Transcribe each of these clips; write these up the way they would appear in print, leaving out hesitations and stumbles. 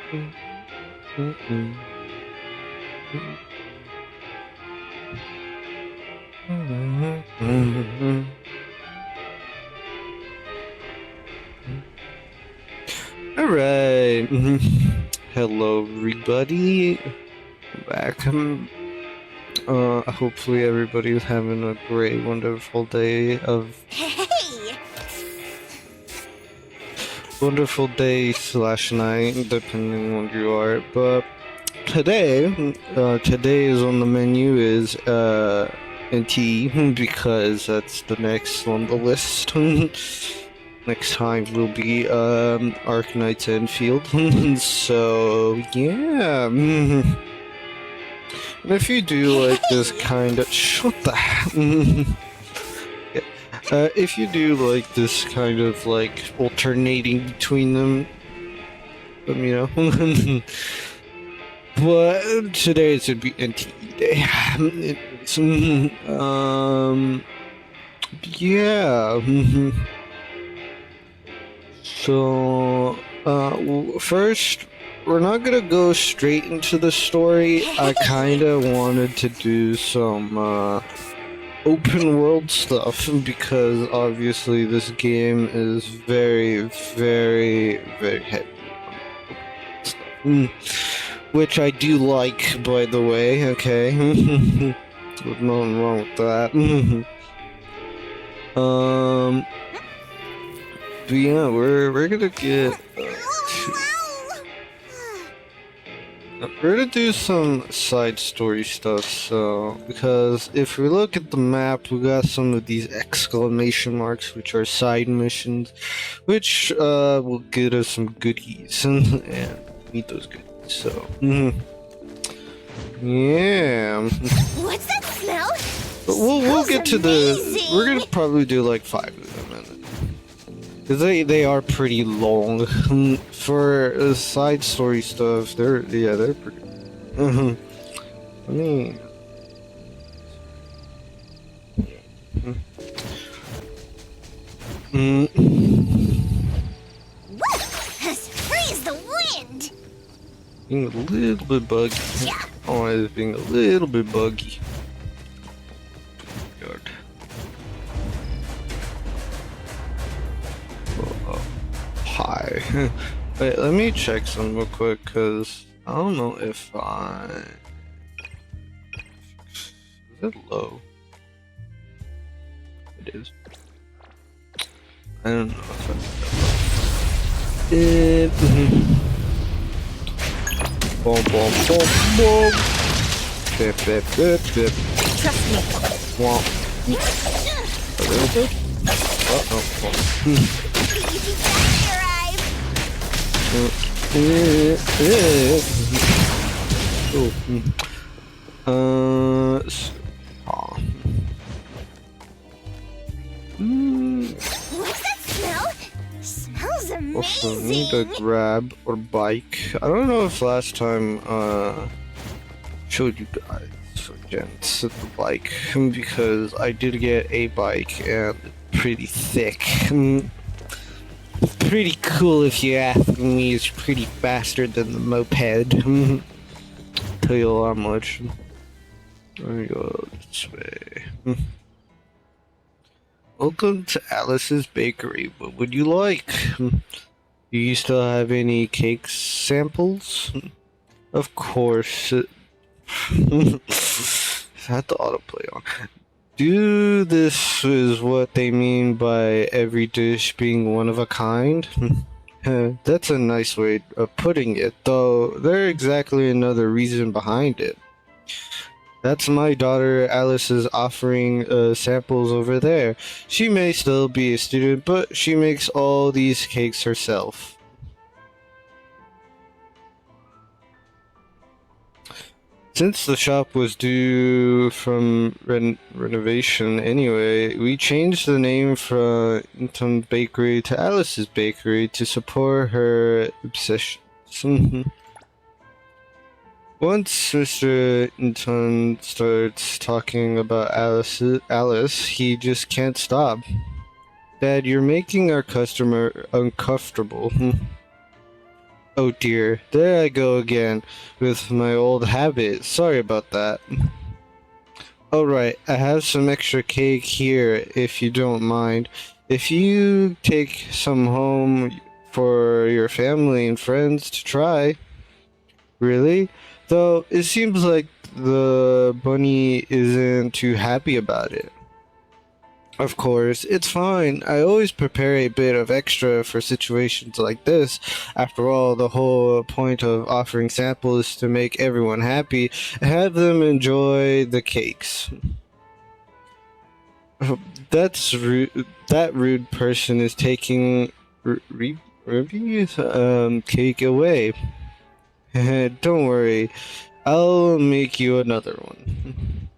Alright. Hello everybody. Back. Hopefully everybody's having a great, wonderful day of wonderful day slash night, depending on what you are. But today is on the menu is NT because that's the next on the list. Next time will be Arc Knights Enfield. So yeah. And if you do like this kind of shut the yeah. If you do like this kind of like alternating between them, let me know. But today it should be NTE day. Yeah. So, first, we're not gonna go straight into the story. I kinda wanted to do some, open world stuff because obviously this game is very, very, very heavy on stuff. Which I do like, by the way, okay? There's nothing wrong with that. But yeah, we're gonna get we're gonna do some side story stuff. So because if we look at the map, we got some of these exclamation marks, which are side missions, which will get us some goodies and meet those goodies. So yeah. What's that smell? But we'll get to the. We're gonna probably do like 5 of them. Cause they are pretty long for side story stuff. They're pretty. I mean, Freeze the wind. being a little bit buggy. Always being a little bit buggy. God. Hi. Wait, let me check some real quick, cause I don't know if is it low? It is. I don't know if it's boom, boom, boom, boom. Bip, bip, bip, bip. Trust me. Womp. A little bit? Oh. What's that smell? Smells amazing. Also need a grab or bike. I don't know if last time showed you guys gents the bike because I did get a bike and it's pretty thick. Pretty cool if you ask me. It's pretty faster than the moped. Tell you a lot much. Let me go this way. Welcome to Alice's Bakery. What would you like? Do you still have any cake samples? Of course. Had the autoplay on. Do this is what they mean by every dish being one of a kind? That's a nice way of putting it, though there's exactly another reason behind it. That's my daughter Alice's offering samples over there. She may still be a student, but she makes all these cakes herself. Since the shop was due from renovation anyway, we changed the name from Inton Bakery to Alice's Bakery to support her obsessions. Once Mr. Inton starts talking about Alice, he just can't stop. Dad, you're making our customer uncomfortable. Oh dear, there I go again with my old habit. Sorry about that. Alright, I have some extra cake here if you don't mind. If you take some home for your family and friends to try. Really? Though it seems like the bunny isn't too happy about it. Of course, it's fine. I always prepare a bit of extra for situations like this. After all, the whole point of offering samples is to make everyone happy and have them enjoy the cakes. That's rude. That rude person is taking Ruby's cake away. Don't worry, I'll make you another one.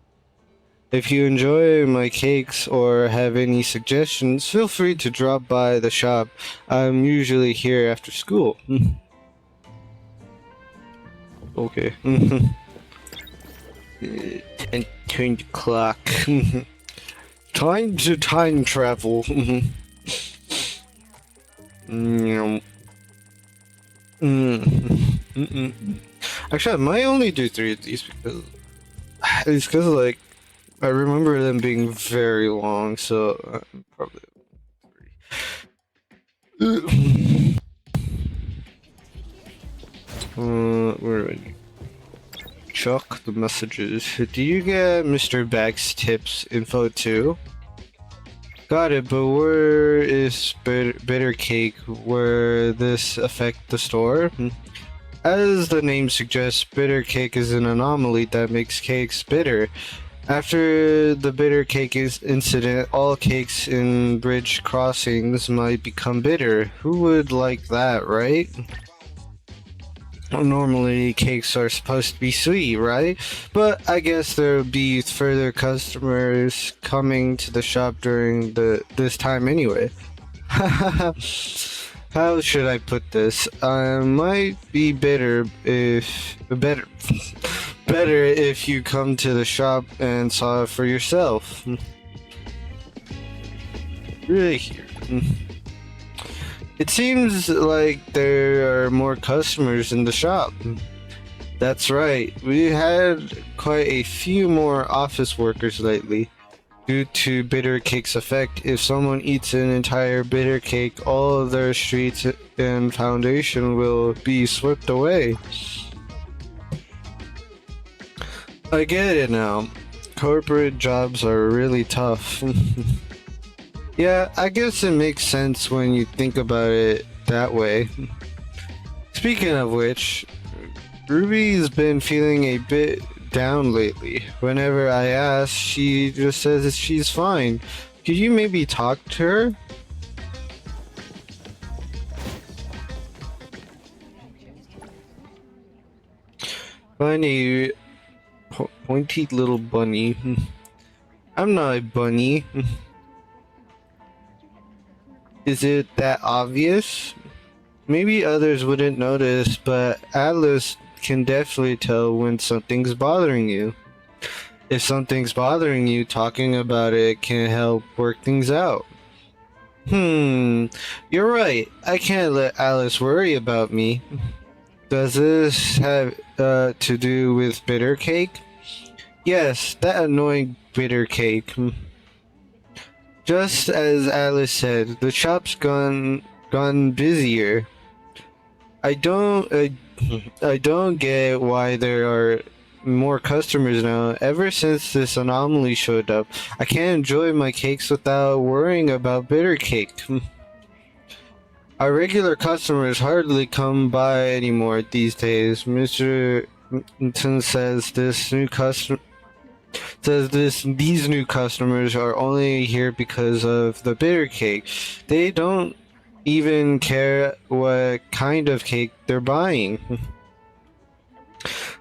If you enjoy my cakes or have any suggestions, feel free to drop by the shop. I'm usually here after school. Okay. And turn the clock. Time to time travel. Mm. Actually, I might only do 3 of these because it's because like I remember them being very long, so probably 3. Where are we? Chuck the messages. Do you get Mr. Bag's tips info too? Got it, but where is bitter cake? Where this affect the store? As the name suggests, bitter cake is an anomaly that makes cakes bitter. After the bitter cake incident, all cakes in bridge crossings might become bitter. Who would like that, right? Normally, cakes are supposed to be sweet, right? But I guess there'll be further customers coming to the shop during this time anyway. How should I put this? I might be better better if you come to the shop and saw it for yourself. Really here. It seems like there are more customers in the shop. That's right. We had quite a few more office workers lately. Due to bitter cake's effect, if someone eats an entire bitter cake, all of their streets and foundation will be swept away. I get it now. Corporate jobs are really tough. Yeah, I guess it makes sense when you think about it that way. Speaking of which, Ruby's been feeling a bit down lately. Whenever I ask, she just says that she's fine. Could you maybe talk to her? Funny, pointy little bunny. I'm not a bunny. Is it that obvious? Maybe others wouldn't notice, but Atlas can definitely tell when something's bothering you. If something's bothering you, talking about it can help work things out. You're right. I can't let Alice worry about me. Does this have to do with bitter cake? Yes, that annoying bitter cake. Just as Alice said, the shop's gone busier. I don't get why there are more customers now. Ever since this anomaly showed up, I can't enjoy my cakes without worrying about bitter cake. Our regular customers hardly come by anymore these days. Mr. Minton says these new customers are only here because of the bitter cake. They don't even care what kind of cake they're buying.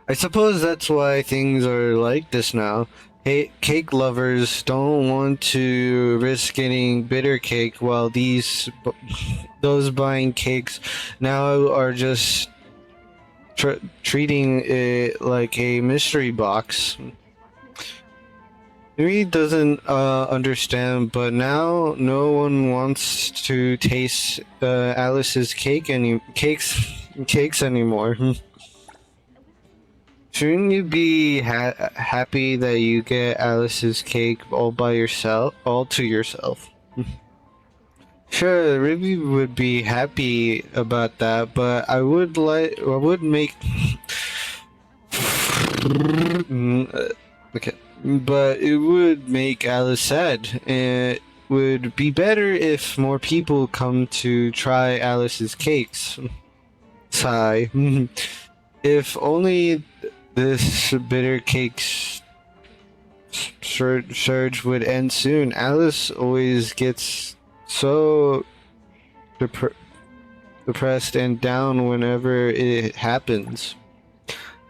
I suppose that's why things are like this now. Cake lovers don't want to risk getting bitter cake, while those buying cakes now are just treating it like a mystery box. He doesn't understand, but now no one wants to taste Alice's cakes cakes anymore. Shouldn't you be happy that you get Alice's cake all by yourself, all to yourself? Sure, Ruby would be happy about that, but I would make. Okay, but it would make Alice sad, and it would be better if more people come to try Alice's cakes. Sigh. If only this bitter cakes surge would end soon. Alice always gets so depressed and down whenever it happens.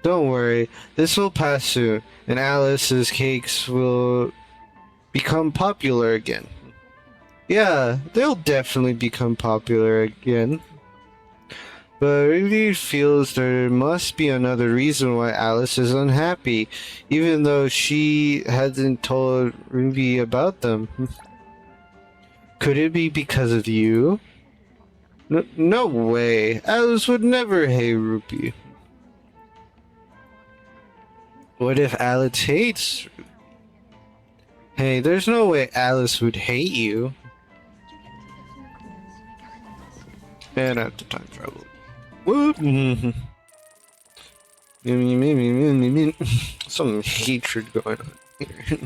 Don't worry, this will pass soon, and Alice's cakes will become popular again. Yeah, they'll definitely become popular again. But Ruby feels there must be another reason why Alice is unhappy, even though she hasn't told Ruby about them. Could it be because of you? No way. Alice would never hate Ruby. What if Alice hates? Hey, there's no way Alice would hate you. And after time travel. Whoop. Some hatred going on here.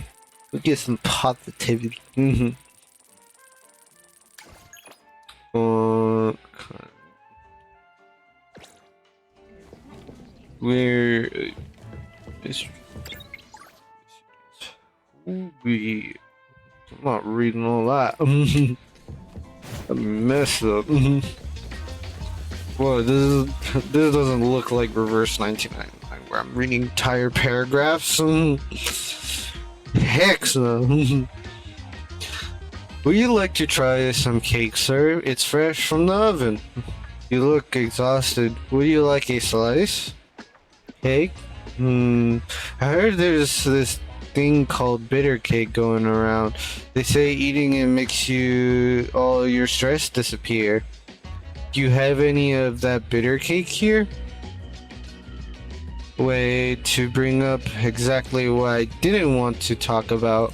We get some positivity. Where is we? I'm not reading all that. I messed up. Whoa, this doesn't look like Reverse 1999, where I'm reading entire paragraphs. Heck no. Would you like to try some cake, sir? It's fresh from the oven. You look exhausted. Would you like a slice? Cake? I heard there's this thing called bitter cake going around. They say eating it makes all your stress disappear. Do you have any of that bitter cake here? Way to bring up exactly what I didn't want to talk about.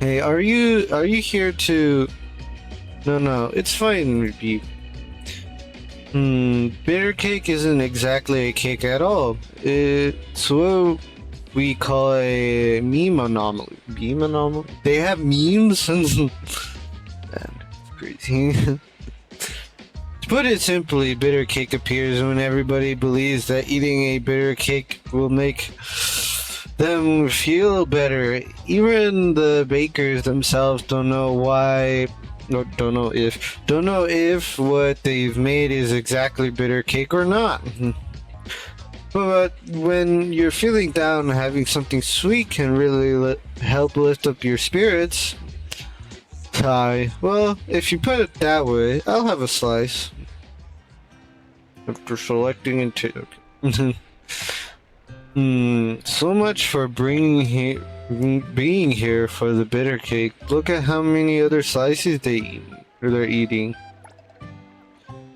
Hey, are you here to... No, it's fine, Ruby. Bitter cake isn't exactly a cake at all. It's what we call a meme anomaly. Meme anomaly? They have memes? Man, it's crazy. To put it simply, bitter cake appears when everybody believes that eating a bitter cake will make them feel better. Even the bakers themselves don't know why, or don't know if what they've made is exactly bitter cake or not. But when you're feeling down, having something sweet can really help lift up your spirits. Sigh. Well, if you put it that way, I'll have a slice. After selecting into... So much for being here for the bitter cake. Look at how many other slices they're eating.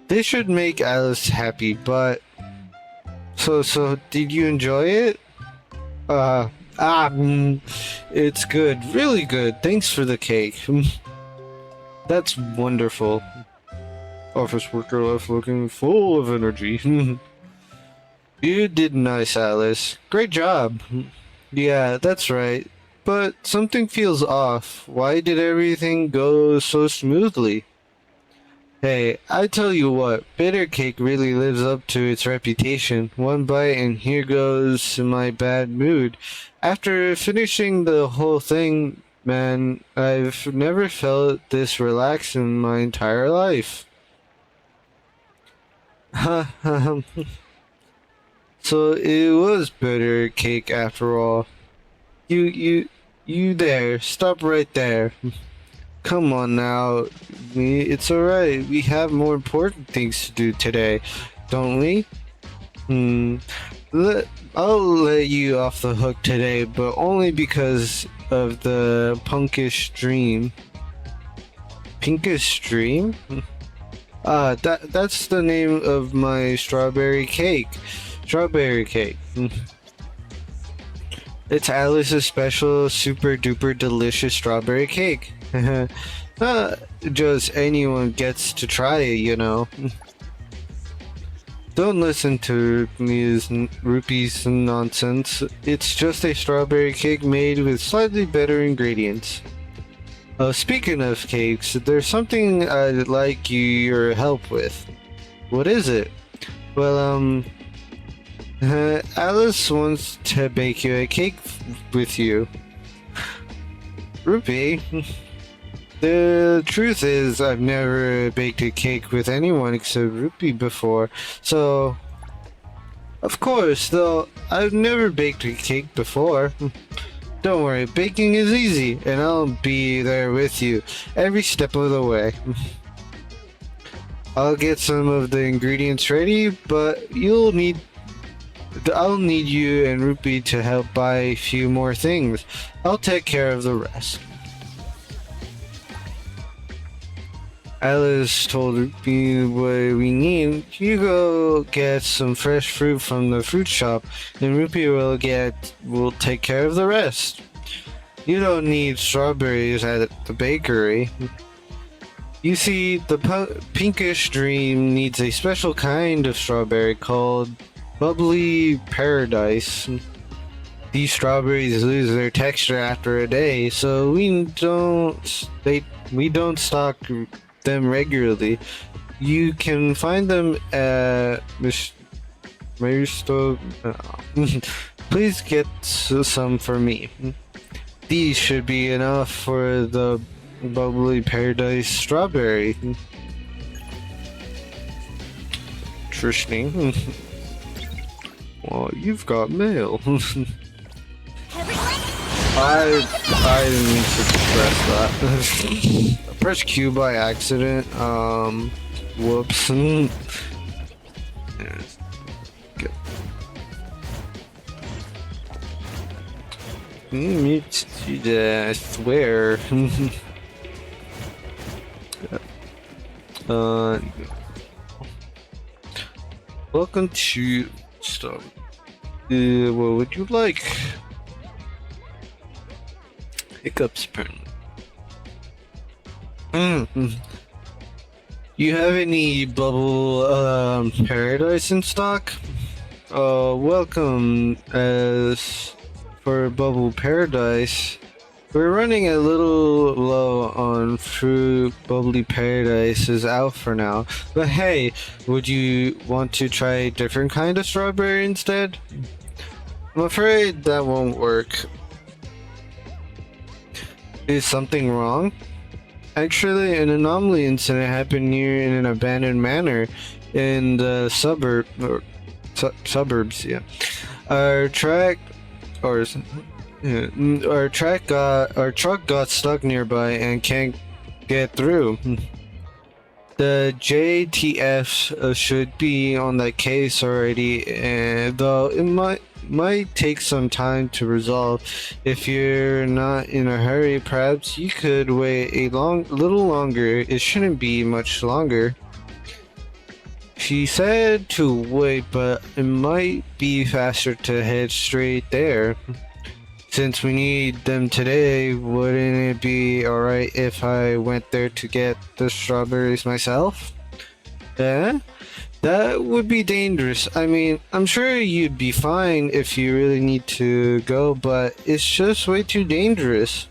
They should make Alice happy, but... So did you enjoy it? It's good, really good. Thanks for the cake. That's wonderful. Office worker left looking full of energy. You did nice, Alice. Great job. Yeah, that's right. But something feels off. Why did everything go so smoothly? Hey, I tell you what, bitter cake really lives up to its reputation. One bite and here goes my bad mood. After finishing the whole thing, man, I've never felt this relaxed in my entire life. So it was bitter cake after all. You there, stop right there. Come on now, it's alright, we have more important things to do today, don't we? I'll let you off the hook today, but only because of the punkish dream. Pinkish dream? That's the name of my strawberry cake. Strawberry cake. It's Alice's special super duper delicious strawberry cake. uh, just anyone gets to try it, you know. Don't listen to Rupee's nonsense. It's just a strawberry cake made with slightly better ingredients. Speaking of cakes, there's something I'd like your help with. What is it? Well, Alice wants to bake you a cake with you. Rupee, the truth is I've never baked a cake with anyone except Rupee before, so... Of course, though, I've never baked a cake before. Don't worry, baking is easy, and I'll be there with you every step of the way. I'll get some of the ingredients ready, but I'll need you and Rupee to help buy a few more things. I'll take care of the rest. Alice told Rupee what we need. You go get some fresh fruit from the fruit shop, and Rupee will take care of the rest. You don't need strawberries at the bakery. You see, the pinkish dream needs a special kind of strawberry called Bubbly Paradise. These strawberries lose their texture after a day, so we don't stock them regularly. You can find them at Mr. Please get some for me. These should be enough for the Bubbly Paradise strawberry. Interesting. Well, you've got mail. I didn't mean to press that. I pressed Q by accident. Whoops. I swear. Welcome to stuff. What would you like? Hiccups, apparently. You have any bubble paradise in stock? Welcome. As for bubble paradise, we're running a little low on fruit. Bubbly paradise is out for now, but hey, would you want to try a different kind of strawberry instead? I'm afraid that won't work. Is something wrong? Actually, an anomaly incident happened near in an abandoned manor in the suburbs. Yeah, our track or our truck got stuck nearby and can't get through. The JTF should be on that case already, and though it might take some time to resolve. If you're not in a hurry, perhaps you could wait a little longer. It shouldn't be much longer. She said to wait, but it might be faster to head straight there. Since we need them today, wouldn't it be alright if I went there to get the strawberries myself? Eh? That would be dangerous. I mean, I'm sure you'd be fine if you really need to go, but it's just way too dangerous.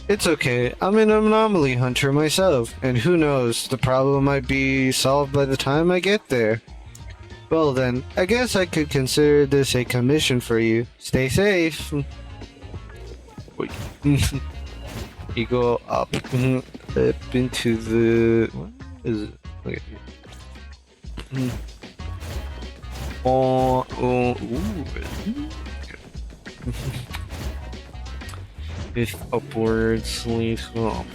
It's okay, I'm an anomaly hunter myself, and who knows, the problem might be solved by the time I get there. Well then, I guess I could consider this a commission for you. Stay safe. Wait. You go up into the... What is it? Okay. Ooh. If upwards leads up.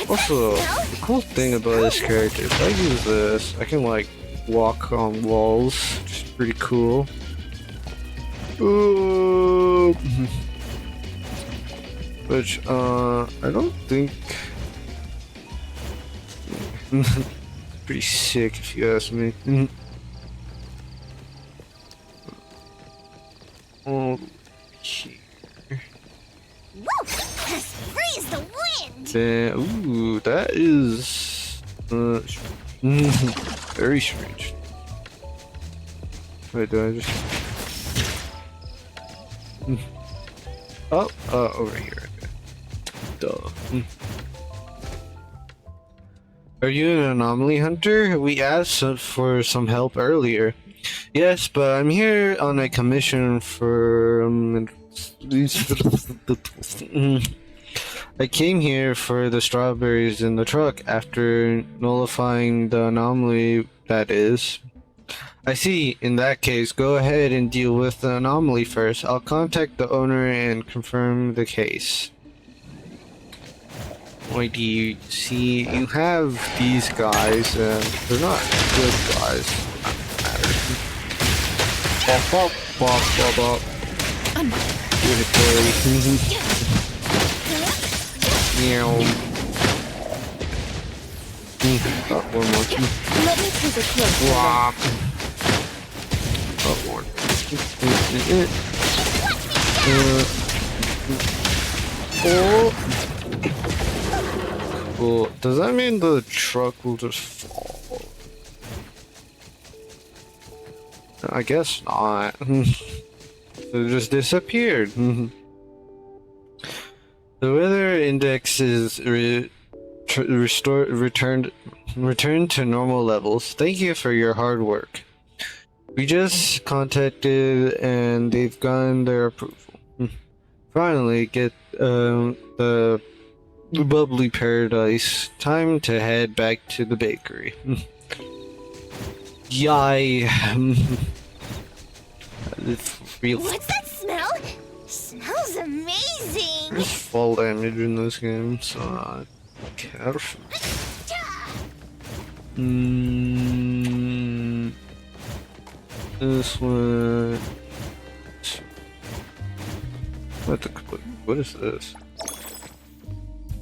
Also, the cool thing about this character, if I use this, I can like walk on walls, which is pretty cool. Ooh. Which, I don't think... Pretty sick, if you ask me. Mhm. Okay. Woo! Freeze the wind! Then, ooh, that is very strange. Wait, do I just? Oh, over here. Okay. Duh. Are you an anomaly hunter? We asked for some help earlier. Yes, but I'm here on a commission for. I came here for the strawberries in the truck after nullifying the anomaly, that is. I see. In that case, go ahead and deal with the anomaly first. I'll contact the owner and confirm the case. Why do you see? You have these guys, and they're not good guys. Bop, bop, bop, bop, bop. Good boy. Meow. Oh, one more. Let me take a close look. Wop. Oh, one. Oh. Cool. Does that mean the truck will just fall? I guess not. It just disappeared. The weather index is returned to normal levels. Thank you for your hard work. We just contacted and they've gotten their approval. Finally, get the bubbly paradise. Time to head back to the bakery. Yay! It's real. What's that smell? Smells amazing! There's fall damage in this game, so careful. This one. What is this?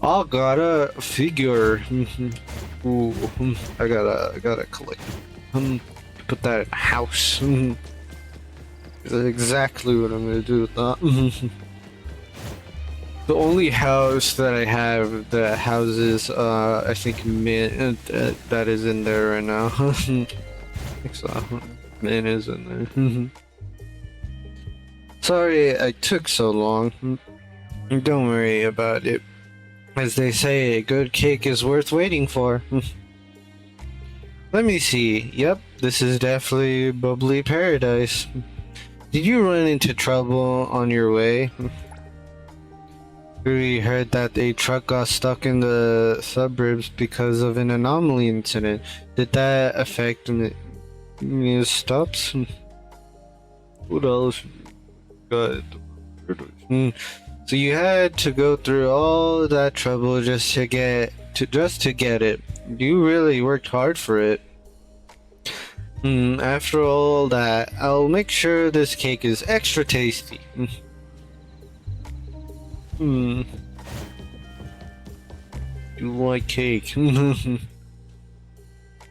Oh, got a figure. Ooh, I gotta collect. Put that in a house. That's exactly what I'm gonna do with that. The only house that I have that houses, I think Min that is in there right now. I think so. Min is in there. Sorry I took so long. Don't worry about it. As they say, a good cake is worth waiting for. Let me see. Yep, this is definitely bubbly paradise. Did you run into trouble on your way? We heard that a truck got stuck in the suburbs because of an anomaly incident. Did that affect your stops? What else? Got So you had to go through all that trouble just to get it. You really worked hard for it. After all that, I'll make sure this cake is extra tasty. You like cake?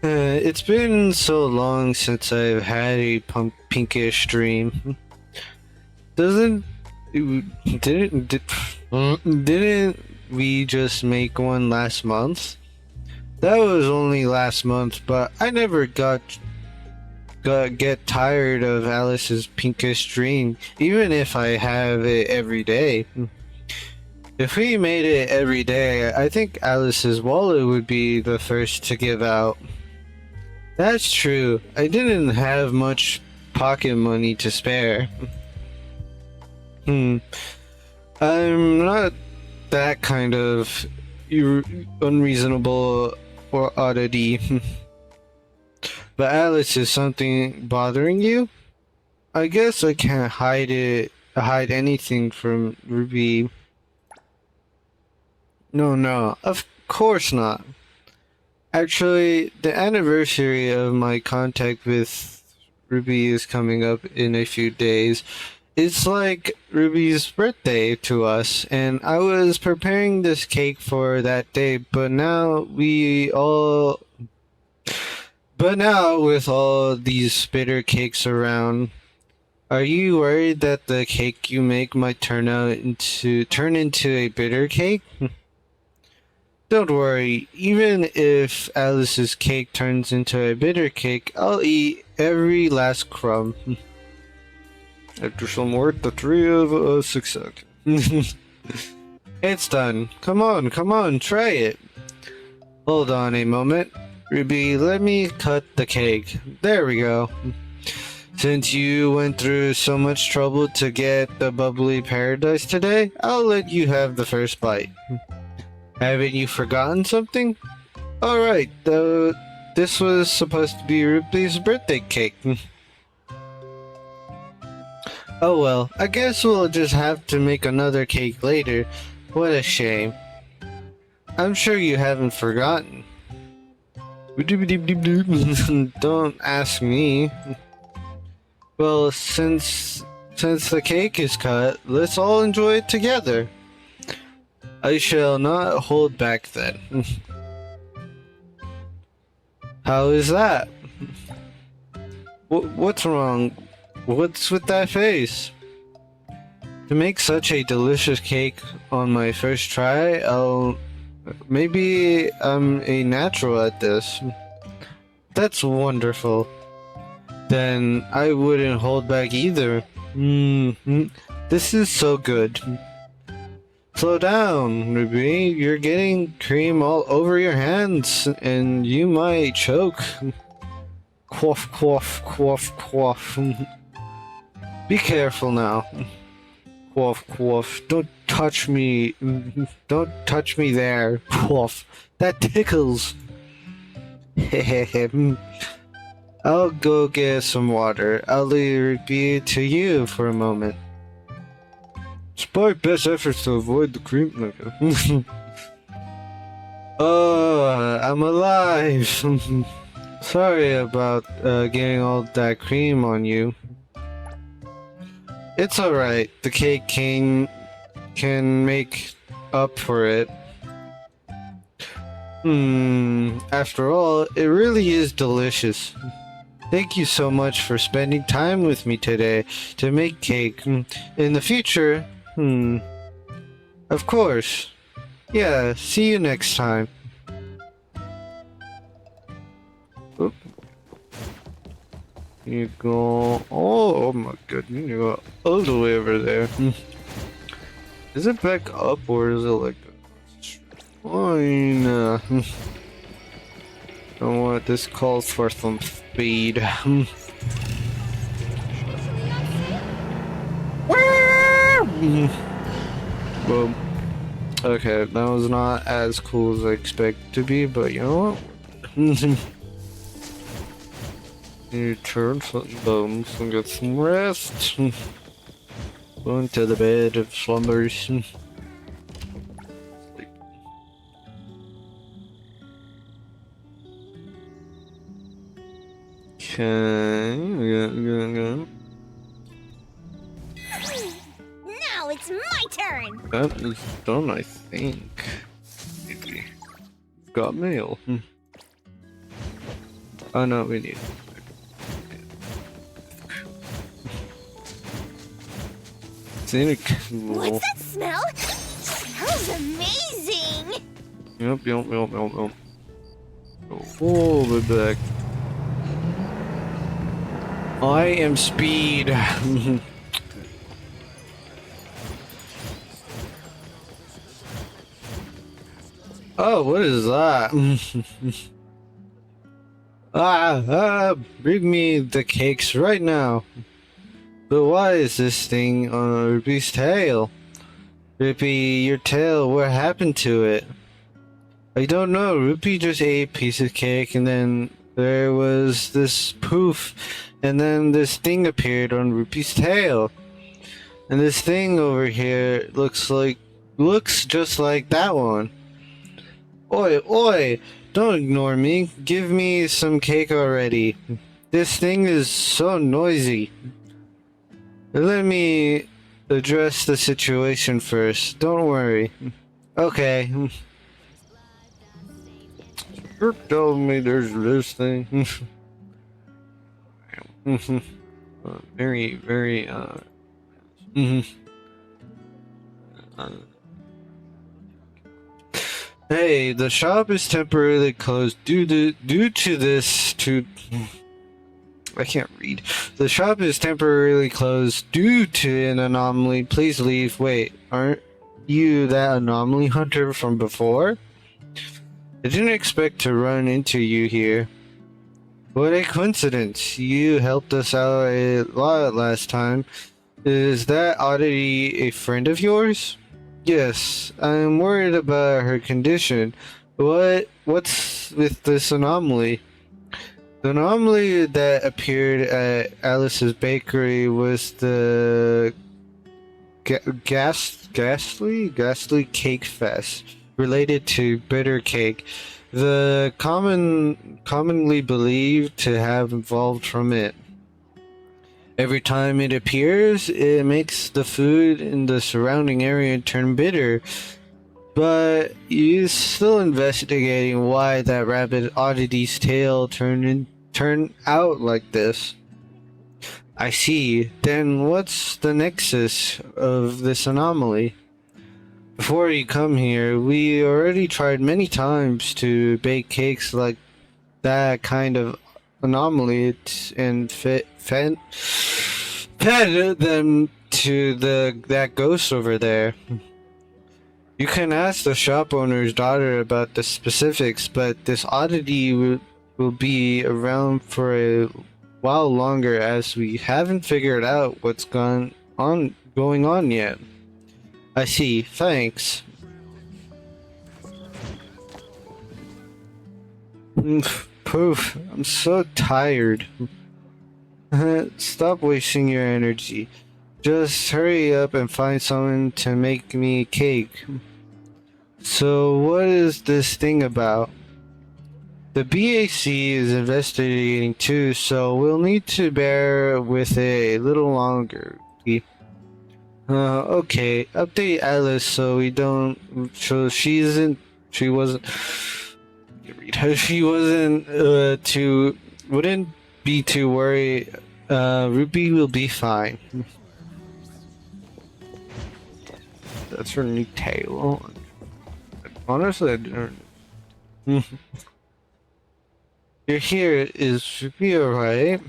It's been so long since I've had a pinkish dream. Didn't we just make one last month? That was only last month, but I never get tired of Alice's pinkish dream, even if I have it every day. If we made it every day, I think Alice's wallet would be the first to give out. That's true. I didn't have much pocket money to spare. I'm not that kind of unreasonable or oddity. But Alice, is something bothering you? I guess I can't hide anything from Ruby. No, of course not. Actually, the anniversary of my contact with Ruby is coming up in a few days. It's like Ruby's birthday to us, and I was preparing this cake for that day, but now we all But now, with all these bitter cakes around, are you worried that the cake you make might turn into a bitter cake? Don't worry, even if Alice's cake turns into a bitter cake, I'll eat every last crumb. After some work, the three of us succeed. It's done. Come on, try it. Hold on a moment. Ruby, let me cut the cake. There we go. Since you went through so much trouble to get the bubbly paradise today, I'll let you have the first bite. Haven't you forgotten something? Alright, this was supposed to be Ruby's birthday cake. Oh well, I guess we'll just have to make another cake later. What a shame. I'm sure you haven't forgotten. Don't ask me. Well, since the cake is cut, let's all enjoy it together. I shall not hold back then. How is that? What's wrong? What's with that face? To make such a delicious cake on my first try, maybe I'm a natural at this. That's wonderful. Then I wouldn't hold back either. This is so good. Slow down, Ruby. You're getting cream all over your hands, and you might choke. Quaff, quaff, quaff, quaff. Be careful now. Quaff, quaff. Don't touch me. Don't touch me there. Quaff. That tickles. I'll go get some water. I'll leave it to you for a moment. Despite best efforts to avoid the cream. Oh, I'm alive. Sorry about getting all that cream on you. It's alright. The cake can make up for it. After all, it really is delicious. Thank you so much for spending time with me today to make cake. In the future, of course. Yeah, see you next time. Oop. You go. Oh my goodness, you go all the way over there. Is it back up or is it like a line? Know what? This calls for some speed. Boom. Okay, that was not as cool as I expected to be, but you know what? You turn some bones and get some rest. Go into the bed of slumbers. Okay, go. Now it's my turn. That is done, I think. Maybe. Got mail. Oh no, we need. Cool. What's that smell? Smells amazing. Yep. Oh, we're back. I am speed. Oh, what is that? Bring me the cakes right now. But why is this thing on Ruby's tail? Ruby, your tail, what happened to it? I don't know, Ruby just ate a piece of cake and then there was this poof and then this thing appeared on Ruby's tail. And this thing over here looks just like that one. Oi, don't ignore me. Give me some cake already. This thing is so noisy. Let me address the situation first. Don't worry. Okay. You're telling me there's this thing? Very, very, mhm. uh, Hey, the shop is temporarily closed due to this to I can't read. The shop is temporarily closed due to an anomaly. Please leave. Wait, aren't you that anomaly hunter from before? I didn't expect to run into you here. What a coincidence. You helped us out a lot last time. Is that oddity a friend of yours? Yes, I'm worried about her condition. What's with this anomaly? The anomaly that appeared at Alice's bakery was the ghastly cake fest related to bitter cake. The commonly believed to have evolved from it. Every time it appears, it makes the food in the surrounding area turn bitter. But you're still investigating why that rabbit oddity's tail turned out like this. I see. Then what's the nexus of this anomaly? Before you come here, we already tried many times to bake cakes like that kind of anomaly and fed them to that ghost over there. You can ask the shop owner's daughter about the specifics, but this oddity will be around for a while longer as we haven't figured out what's going on yet. I see. Thanks. Poof. I'm so tired. Stop wasting your energy. Just hurry up and find someone to make me a cake. So what is this thing about? The BAC is investigating too, so we'll need to bear with it a little longer. Okay. Update Alice so we don't. So she isn't. She wasn't. Read her. She wasn't. Too. Wouldn't be too worried. Ruby will be fine. That's her new tail. Honestly, I don't. You're here. Is Ruby alright?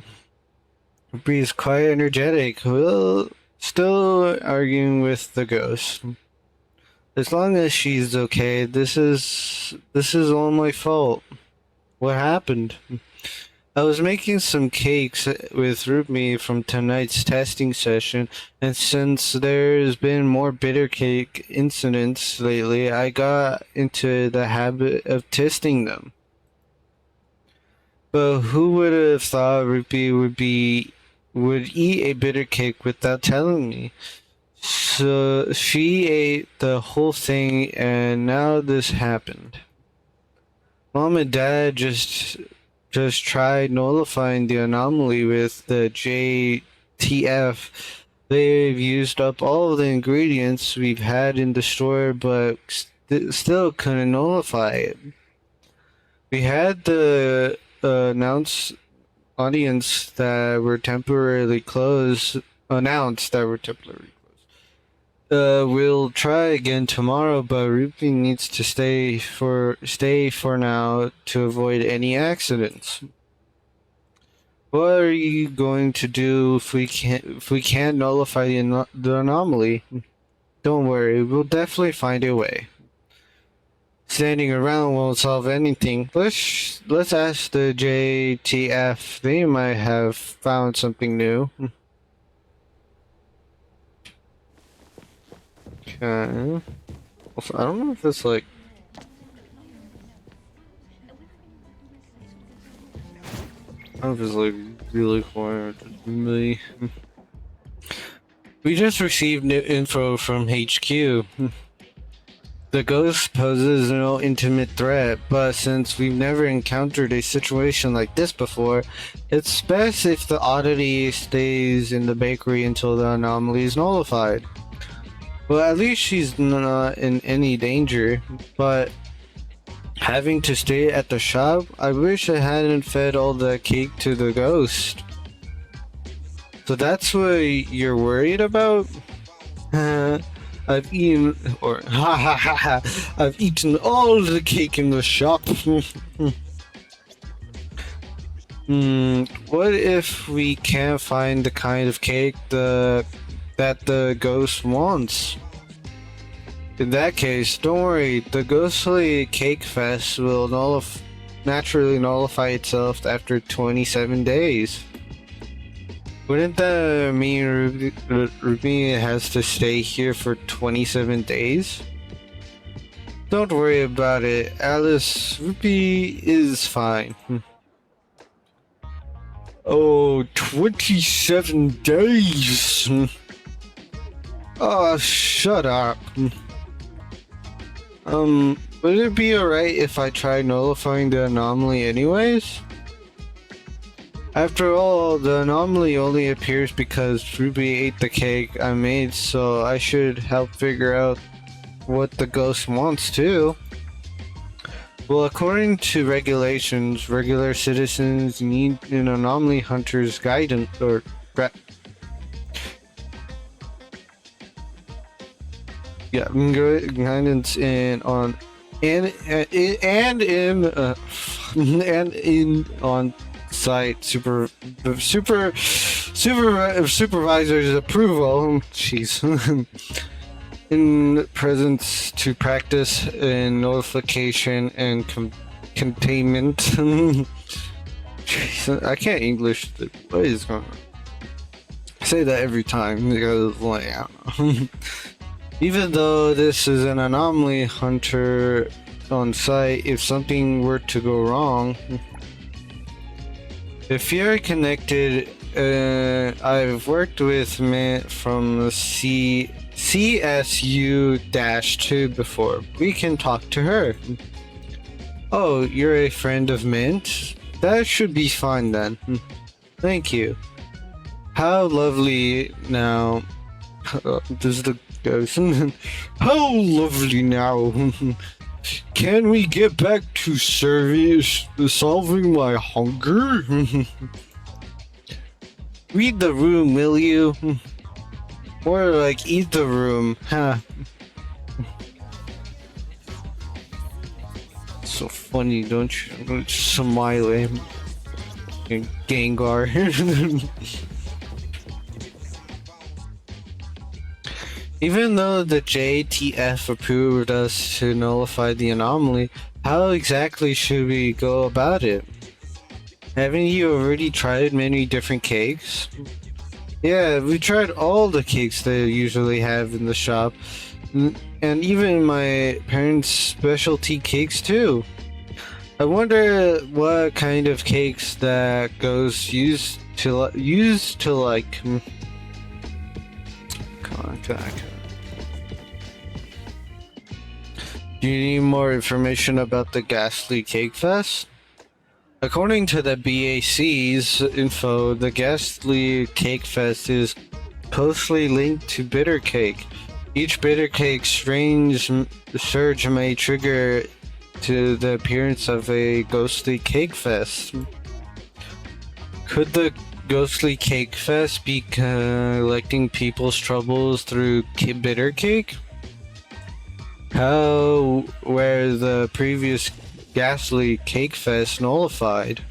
Ruby is quite energetic. Well, still arguing with the ghost. As long as she's okay, this is all my fault. What happened? I was making some cakes with Ruby from tonight's testing session, and since there's been more bitter cake incidents lately, I got into the habit of testing them. But who would have thought Ruby would eat a bitter cake without telling me? So she ate the whole thing, and now this happened. Mom and Dad just tried nullifying the anomaly with the JTF. They've used up all of the ingredients we've had in the store, but still couldn't nullify it. We had the audience that were temporarily closed. Announced that we're temporarily closed. We'll try again tomorrow, but Ruby needs to stay for now to avoid any accidents. What are you going to do if we can't nullify the anomaly? Don't worry, we'll definitely find a way. Standing around won't solve anything. Let's ask the JTF. They might have found something new. Okay. Also, I don't know if it's like. I don't know if it's like really quiet. Really. We just received new info from HQ. The ghost poses no intimate threat, but since we've never encountered a situation like this before, it's best if the oddity stays in the bakery until the anomaly is nullified. Well, at least she's not in any danger, but having to stay at the shop. I wish I hadn't fed all the cake to the ghost. So that's what you're worried about? I've eaten, or ha ha ha ha, I've eaten all the cake in the shop. What if we can't find the kind of cake that the ghost wants? In that case, don't worry, the ghostly cake fest will naturally nullify itself after 27 days. Wouldn't that mean Ruby has to stay here for 27 days? Don't worry about it, Alice. Ruby is fine. Oh, 27 days! Oh, shut up. Would it be alright if I tried nullifying the anomaly anyways? After all, the anomaly only appears because Ruby ate the cake I made, so I should help figure out what the ghost wants too. Well, according to regulations, regular citizens need an anomaly hunter's guidance or guidance in on and in and in on site supervisor's approval. Jeez. In presence to practice in notification and containment. Jeez, I can't English. What is going on? I say that every time because, like, I don't know. Even though this is an anomaly hunter on site, if something were to go wrong, if you're connected, I've worked with Mint from the CSU-2 before. We can talk to her. Oh, you're a friend of Mint? That should be fine then. Thank you. How lovely now. Does the ghost? How lovely now. Can we get back to solving my hunger? Read the room, will you? Or like eat the room, huh? So funny, don't you? Smiley. Gengar. Even though the JTF approved us to nullify the anomaly, how exactly should we go about it? Haven't you already tried many different cakes? Yeah, we tried all the cakes they usually have in the shop, and even my parents' specialty cakes too. I wonder what kind of cakes that ghosts used to like. Come on. Do you need more information about the Ghastly Cake Fest? According to the BAC's info, the Ghastly Cake Fest is closely linked to bitter cake. Each bitter cake strange surge may trigger to the appearance of a ghostly cake fest. Could the ghostly cake fest be collecting people's troubles through bitter cake? How were the previous Ghastly Cake Fest nullified?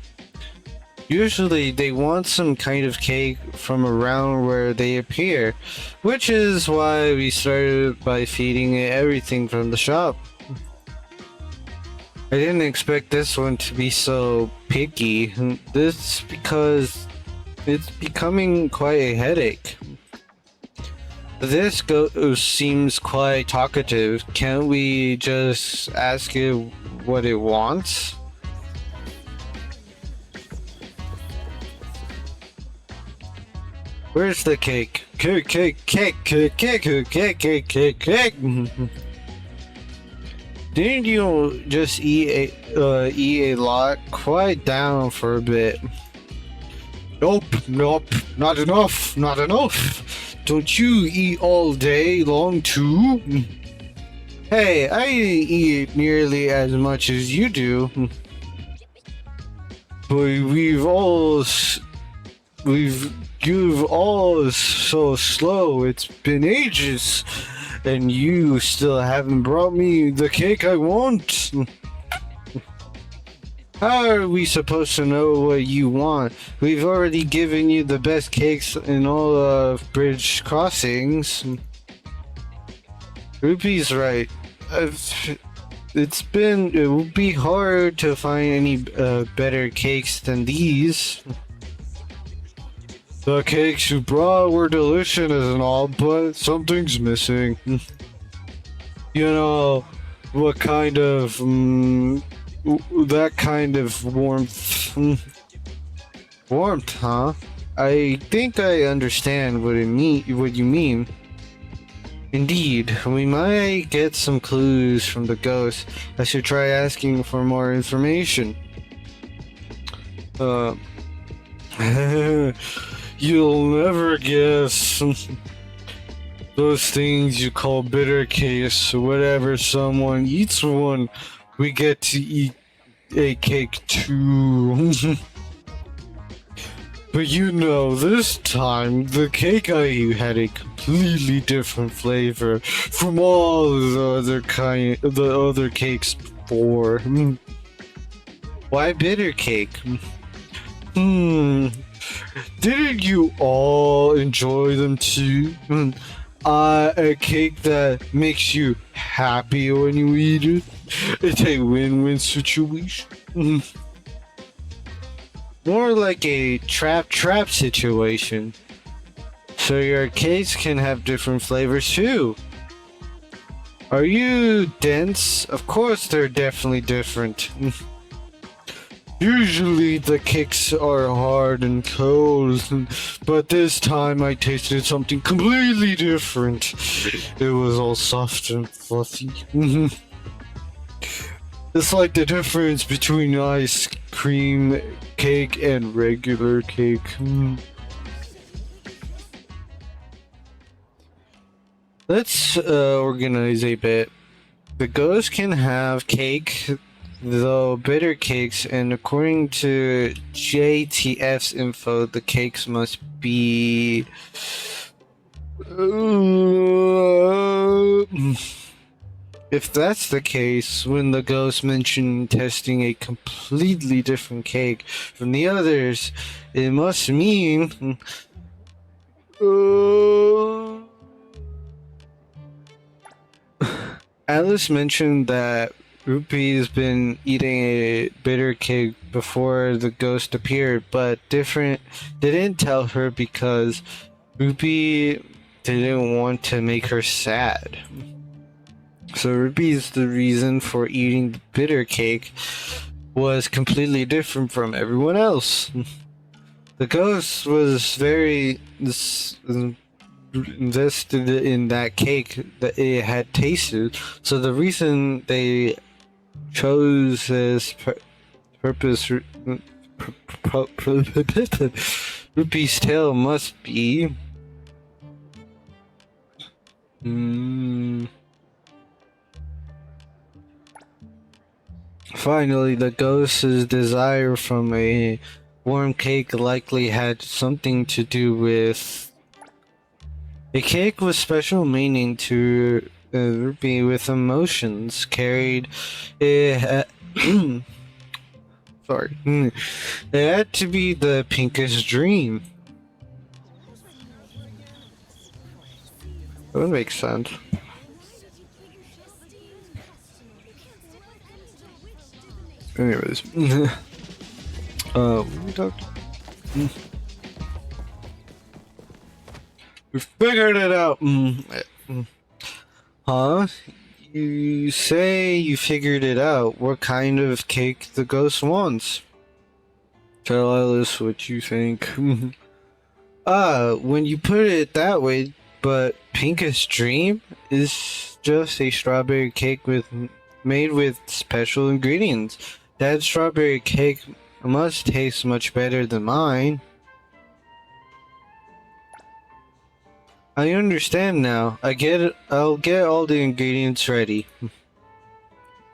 Usually they want some kind of cake from around where they appear, which is why we started by feeding it everything from the shop. I didn't expect this one to be so picky. This because it's becoming quite a headache. This ghost seems quite talkative. Can't we just ask it what it wants? Where's the cake? Cake. Didn't you just eat a lot? Quiet down for a bit. Nope, not enough. Don't you eat all day long too? Hey, I eat nearly as much as you do, but you've all so slow. It's been ages, and you still haven't brought me the cake I want. How are we supposed to know what you want? We've already given you the best cakes in all of Bridge Crossings. Ruby's right. It would be hard to find any better cakes than these. The cakes you brought were delicious and all, but something's missing. You know, what kind of, that kind of warmth. Warmth, huh? I think I understand what you mean. Indeed, we might get some clues from the ghost. I should try asking for more information. Uh, you'll never guess. Those things you call bitter case, whatever someone eats one, we get to eat a cake too. But you know, this time the cake I ate had a completely different flavor from all the other cakes before. Why bitter cake? Didn't you all enjoy them too? A cake that makes you happy when you eat it. It's a win-win situation. More like a trap situation. So your cakes can have different flavors too. Are you dense? Of course they're definitely different. Usually the cakes are hard and cold, but this time I tasted something completely different. It was all soft and fluffy. It's like the difference between ice cream cake and regular cake. Let's organize a bit. The ghost can have cake, though bitter cakes, and according to JTF's info, the cakes must be. If that's the case, when the ghost mentioned testing a completely different cake from the others, it must mean. Alice mentioned that Rupee's been eating a bitter cake before the ghost appeared, but didn't tell her because Rupee didn't want to make her sad. So Rupee's the reason for eating the bitter cake was completely different from everyone else. The ghost was very invested in that cake that it had tasted, so the reason they chose this purpose Rupee's tail must be finally, the ghost's desire from a warm cake likely had something to do with a cake with special meaning to Rupee, with emotions carried. Sorry. It had to be the Pinkish dream. That would make sense. Anyways. What we talked? We figured it out. Huh? You say you figured it out. What kind of cake the ghost wants? Tell Alice what you think. When you put it that way, but Pinkish Dream is just a strawberry cake made with special ingredients. That strawberry cake must taste much better than mine. I understand now. I get it. I'll get all the ingredients ready.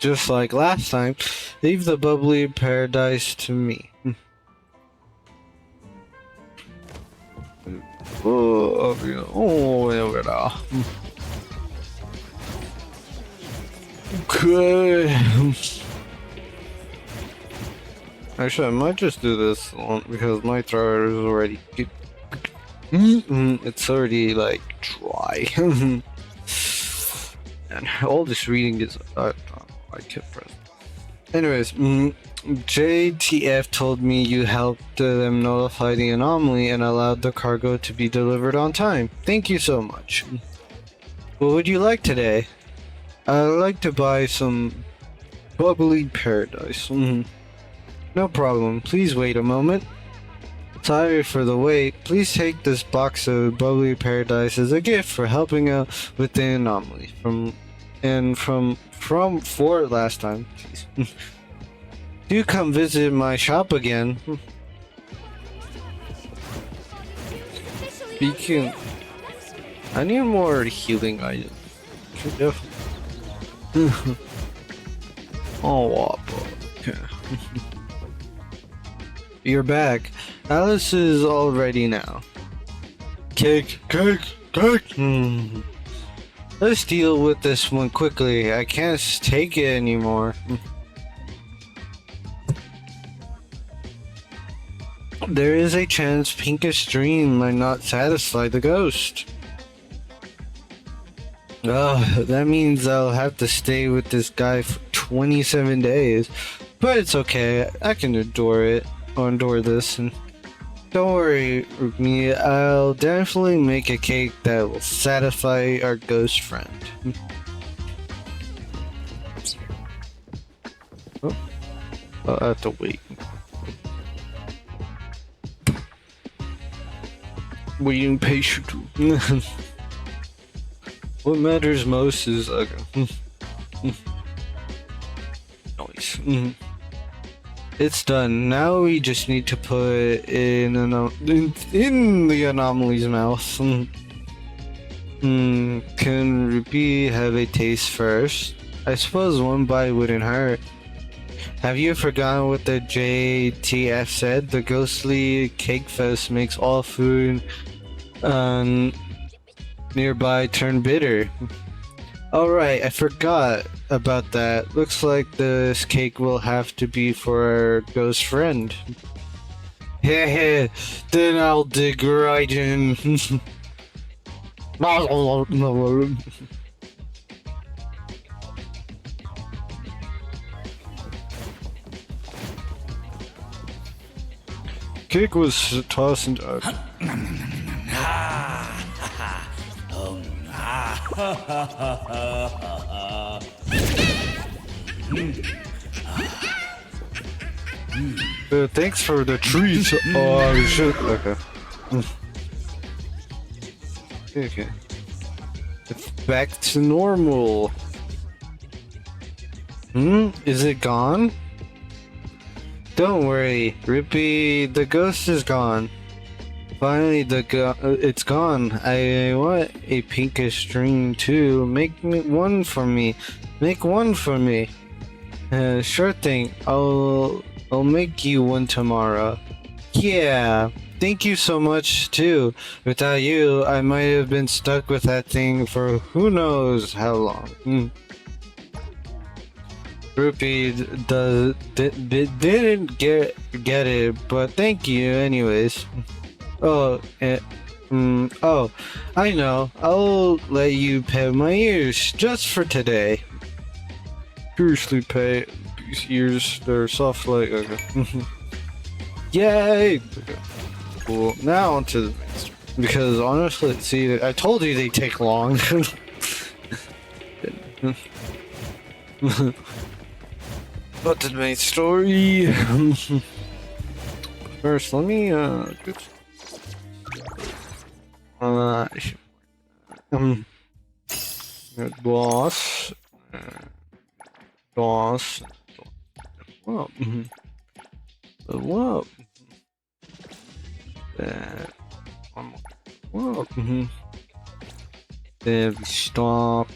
Just like last time, leave the bubbly paradise to me. Over there. Okay. Actually, I might just do this one because my throat is already. It's already like dry. And all this reading is. I can't press. Anyways, JTF told me you helped them notify the anomaly and allowed the cargo to be delivered on time. Thank you so much. What would you like today? I'd like to buy some bubbly paradise. No problem. Please wait a moment. Sorry for the wait. Please take this box of bubbly paradise as a gift for helping out with the anomaly. For last time. Jeez. Do come visit my shop again. Speaking, I need more healing items. Oh, okay. You're back. Alice is all ready now. Cake. Let's deal with this one quickly. I can't take it anymore. There is a chance Pinkish Dream might not satisfy the ghost. That means I'll have to stay with this guy for 27 days. But it's okay. I can endure this. And don't worry, me. I'll definitely make a cake that will satisfy our ghost friend. Oh, I'll have to wait. Waiting patiently. What matters most is noise. It's done. Now we just need to put in the anomaly's mouth. Can Ruby have a taste first? I suppose one bite wouldn't hurt. Have you forgotten what the JTF said? The ghostly cake fest makes all food nearby turn bitter. Alright, I forgot about that. Looks like this cake will have to be for our ghost friend. Heh, then I'll dig right in. Cake was tossed into. Thanks for the treat. Oh shit. Okay. Okay. It's back to normal. Is it gone? Don't worry, Rippy. The ghost is gone. Finally, it's gone. I want a pinkish dream too. Make one for me. Make one for me. Sure thing. I'll make you one tomorrow. Yeah. Thank you so much too. Without you, I might have been stuck with that thing for who knows how long. Rupee didn't get it, but thank you anyways. Oh, I know. I'll let you pet my ears just for today. Seriously, pet these ears. They're soft like. Okay. Yay! Okay. Cool. Now onto the main story. Because honestly, see, I told you they take long. But the main story. First, let me boss, well, well, that one more, well, Then we stock.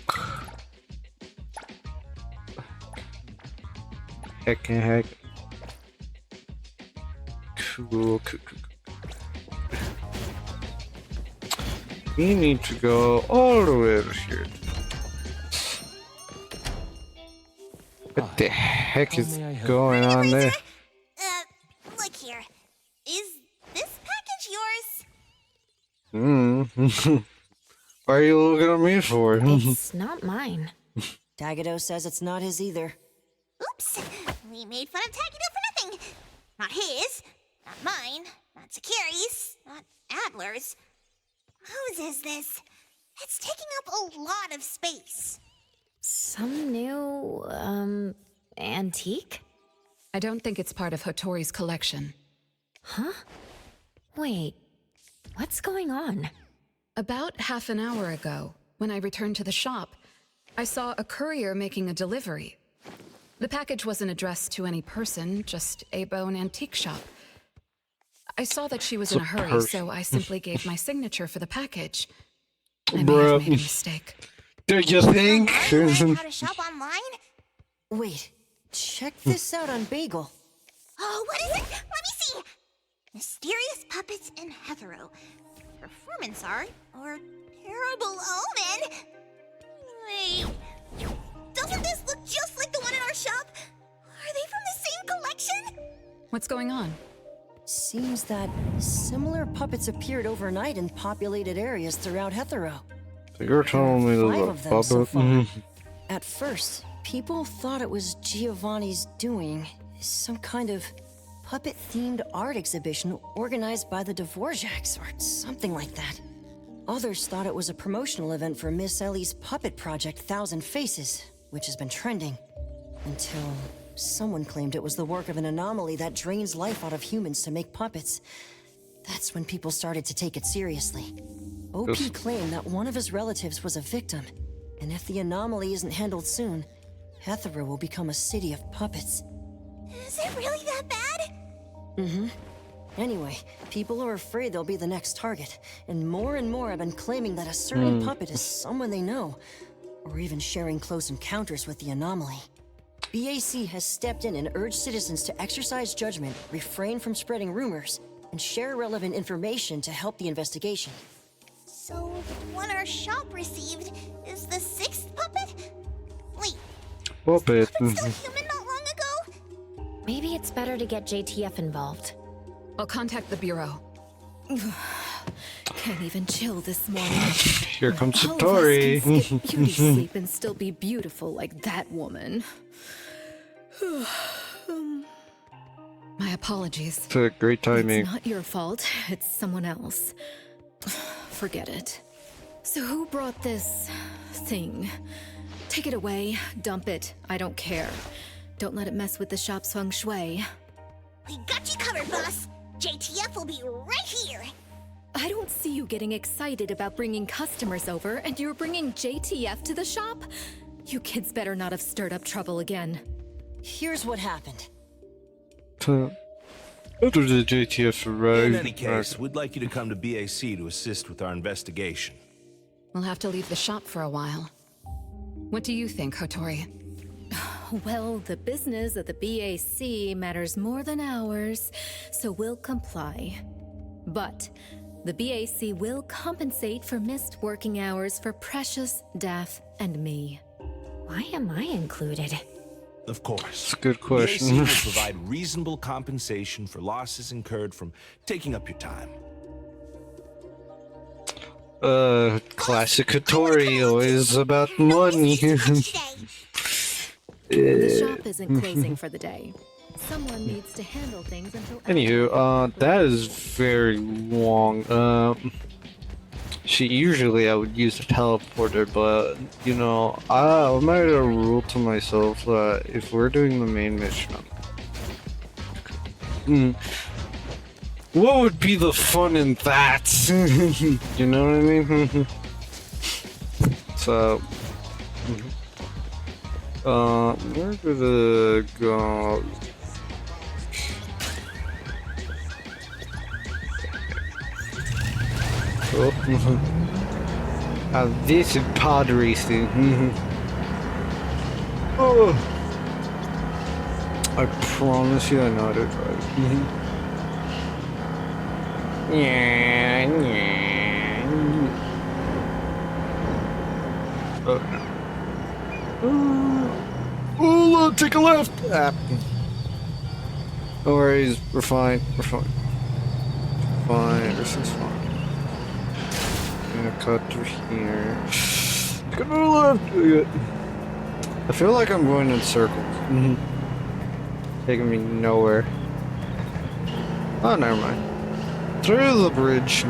Heck and heck. Cool. We need to go all the way over here. What the heck is going on there? Look here. Is this package yours? What are you looking at me for? It's not mine. Tagado says it's not his either. Oops. We made fun of Tagido for nothing. Not his, not mine, not Sakiri's, not Adler's. Whose is this? It's taking up a lot of space. Some new, antique? I don't think it's part of Hotori's collection. Huh? Wait, what's going on? About half an hour ago, when I returned to the shop, I saw a courier making a delivery. The package wasn't addressed to any person, just a bone antique shop. I saw that she was in a hurry, so I simply gave my signature for the package. I may have made a mistake. Do you think? Learn how to shop online? Wait, check this out on Bagel. Oh, what is it? Let me see. Mysterious puppets and Hetero. Performance art or terrible omen? Wait, doesn't this look just like the one in our shop? Are they from the same collection? What's going on? Seems that similar puppets appeared overnight in populated areas throughout Hetero. You're telling me Five there's of a them so far. puppet? At first, people thought it was Giovanni's doing, some kind of puppet-themed art exhibition organized by the Dvorak's or something like that. Others thought it was a promotional event for Miss Ellie's puppet project 1,000 Faces, which has been trending. Until someone claimed it was the work of an anomaly that drains life out of humans to make puppets. That's when people started to take it seriously. OP claimed that one of his relatives was a victim, and if the anomaly isn't handled soon, Hetero will become a city of puppets. Is it really that bad? Anyway, people are afraid they'll be the next target, and more have been claiming that a certain puppet is someone they know, or even sharing close encounters with the anomaly. BAC has stepped in and urged citizens to exercise judgment, refrain from spreading rumors, and share relevant information to help the investigation. So, one our shop received is the 6th puppet? Wait, Puppet. puppet still human not long ago? Maybe it's better to get JTF involved. I'll contact the Bureau. Can't even chill this morning. Here comes All of us can Satori. skip beauty sleep and still be beautiful like that woman. My apologies. It's a great timing. It's not your fault, it's someone else. Forget it. So who brought this thing? Take it away, dump it, I don't care. Don't let it mess with the shop's feng shui. We got you covered, boss. JTF will be right here. I don't see you getting excited about bringing customers over, and you're bringing JTF to the shop? You kids better not have stirred up trouble again. Here's what happened. After the JTF arrived. In any case, we'd like you to come to BAC to assist with our investigation. We'll have to leave the shop for a while. What do you think, Hotori? Well, the business of the BAC matters more than ours, so we'll comply. But the BAC will compensate for missed working hours for Precious, Daff, and me. Why am I included? Of course. It's a good BAC question. will provide reasonable compensation for losses incurred from taking up your time. Classic Hattori, always about money. The shop isn't closing for the day. Someone needs to handle things until... Anywho, that is very long. Usually I would use a teleporter, but, you know, I made a rule to myself that if we're doing the main mission, what would be the fun in that? You know what I mean? So, where did it go? Oh. This is pod racing. Oh, I promise you I know how to drive. Yeah, yeah. Oh no. Oh, look, take a left. Ah. No worries, we're fine. We're fine. Fine, everything's fine. I'm gonna cut through here. Take another left. I feel like I'm going in circles. Taking me nowhere. Oh, never mind. Through the bridge.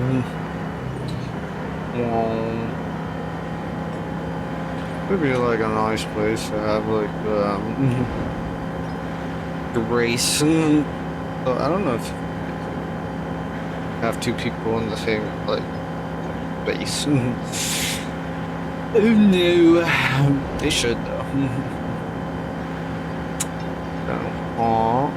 Would be like a nice place to have like a race. So I don't know if you have two people in the same like base. Oh no, they should though. So, aw.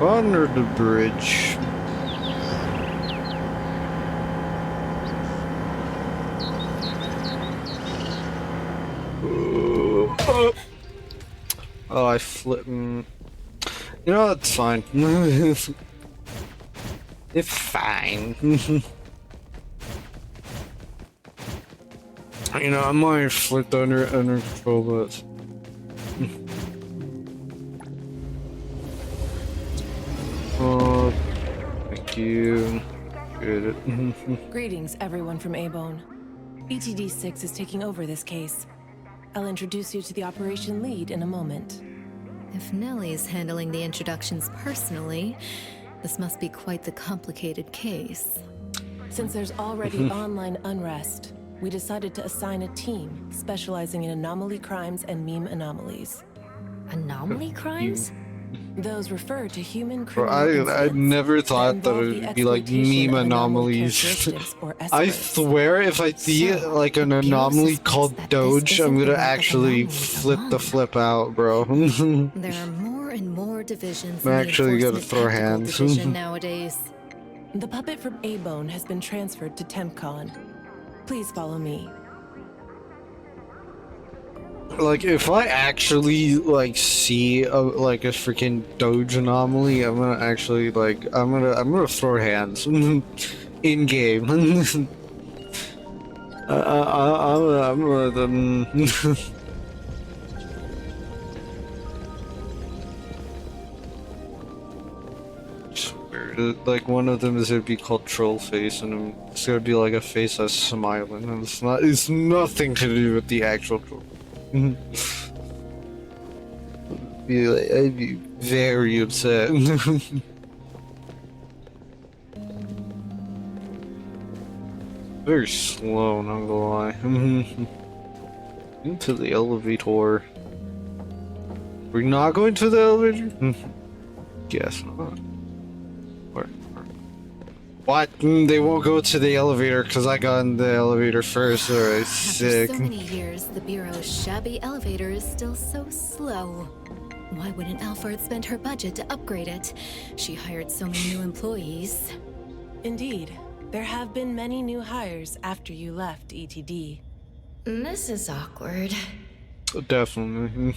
Under the bridge. Oh, I flip. You know, it's fine. It's fine. You know, I might have flipped under control, but. Oh, thank you. Good. Greetings, everyone from A-Bone. ETD-6 is taking over this case. I'll introduce you to the operation lead in a moment. If Nellie's handling the introductions personally, this must be quite the complicated case. Since there's already online unrest, we decided to assign a team specializing in anomaly crimes and meme anomalies. Anomaly crimes? Those refer to human Bro, criminal I never thought that involve it the would be like exploitation meme of anomaly anomalies. characteristics or I escorts. swear if I see So, like an the Bureau anomaly suspects called that this Doge, I'm isn't gonna the work of actually anomalies flip the alone. flip out, bro. There are more and more divisions I'm in the actually gonna Enforcement throw Tactical hands. Division nowadays. The puppet from A-Bone has been transferred to TempCon. Please follow me. Like if I actually like see like a freaking Doge anomaly, I'm gonna actually like I'm gonna throw hands in game. I'm gonna. Swear, like one of them is gonna be called Troll Face, and it's gonna be like a face that's smiling, and it's not. It's nothing to do with the actual troll. I'd be very upset. Very slow, not gonna lie. Into the elevator. We're not going to the elevator? Guess not. Where? What? They won't go to the elevator because I got in the elevator first. Alright, sick. After so many years, the Bureau's shabby elevator is still so slow. Why wouldn't Alfred spend her budget to upgrade it? She hired so many new employees. Indeed, there have been many new hires after you left ETD. This is awkward. Definitely.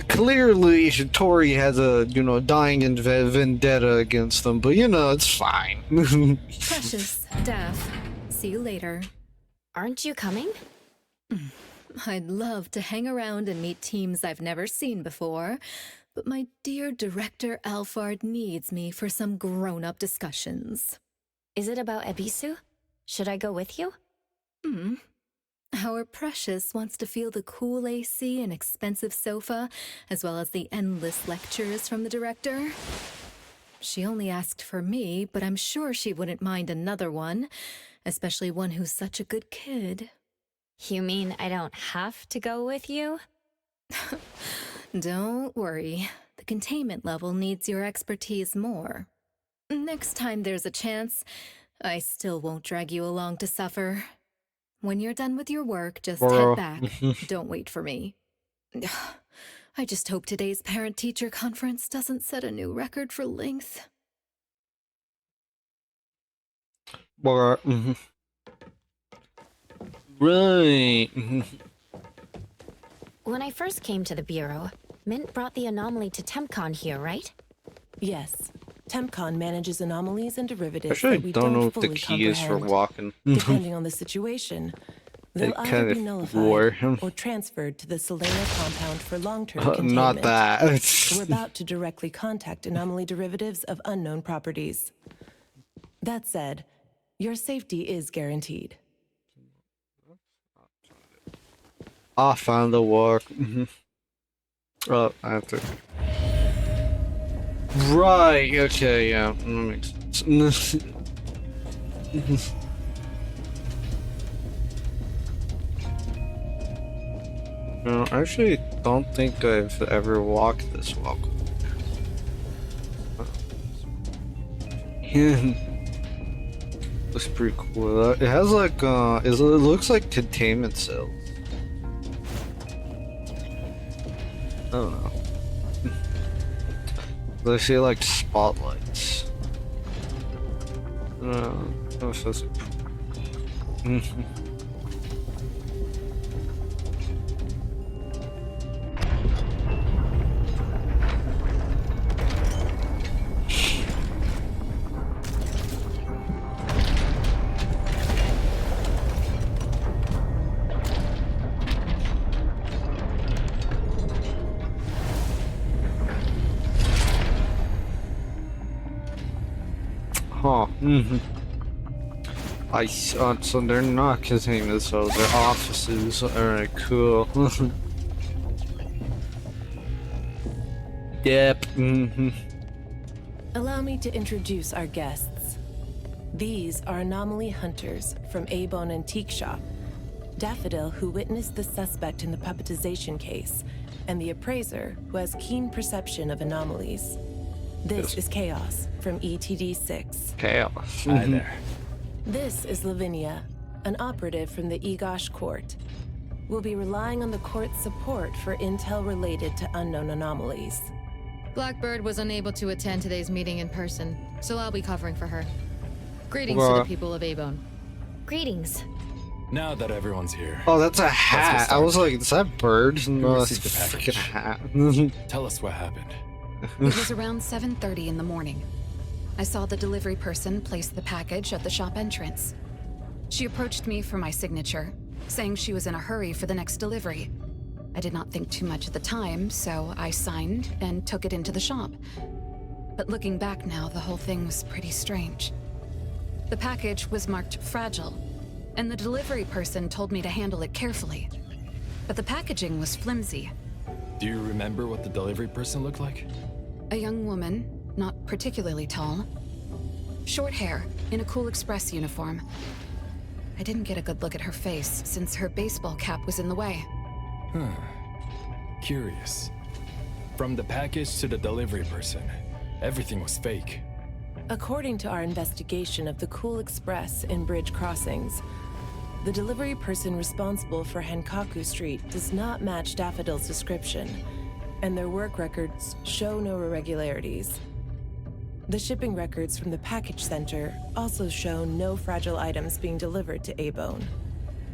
Clearly, Tori has a, dying vendetta against them, but it's fine. Precious, Daff, see you later. Aren't you coming? I'd love to hang around and meet teams I've never seen before, but my dear Director Alfard needs me for some grown-up discussions. Is it about Ebisu? Should I go with you? Our Precious wants to feel the cool AC and expensive sofa, as well as the endless lectures from the director. She only asked for me, but I'm sure she wouldn't mind another one, especially one who's such a good kid. You mean I don't have to go with you? Don't worry, the containment level needs your expertise more. Next time there's a chance, I still won't drag you along to suffer. When you're done with your work, just Bro. head back. Don't wait for me. I just hope today's parent-teacher conference doesn't set a new record for length. Or, right. When I first came to the Bureau, Mint brought the anomaly to TempCon here, right? Yes. TempCon manages anomalies and derivatives Actually, that we don't know don't what the fully key is for comprehend. walking. Depending on the situation, they'll It either kind be of nullified wore him. or transferred to the Selena compound for long-term Not containment. that. We're about to directly contact anomaly derivatives of unknown properties. That said, your safety is guaranteed. I found the walk. Oh, I have to. Right. Okay. Yeah. That makes sense. No, I actually don't think I've ever walked this walk. Looks pretty cool. It has like it looks like containment cells. I don't know. I see like spotlights. No, if that's Huh. So they're not containment cells, they're offices. Alright, cool. Yep. Allow me to introduce our guests. These are anomaly hunters from A-Bone Antique Shop, Daffodil, who witnessed the suspect in the puppetization case, and the appraiser, who has keen perception of anomalies. This is Chaos from ETD-6. Chaos. Hi there. This is Lavinia, an operative from the Egosh Court. We'll be relying on the court's support for intel related to unknown anomalies. Blackbird was unable to attend today's meeting in person, so I'll be covering for her. Greetings to Well, the people of Avon. Greetings. Now that everyone's here, Oh, that's a hat. I was like, is that bird? No, it's a received the freaking package? hat. tell us what happened. It was around 7:30 in the morning. I saw the delivery person place the package at the shop entrance. She approached me for my signature, saying she was in a hurry for the next delivery. I did not think too much at the time, so I signed and took it into the shop. But looking back now, the whole thing was pretty strange. The package was marked fragile, and the delivery person told me to handle it carefully. But the packaging was flimsy. Do you remember what the delivery person looked like? A young woman, not particularly tall. Short hair, in a Cool Express uniform. I didn't get a good look at her face, since her baseball cap was in the way. Curious. From the package to the delivery person, everything was fake. According to our investigation of the Cool Express in Bridge Crossings, the delivery person responsible for Hankaku Street does not match Daffodil's description, and their work records show no irregularities. The shipping records from the package center also show no fragile items being delivered to A-Bone.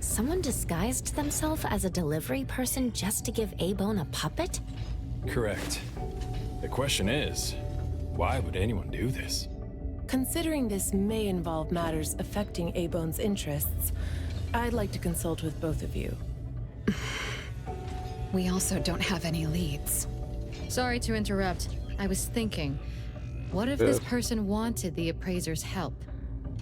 Someone disguised themselves as a delivery person just to give A-Bone a puppet? Correct. The question is, why would anyone do this? Considering this may involve matters affecting A-Bone's interests, I'd like to consult with both of you. We also don't have any leads. Sorry to interrupt. I was thinking, what if this person wanted the appraiser's help?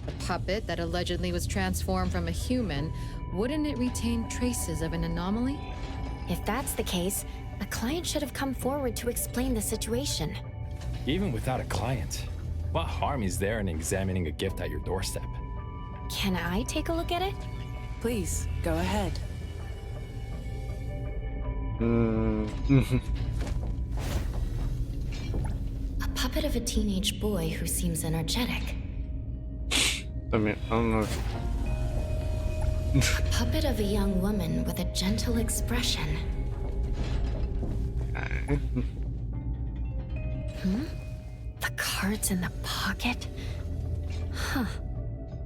A puppet that allegedly was transformed from a human, wouldn't it retain traces of an anomaly? If that's the case, a client should have come forward to explain the situation. Even without a client, what harm is there in examining a gift at your doorstep? Can I take a look at it? Please, go ahead. A puppet of a teenage boy who seems energetic. I mean, I don't know. A puppet of a young woman with a gentle expression. The cards in the pocket? Huh.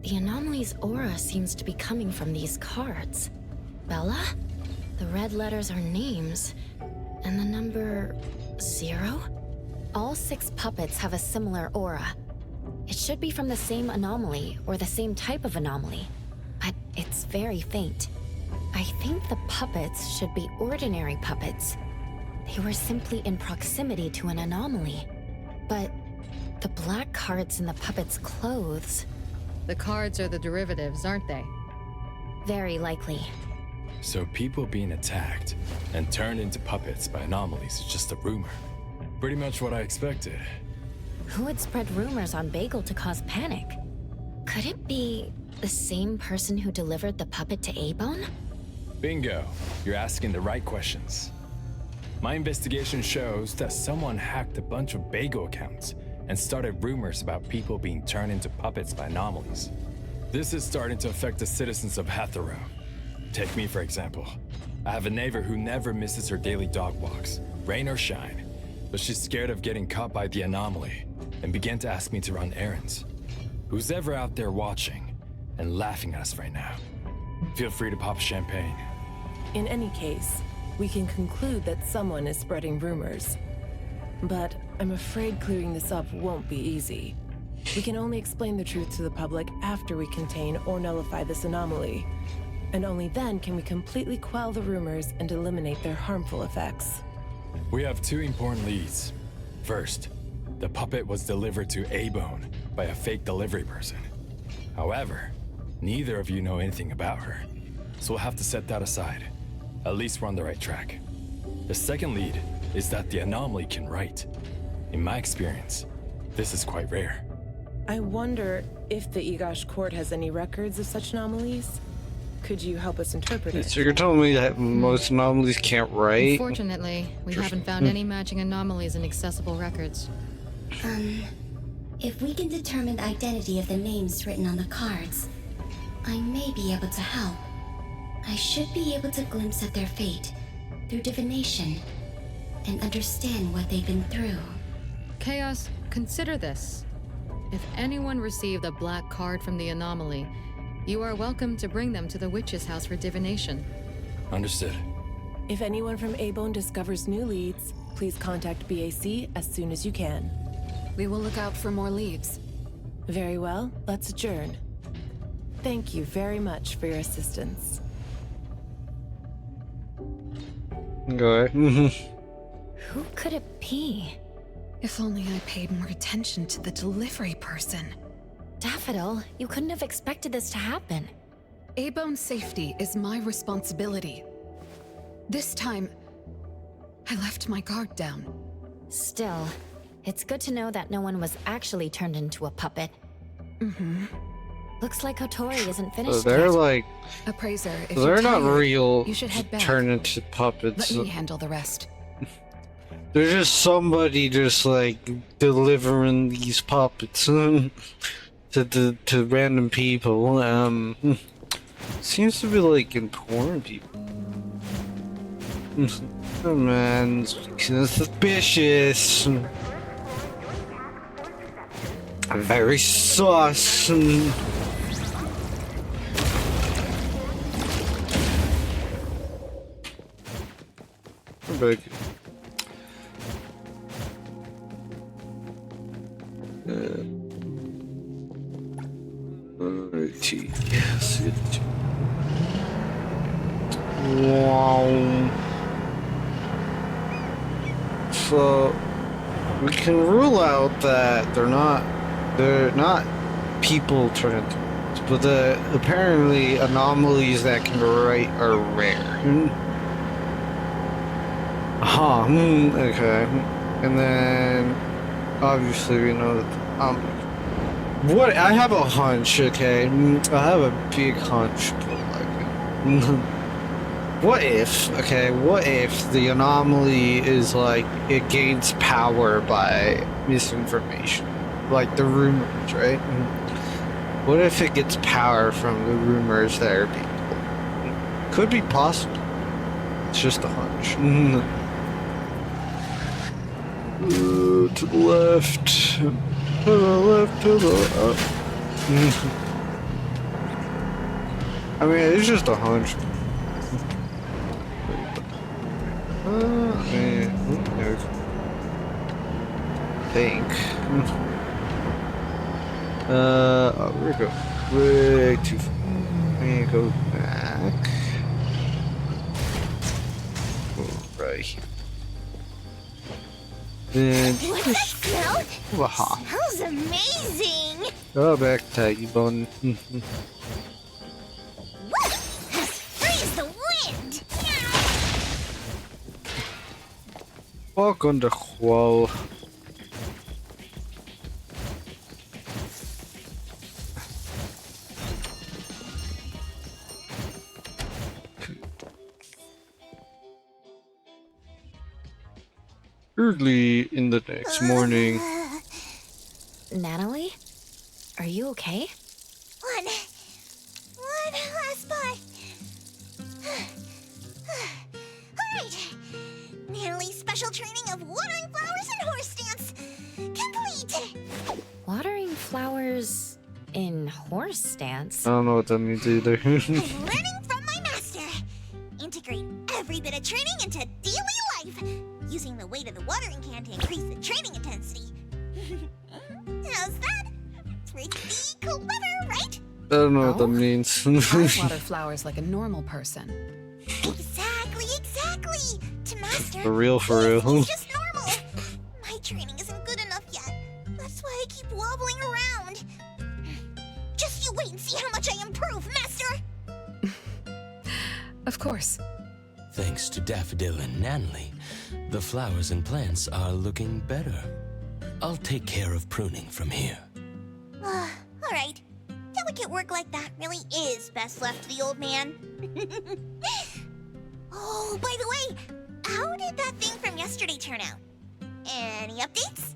The anomaly's aura seems to be coming from these cards. Bella? The red letters are names. And the number 0? All 6 puppets have a similar aura. It should be from the same anomaly, or the same type of anomaly. But it's very faint. I think the puppets should be ordinary puppets. They were simply in proximity to an anomaly. But the black cards in the puppets' clothes... The cards are the derivatives, aren't they? Very likely. So people being attacked and turned into puppets by anomalies is just a rumor. Pretty much what I expected. Who would spread rumors on Bagel to cause panic? Could it be the same person who delivered the puppet to A-Bone? Bingo. You're asking the right questions. My investigation shows that someone hacked a bunch of Bagel accounts and started rumors about people being turned into puppets by anomalies. This is starting to affect the citizens of Hatharo. Take me, for example. I have a neighbor who never misses her daily dog walks, rain or shine, but she's scared of getting caught by the anomaly and began to ask me to run errands. Who's ever out there watching and laughing at us right now? Feel free to pop champagne. In any case, we can conclude that someone is spreading rumors. But I'm afraid clearing this up won't be easy. We can only explain the truth to the public after we contain or nullify this anomaly. And only then can we completely quell the rumors and eliminate their harmful effects. We have 2 important leads. First, the puppet was delivered to A-Bone by a fake delivery person. However, neither of you know anything about her, so we'll have to set that aside. At least we're on the right track. The second lead is that the anomaly can write. In my experience, this is quite rare. I wonder if the Igash court has any records of such anomalies? Could you help us interpret it? So you're telling me that most anomalies can't write? Unfortunately, we haven't found any matching anomalies in accessible records. If we can determine the identity of the names written on the cards, I may be able to help. I should be able to glimpse at their fate through divination and understand what they've been through. Chaos, consider this. If anyone received a black card from the anomaly, you are welcome to bring them to the witch's house for divination. Understood. If anyone from A-Bone discovers new leads, please contact BAC as soon as you can. We will look out for more leads. Very well, let's adjourn. Thank you very much for your assistance. Go ahead. Who could it be? If only I paid more attention to the delivery person. Daffodil, you couldn't have expected this to happen. A-Bone's safety is my responsibility. This time, I left my guard down. Still, it's good to know that no one was actually turned into a puppet. Looks like Kotori isn't finished So they're yet. like, Appraiser, if they're you're not tired, real you should head back. turn into puppets. Let me handle the rest. There's just somebody just like delivering these puppets to random people. Seems to be like important people. Oh man, it's suspicious. Very sus. But yes, wow. So we can rule out that they're not people turned into puppets, but apparently anomalies that can write are rare. Okay. And then obviously we know that what I have a hunch, okay? I have a big hunch, but like what if the anomaly is like it gains power by misinformation, like the rumors, right? What if it gets power from the rumors that are being told? Could be possible. It's just a hunch. To the left. To the left, to the up. I mean, it's just a hunch. I think. We're going way too far. Let me go back. Right. And What's that smell? Waha. Smells amazing! Go back, Taggy Bun. Woo! As free as the wind! Walk on the wall. Early in the next morning. Natalie? Are you okay? One last spot. Alright. Natalie's special training of watering flowers and horse dance. Complete! Watering flowers in horse stance? I don't know what that means either. I'm learning from my master. Integrate every bit of training into daily life, using the weight of the watering can to increase the training intensity. How's that? Pretty clever, right? I don't know what that means. I water flowers like a normal person. Exactly. To master. For real. It's just normal. My training isn't good enough yet. That's why I keep wobbling around. Just you wait and see how much I improve, master. Of course. Thanks to Daffodil and Nanley, the flowers and plants are looking better. I'll take care of pruning from here. Alright. Delicate work like that really is best left to the old man. Oh, by the way, how did that thing from yesterday turn out? Any updates?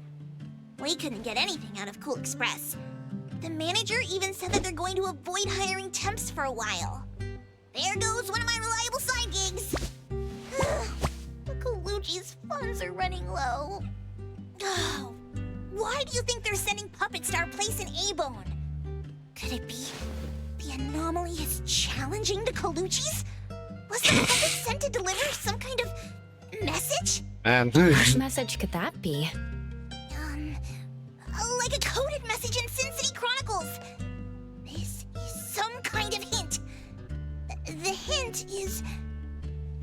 We couldn't get anything out of Cool Express. The manager even said that they're going to avoid hiring temps for a while. There goes one of my reliable side gigs. The Colucci's funds are running low. Oh, why do you think they're sending puppets to our place in A-Bone? Could it be the Anomaly is challenging the Colucci's? Was the puppet sent to deliver some kind of message? And What message could that be? Like a coded message in Sin City Chronicles. This is some kind of hint. The hint is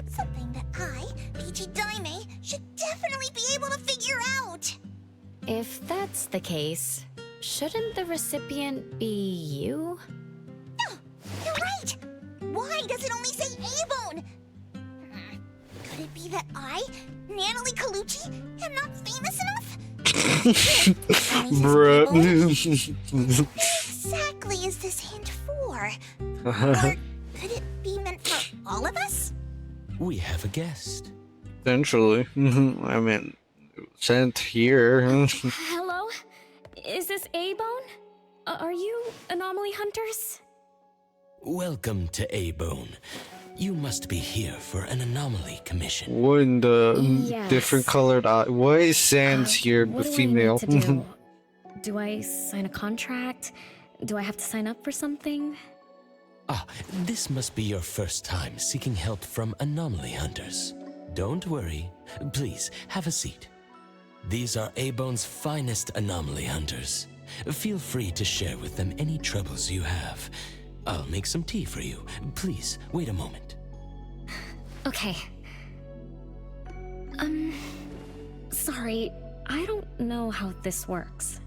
something that I, Peachy Daime, should definitely be able to figure out. If that's the case, shouldn't the recipient be you? Oh, you're right. Why does it only say A-Bone? Could it be that I, Natalie Colucci, am not famous enough? bruh. What exactly is this hint for? Or could it be meant for all of us? We have a guest. Essentially. I mean, sent here. Hello? Is this A-Bone? Are you Anomaly Hunters? Welcome to A-Bone. You must be here for an anomaly commission. What in the Yes. different colored eye? Why is Sans here, What but do female? I need to do? Do I sign a contract? Do I have to sign up for something? Ah, this must be your first time seeking help from anomaly hunters. Don't worry. Please, have a seat. These are A-Bone's finest anomaly hunters. Feel free to share with them any troubles you have. I'll make some tea for you. Please, wait a moment. Okay. Sorry, I don't know how this works.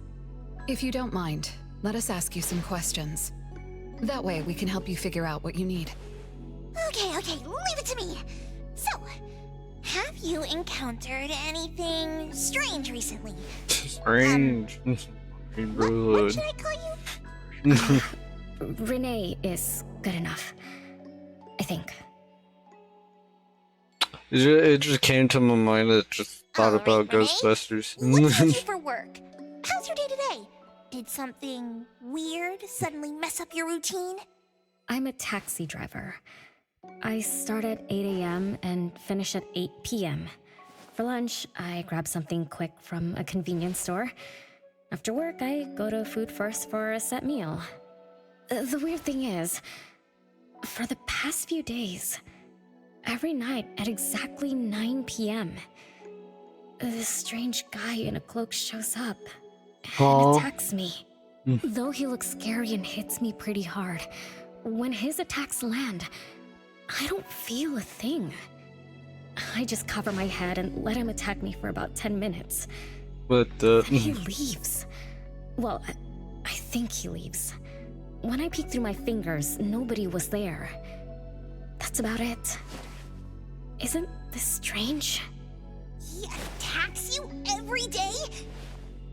If you don't mind, let us ask you some questions. That way we can help you figure out what you need. Okay, leave it to me. So, have you encountered anything strange recently? Strange. What Neighborhood. should I call you? Renee is good enough. I think. It just came to my mind that just thought All right, about Renee. Ghostbusters. What do you do for work? How's your day today? Did something weird suddenly mess up your routine? I'm a taxi driver. I start at 8 a.m. and finish at 8 p.m. For lunch, I grab something quick from a convenience store. After work, I go to Food First for a set meal. The weird thing is, for the past few days, every night at exactly 9 p.m., this strange guy in a cloak shows up and attacks me. Though he looks scary and hits me pretty hard, when his attacks land, I don't feel a thing. I just cover my head and let him attack me for about 10 minutes. But Then he leaves. Well, I think he leaves. When I peeked through my fingers, nobody was there. That's about it. Isn't this strange? He attacks you every day?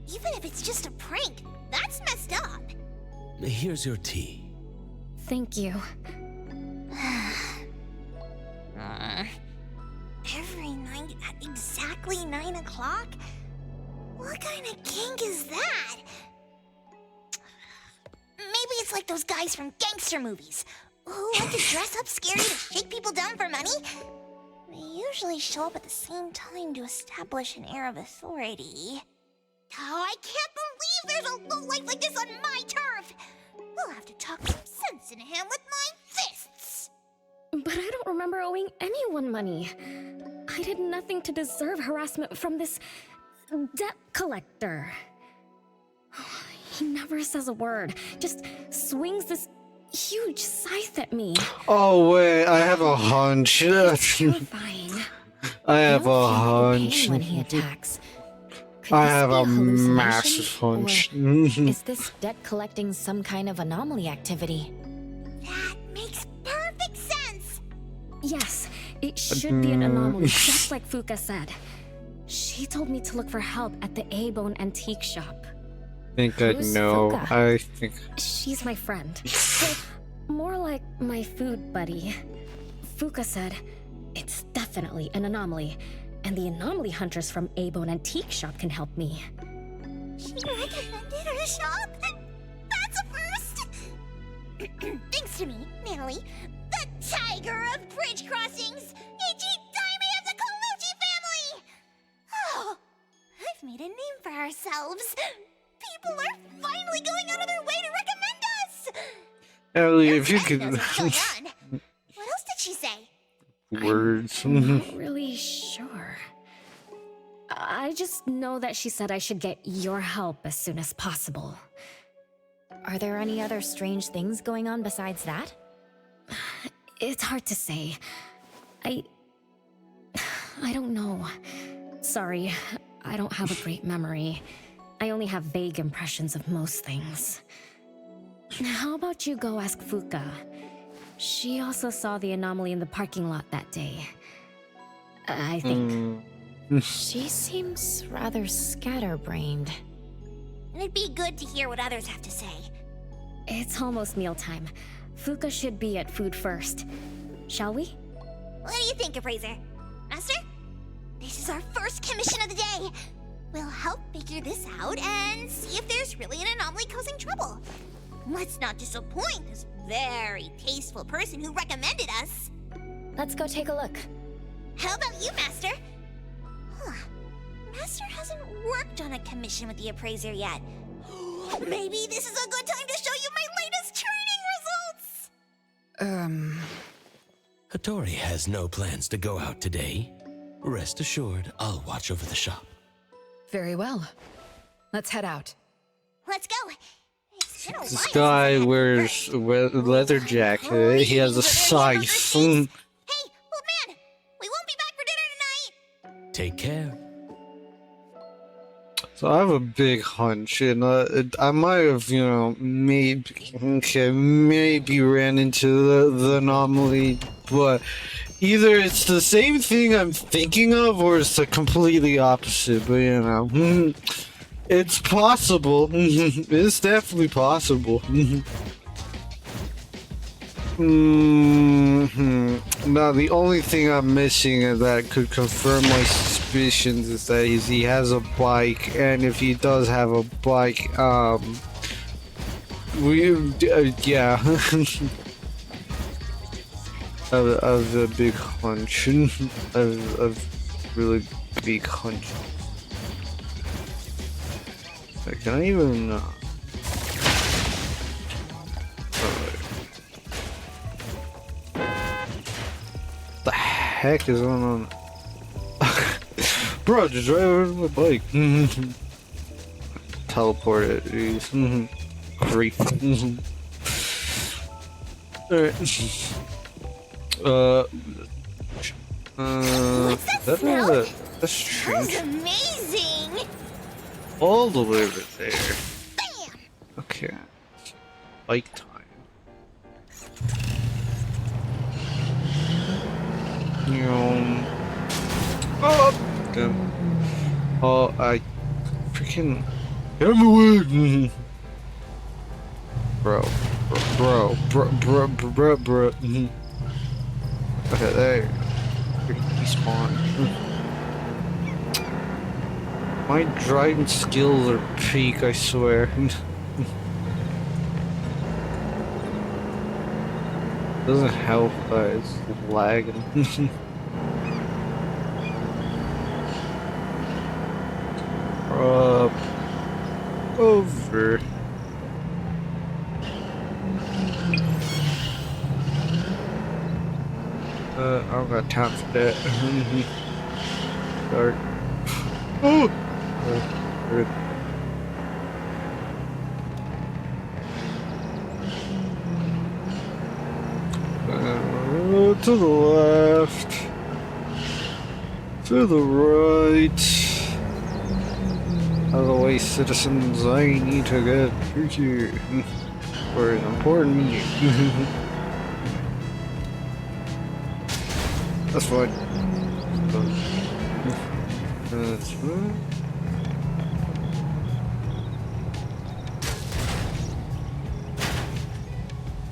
Even if it's just a prank, that's messed up. Here's your tea. Thank you. Every night at exactly 9 o'clock? What kind of kink is that? Maybe it's like those guys from gangster movies who like to dress up scary to shake people down for money. They usually show up at the same time to establish an air of authority. Oh, I can't believe there's a lowlife like this on my turf! We'll have to talk some sense into him with my fists! But I don't remember owing anyone money. I did nothing to deserve harassment from this debt collector. He never says a word, just swings this huge scythe at me. Oh wait, I have a hunch. Terrifying. I have a Pain hunch. when he attacks. Could I this have be a hallucination, massive hunch. or is this debt collecting some kind of anomaly activity? That makes perfect sense! Yes, it should be an anomaly, just like Fuka said. She told me to look for help at the A-Bone antique shop. I think I Who's know. Fuka? I think. She's my friend. Well, more like my food buddy. Fuka said, it's definitely an anomaly, and the anomaly hunters from A-Bone Antique Shop can help me. She recommended her shop? That's a first! Thanks to me, Natalie, the Tiger of Bridge Crossings, Ichi-Daime of the Kaluchi family! Oh, I've made a name for ourselves. People are finally going out of their way to recommend us! Ellie, if you Knows could. what's going on. What else did she say? Words. Not really sure. I just know that she said I should get your help as soon as possible. Are there any other strange things going on besides that? It's hard to say. I don't know. Sorry, I don't have a great memory. I only have vague impressions of most things. How about you go ask Fuka? She also saw the anomaly in the parking lot that day. I think. She seems rather scatterbrained. It'd be good to hear what others have to say. It's almost mealtime. Fuka should be at Food First. Shall we? What do you think, Appraiser? Master? This is our first commission of the day. We'll help figure this out and see if there's really an anomaly causing trouble. Let's not disappoint this very tasteful person who recommended us. Let's go take a look. How about you, Master? Huh. Master hasn't worked on a commission with the Appraiser yet. Maybe this is a good time to show you my latest training results! Hattori has no plans to go out today. Rest assured, I'll watch over the shop. Very well. Let's head out. Let's go. It's been a This while guy since I wears a leather jacket. He has a scythe. Hey, old man! We won't be back for dinner tonight! Take care. So I have a big hunch, and I might have, maybe ran into the anomaly, but either it's the same thing I'm thinking of, or it's the completely opposite. But it's possible. It's definitely possible. Now the only thing I'm missing that could confirm my suspicions is that he has a bike, and if he does have a bike, yeah. I have a big hunch. I've really be country. Like, can I even? The heck is going on? Bro, just drive over my bike. Teleported. Jeez. Creep. Alright. What's that smell? That's Smells strange. amazing! All the way over there. Bam! Okay. Bike time. Oh! Damn. Oh, I freaking get him away! Bro. Okay, there. Respawn. My driving skills are peak, I swear. Doesn't help that it's lagging. Over. I don't got time for that. Start. Oh! To the left. To the right. Out of the way, citizens. I need to get through here for an important meeting. That's fine. That's fine.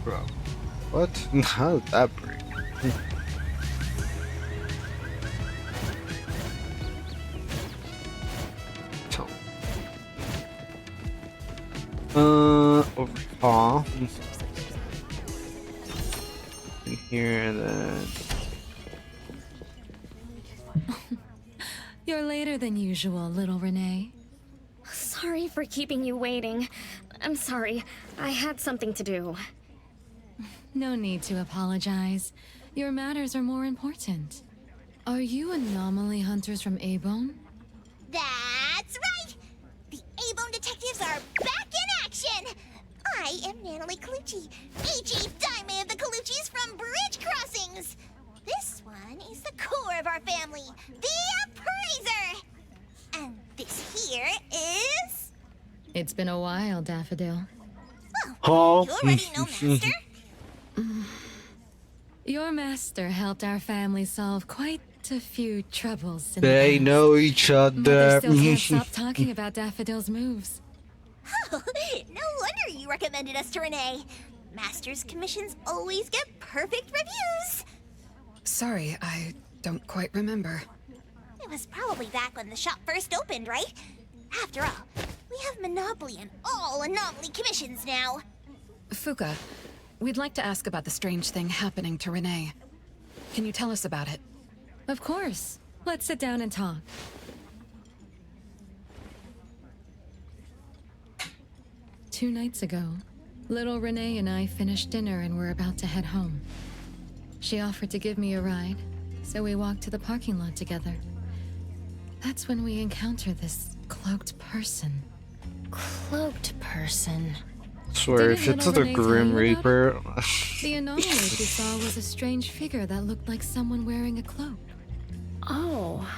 Bro, what? How did that break? Over in here and then. You're later than usual, little Renee. Sorry for keeping you waiting. I'm sorry. I had something to do. No need to apologize. Your matters are more important. Are you anomaly hunters from A-Bone? That's right! The A-Bone detectives are back in action! I am Anomaly Colucci, H.E. Daime of the Coluccis from Bridge Crossings! This one is the core of our family, the Appraiser! And this here is... It's been a while, Daffodil. Oh, you already know, Master? Your master helped our family solve quite a few troubles in They the past. know each other. Mother still can't stop talking about Daffodil's moves. Oh, no wonder you recommended us to Renee. Master's commissions always get perfect reviews. Sorry, I don't quite remember. It was probably back when the shop first opened, right? After all, we have monopoly on all anomaly commissions now. Fuka, we'd like to ask about the strange thing happening to Renee. Can you tell us about it? Of course. Let's sit down and talk. Two nights ago, little Renee and I finished dinner and were about to head home. She offered to give me a ride, so we walked to the parking lot together. That's when we encountered this cloaked person. Cloaked person? Swear, if it's the Grim Reaper. The anomaly she saw was a strange figure that looked like someone wearing a cloak. Oh.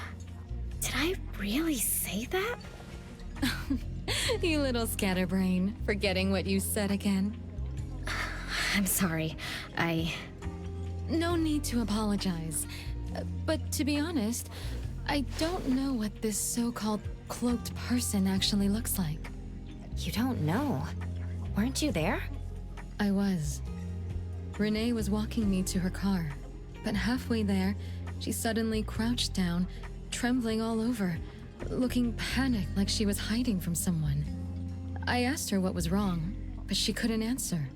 Did I really say that? You little scatterbrain, forgetting what you said again. I'm sorry. No need to apologize. But to be honest, I don't know what this so-called cloaked person actually looks like. You don't know? Weren't you there? I was. Renee was walking me to her car, but halfway there, she suddenly crouched down, trembling all over, looking panicked like she was hiding from someone. I asked her what was wrong, but she couldn't answer.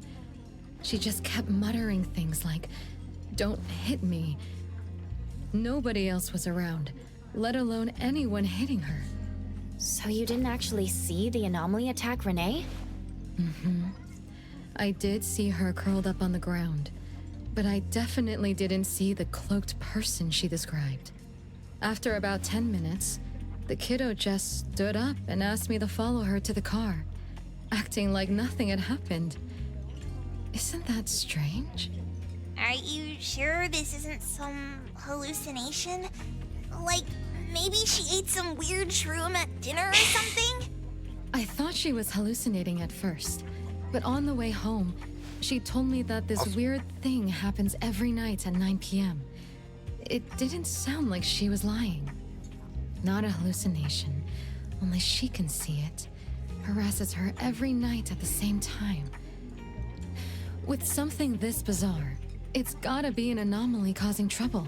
She just kept muttering things like, "Don't hit me." Nobody else was around. let alone anyone hitting her. So you didn't actually see the anomaly attack Renee? I did see her curled up on the ground, but I definitely didn't see the cloaked person she described. After about 10 minutes, the kiddo just stood up and asked me to follow her to the car, acting like nothing had happened. Isn't that strange? Are you sure this isn't some hallucination? Like, maybe she ate some weird shroom at dinner or something? I thought she was hallucinating at first, but on the way home, she told me that this weird thing happens every night at 9 p.m. It didn't sound like she was lying. Not a hallucination, only she can see it. Harasses her every night at the same time. With something this bizarre, it's gotta be an anomaly causing trouble.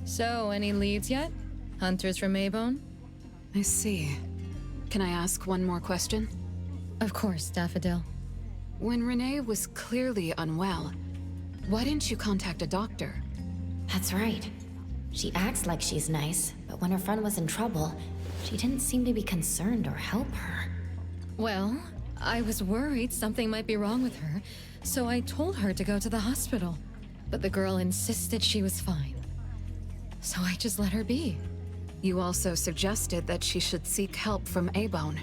So, any leads yet? Hunters from Maybone? I see. Can I ask one more question? Of course, Daffodil. When Renee was clearly unwell, why didn't you contact a doctor? That's right. She acts like she's nice, but when her friend was in trouble, she didn't seem to be concerned or help her. Well, I was worried something might be wrong with her, so I told her to go to the hospital. But the girl insisted she was fine. So I just let her be. You also suggested that she should seek help from A-Bone.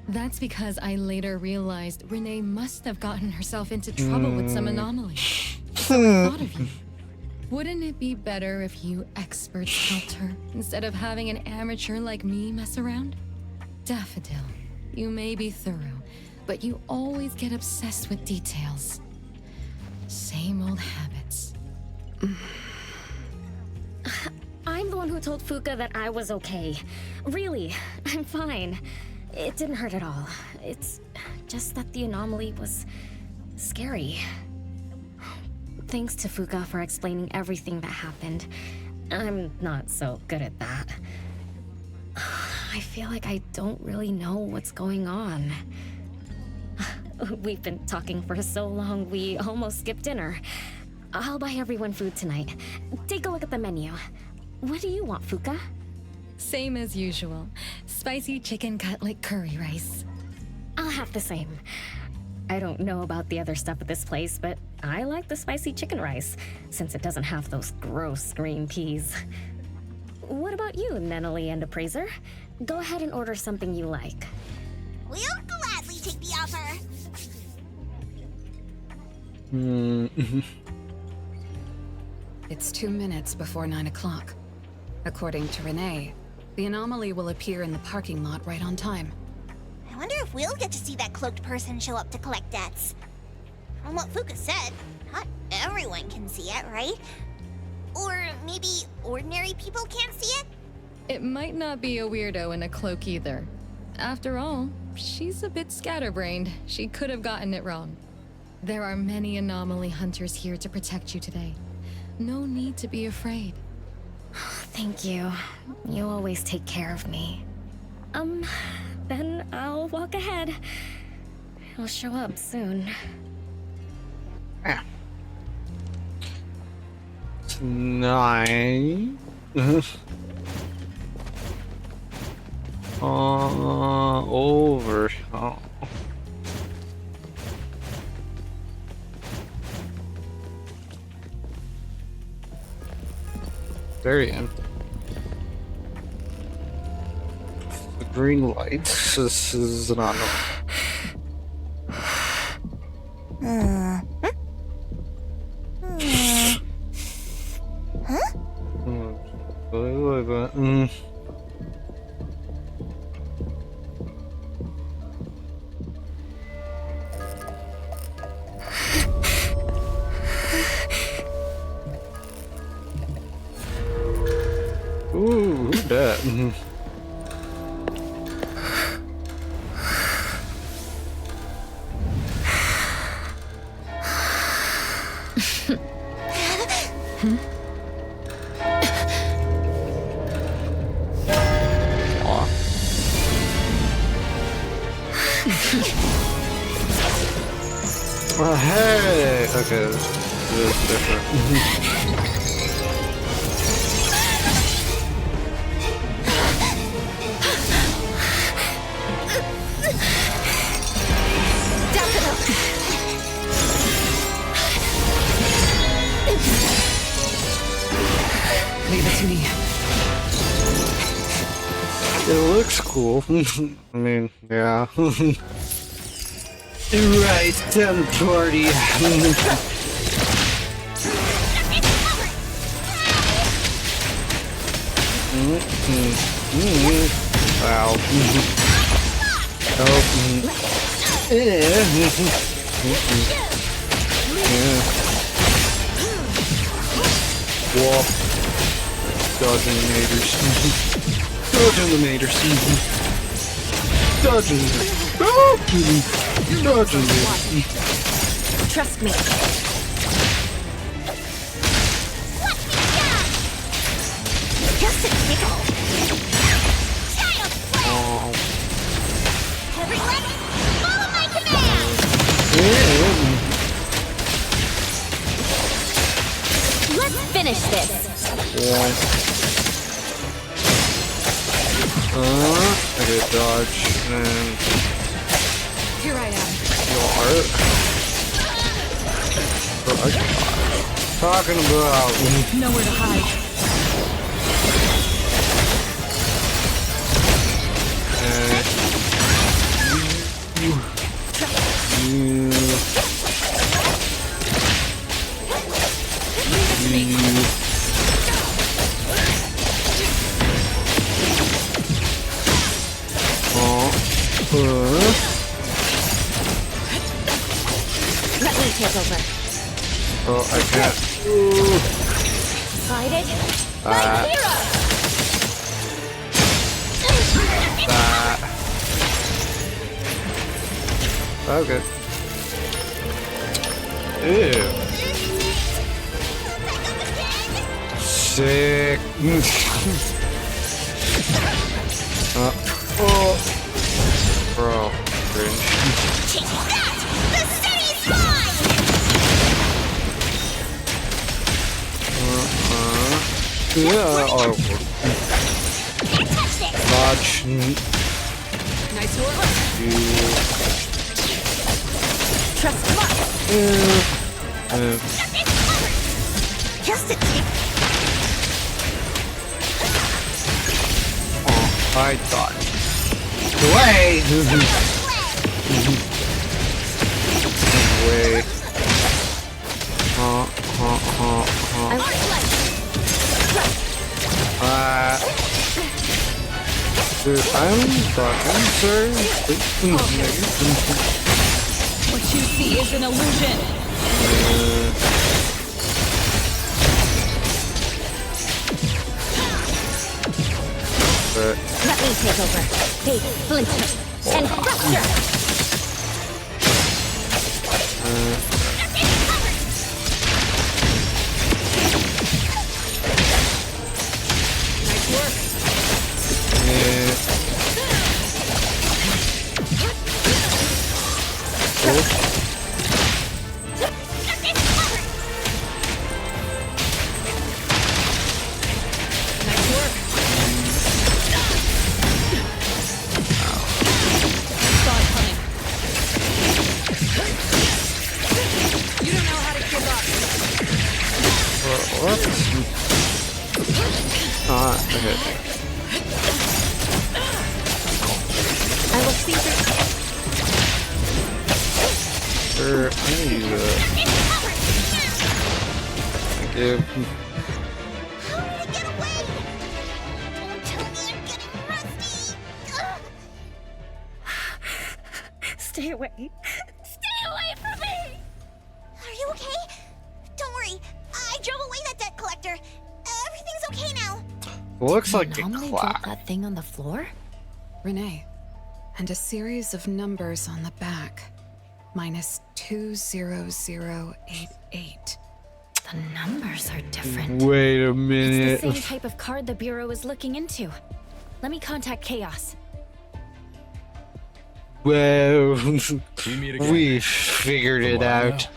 That's because I later realized Renee must have gotten herself into trouble with some anomaly. So I thought of you. Wouldn't it be better if you experts helped her, instead of having an amateur like me mess around? Daffodil, you may be thorough, but you always get obsessed with details. Same old habits. I'm the one who told Fuka that I was okay. Really, I'm fine. It didn't hurt at all. It's just that the anomaly was scary. Thanks to Fuka for explaining everything that happened. I'm not so good at that. I feel like I don't really know what's going on. We've been talking for so long, we almost skipped dinner. I'll buy everyone food tonight. Take a look at the menu. What do you want, Fuka? Same as usual. Spicy chicken cutlet curry rice. I'll have the same. I don't know about the other stuff at this place, but I like the spicy chicken rice, since it doesn't have those gross green peas. What about you, Anomaly and Appraiser? Go ahead and order something you like. We'll gladly take the offer. It's 2 minutes before 9 o'clock. According to Renee, the anomaly will appear in the parking lot right on time. I wonder if we'll get to see that cloaked person show up to collect debts. From what Fuka said, not everyone can see it, right? Or maybe ordinary people can't see it? It might not be a weirdo in a cloak either. After all, she's a bit scatterbrained. She could have gotten it wrong. There are many anomaly hunters here to protect you today. No need to be afraid. Thank you. You always take care of me. Then I'll walk ahead. I'll show up soon. It's 9. Over. Oh. Very empty. The green lights. This is an anomaly. Ooh, who's that? Oh, hey! Okay, this is different. Leave it to me. It looks cool. I mean, yeah. Right, time party. Wow. Oh. Yeah. Whoa. Dodging the maters. Dodging the maters. Dodging. Dodging. Trust me. Just a tickle. Oh. Everyone, follow my command! Let's finish this. Yeah. I did dodge and Here I am. your art. Talking about Nowhere to hide. Let me take over. Oh, I can't. Decided? My hero! Okay. Ew. Sick. Oh. Bro. Cringe. Take that! The city's mine! Yeah. Oh. Can't touch this! Dodge. Nice work. Trust me. Just a tick. I thought. Way. Way. Dude, I'm talking, sir. What you see is an illusion. Let me take over. They splinter and fracture. Nice work. Nice work. Saw it coming. You don't know how to give up. What? Okay. I will see this. Sure, I need that. Thank you. How did it get away? Don't tell me I'm getting rusty. Ugh. Stay away. Stay away from me! Are you okay? Don't worry. I drove away that debt collector. Everything's okay now. Looks like a Anomaly dropped clock. that thing on the floor? Renee. And a series of numbers on the back. -20088. The numbers are different. Wait a It's minute. the same type of card the Bureau is looking into. Let me contact Chaos. Well, We meet again. we figured From it what I out. know,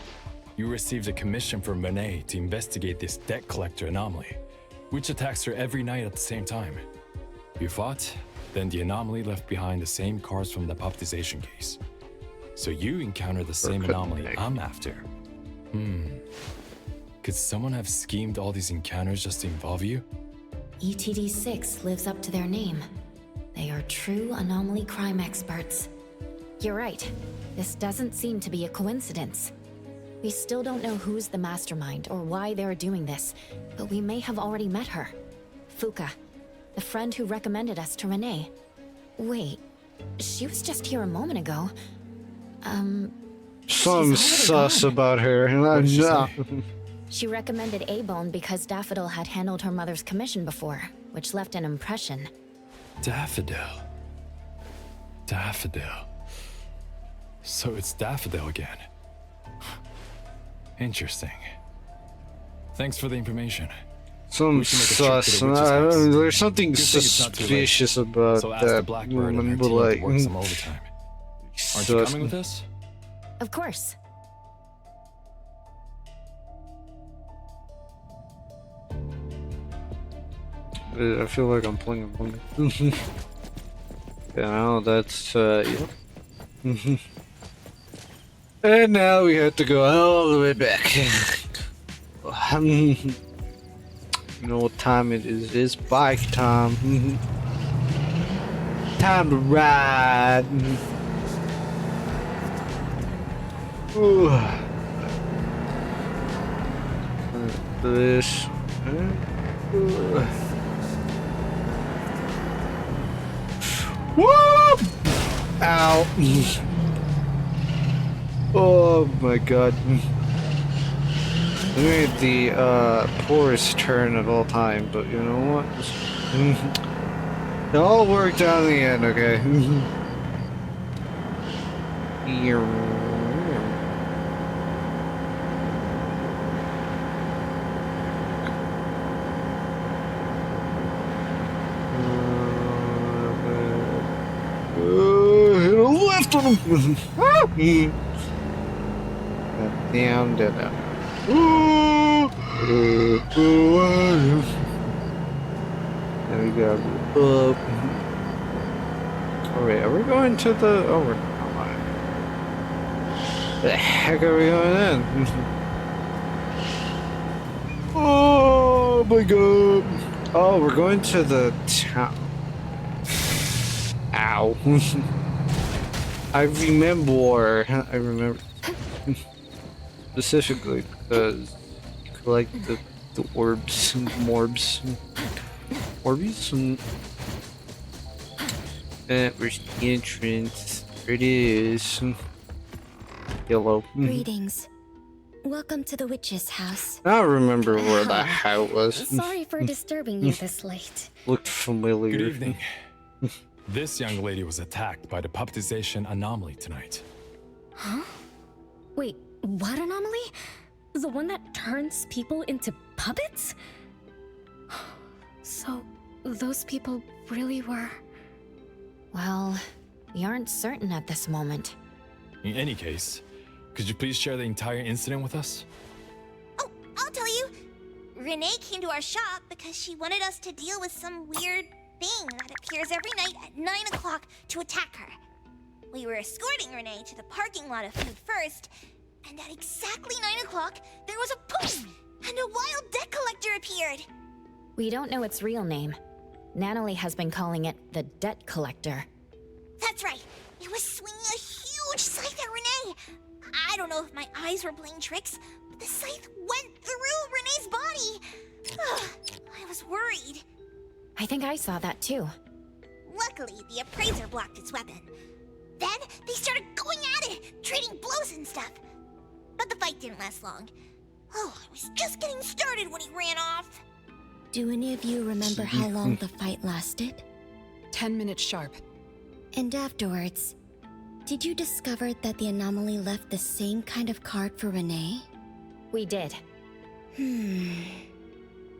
you received a commission from Renee to investigate this debt collector anomaly, which attacks her every night at the same time. You fought, then the anomaly left behind the same cards from the puppetization case. So you encountered the same anomaly I'm after. Could someone have schemed all these encounters just to involve you? ETD6 lives up to their name. They are true anomaly crime experts. You're right. This doesn't seem to be a coincidence. We still don't know who's the mastermind or why they're doing this, but we may have already met her. Fuka, the friend who recommended us to Renee. Wait, she was just here a moment ago. Something sus about her. She recommended A-Bone because Daffodil had handled her mother's commission before, which left an impression. Daffodil. So it's Daffodil again. Interesting. Thanks for the information. Some sus. There's something suspicious about that woman, but like, aren't you coming with us? Of course. I feel like I'm playing Among Us. You know, that's yeah. And now we have to go all the way back. You know what time it is? It's bike time. Time to ride. Ooh. This. Woo! Ow. Oh my god. I made the poorest turn of all time, but you know what? It all worked out in the end, okay? Left on him! Down, down. There we go. Up. Alright, are we going to the... Oh, we're not. The heck are we going in? Oh my god. Oh, we're going to the town. Ow. I remember. Specifically because you collect the orbs and morbs. Orbies? Where's the entrance? There it is. Yellow. Greetings. Welcome to the witch's house. I remember where the house was. Sorry for disturbing you this late. Looked familiar. Good evening. This young lady was attacked by the puppetization anomaly tonight. Huh? Wait, what anomaly? The one that turns people into puppets? So, those people really were... Well, we aren't certain at this moment. In any case, could you please share the entire incident with us? Oh, I'll tell you. Renee came to our shop because she wanted us to deal with some weird thing that appears every night at 9 o'clock to attack her. We were escorting Renee to the parking lot of Food First, and at exactly 9 o'clock, there was a poof, and a wild debt collector appeared. We don't know its real name. Natalie has been calling it the Debt Collector. That's right. It was swinging a huge scythe at Renee. I don't know if my eyes were playing tricks, but the scythe went through Renee's body. I was worried. I think I saw that too. Luckily, the appraiser blocked its weapon. Then, they started going at it, trading blows and stuff. But the fight didn't last long. Oh, I was just getting started when he ran off. Do any of you remember how long the fight lasted? 10 minutes sharp. And afterwards, did you discover that the anomaly left the same kind of card for Renee? We did.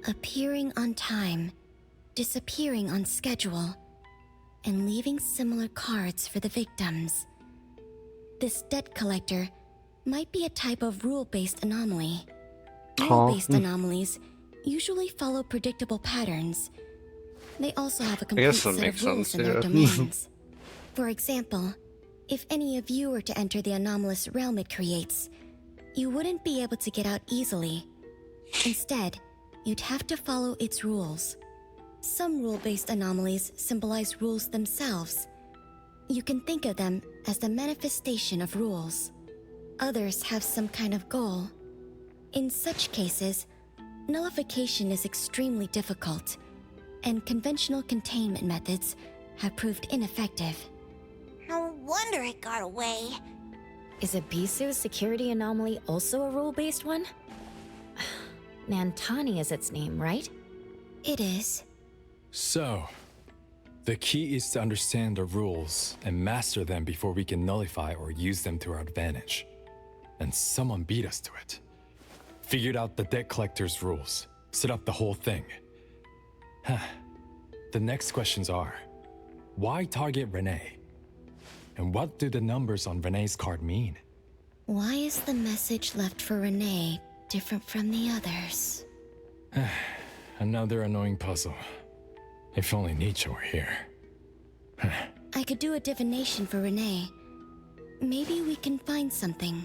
Appearing on time, disappearing on schedule, and leaving similar cards for the victims. This debt collector might be a type of rule-based anomaly. Rule-based anomalies usually follow predictable patterns. They also have a complete set of rules in their domains. For example, if any of you were to enter the anomalous realm it creates, you wouldn't be able to get out easily. Instead, you'd have to follow its rules. Some rule-based anomalies symbolize rules themselves. You can think of them as the manifestation of rules. Others have some kind of goal. In such cases, nullification is extremely difficult, and conventional containment methods have proved ineffective. No wonder it got away. Is Abisu's security anomaly also a rule-based one? Nantani is its name, right? It is. So, the key is to understand the rules and master them before we can nullify or use them to our advantage. And someone beat us to it. Figured out the debt collector's rules, set up the whole thing. The next questions are, why target Renee? And what do the numbers on Renee's card mean? Why is the message left for Renee different from the others? Another annoying puzzle. If only Nietzsche were here. I could do a divination for Renee. Maybe we can find something.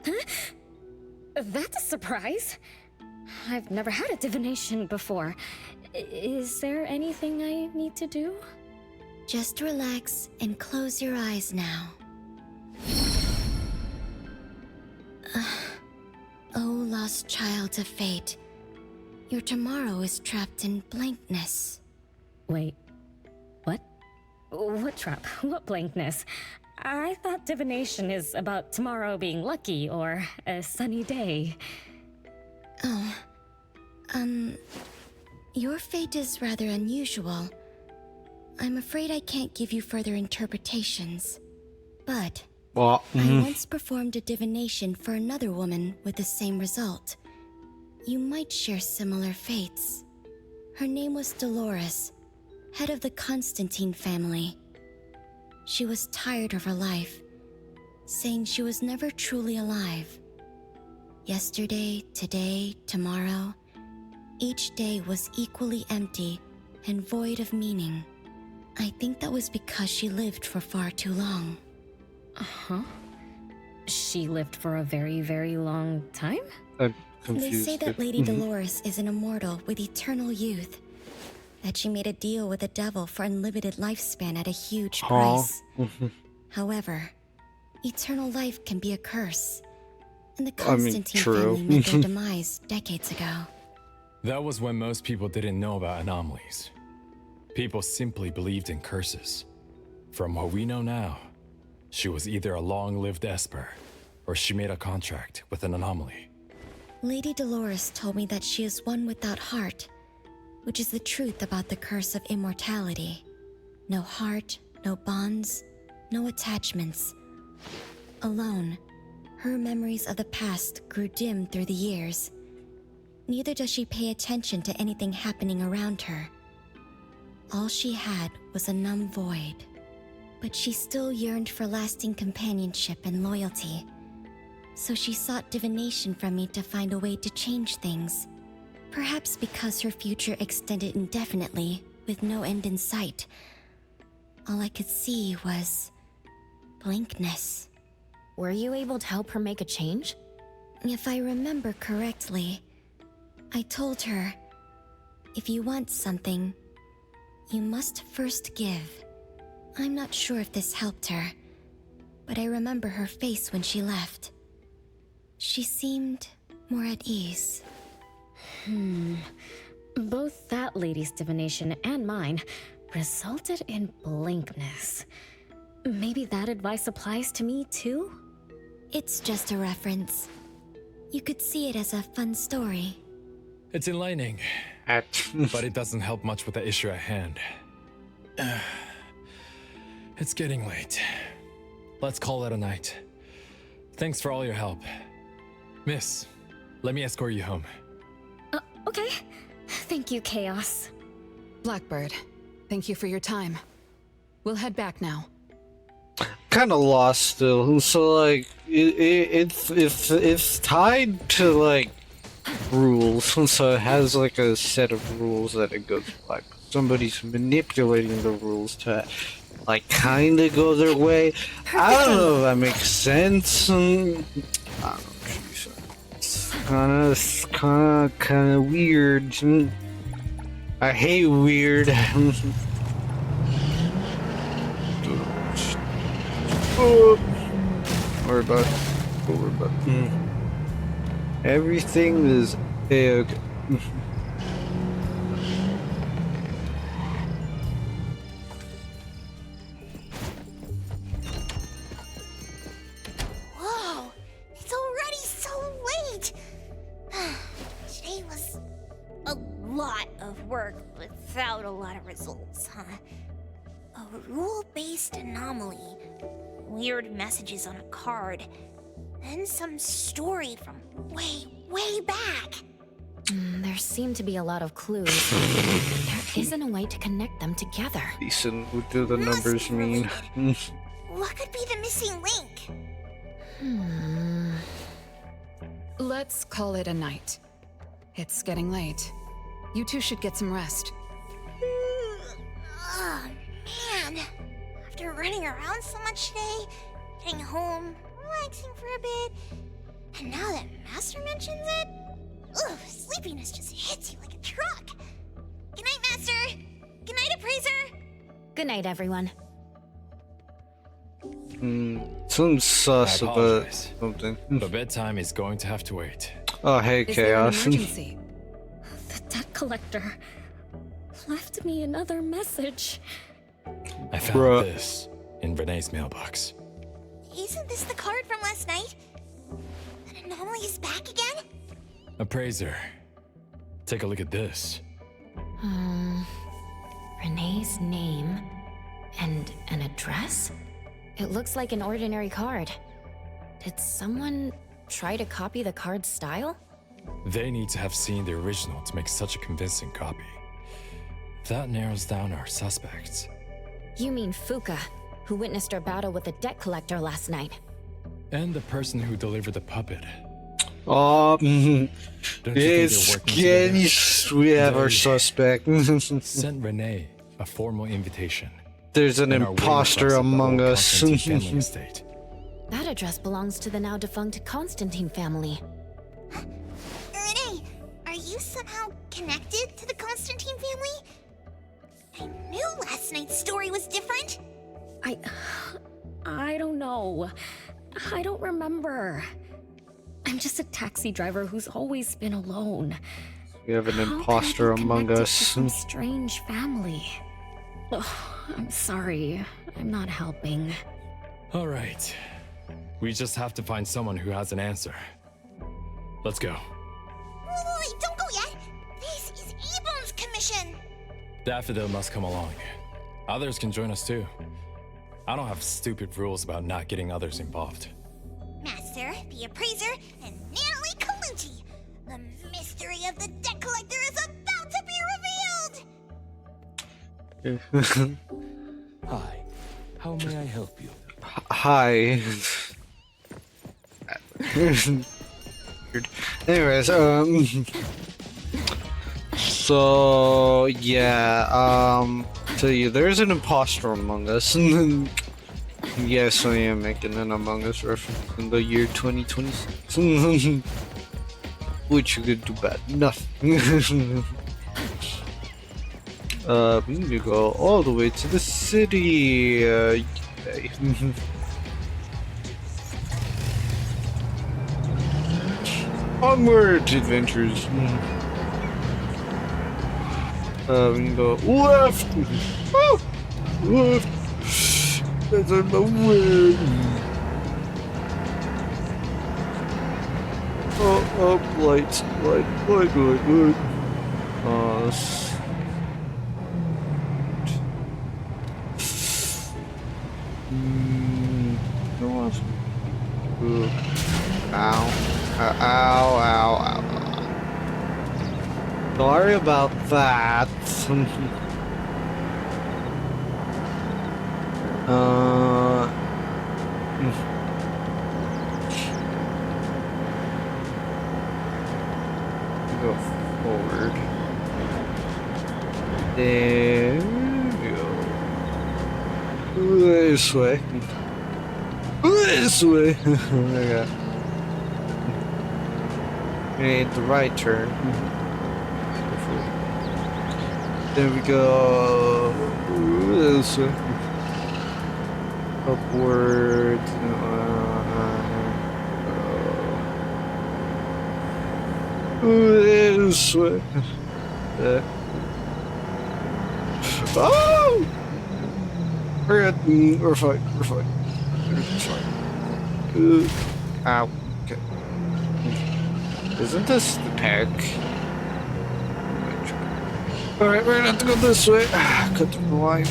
Huh? That's a surprise. I've never had a divination before. Is there anything I need to do? Just relax and close your eyes now. Oh, lost child of fate. Your tomorrow is trapped in blankness. Wait, what? What trap? What blankness? I thought divination is about tomorrow being lucky or a sunny day. Oh, your fate is rather unusual. I'm afraid I can't give you further interpretations. But I once performed a divination for another woman with the same result. You might share similar fates. Her name was Dolores, head of the Constantine family. She was tired of her life, saying she was never truly alive. Yesterday, today, tomorrow, each day was equally empty and void of meaning. I think that was because she lived for far too long. Uh-huh. She lived for a very, very long time? I'm They confused. say that Lady Dolores is an immortal with eternal youth. That she made a deal with the devil for unlimited lifespan at a huge price. However, eternal life can be a curse. And the Constantine true. family met their demise decades ago. That was when most people didn't know about anomalies. People simply believed in curses. From what we know now, she was either a long-lived Esper, or she made a contract with an anomaly. Lady Dolores told me that she is one without heart, which is the truth about the curse of immortality. No heart, no bonds, no attachments. Alone, her memories of the past grew dim through the years. Neither does she pay attention to anything happening around her. All she had was a numb void. But she still yearned for lasting companionship and loyalty. So she sought divination from me to find a way to change things. Perhaps because her future extended indefinitely, with no end in sight. All I could see was blankness. Were you able to help her make a change? If I remember correctly, I told her, if you want something, you must first give. I'm not sure if this helped her, but I remember her face when she left. She seemed more at ease. Both that lady's divination and mine resulted in blankness. Maybe that advice applies to me too? It's just a reference. You could see it as a fun story. It's enlightening, but it doesn't help much with the issue at hand. It's getting late. Let's call it a night. Thanks for all your help. Miss, let me escort you home. Okay. Thank you, Chaos. Blackbird, thank you for your time. We'll head back now. Kind of lost still. So like, it's tied to like rules. So it has like a set of rules that it goes by. Somebody's manipulating the rules to like kind of go their way. I don't know if that makes sense. I don't know. It's kind of weird. I hate weird. Oh, worry about. Don't worry about. Everything is okay. Whoa! It's already so late! Today was a lot of work without a lot of results, huh? A rule-based anomaly. Weird messages on a card. Then some story from way back. There seem to be a lot of clues. There isn't a way to connect them together. Decent. What do the numbers mean? What could be the missing link? Let's call it a night. It's getting late. You two should get some rest. Oh, man. After running around so much today, getting home, relaxing for a bit, and now that Master mentions it, ugh, sleepiness just hits you like a truck. Good night, Master. Good night, Appraiser. Good night, everyone. Some sus I about apologize. something. But bedtime is going to have to wait. Oh, hey, Is there an Chaos. emergency? The debt collector left me another message. I found Bruh. this in Renee's mailbox. Isn't this the card from last night? An anomaly is back again? Appraiser, take a look at this. Renee's name and an address? It looks like an ordinary card. Did someone try to copy the card's style? They need to have seen the original to make such a convincing copy. That narrows down our suspects. You mean Fuka, who witnessed our battle with the debt collector last night. And the person who delivered the puppet. Oh, Don't you think they're it's working together? yes, we have our They suspect. Sent Renee a formal invitation. There's an and are waiting imposter for us at the among old us. Constantine family estate. That address belongs to the now defunct Constantine family. Renee, are you somehow connected to the Constantine family? I knew last night's story was different. I don't know. I don't remember. I'm just a taxi driver who's always been alone. We have an How could I imposter be among connected to us. some strange family. Ugh, I'm sorry. I'm not helping. All right. We just have to find someone who has an answer. Let's go. Wait, don't go yet. This is Abone's commission. Daffodil must come along. Others can join us too. I don't have stupid rules about not getting others involved. Master, the Appraiser, and Natalie Caluti. The mystery of the debt collector is about to be revealed. Hi. How may I help you? Hi. Anyways, so yeah, tell you there's an imposter among us. Yes, I am making an Among Us reference in the year 2026. What you could do about nothing. We need to go all the way to the city. Yay. Onward to adventures. We can go left. Woo! Left. That's on my way. Oh, lights, light. No. Ooh. Ow. Sorry about that. Go forward. There we go. This way. This way. Okay. Made the right turn. There we go. This way. Upwards. This way. Oh! We're good. We're fine. We're fine. Everything's fine. Ow. Okay. Isn't this the pack? Alright, we're gonna have to go this way. Cut through the line.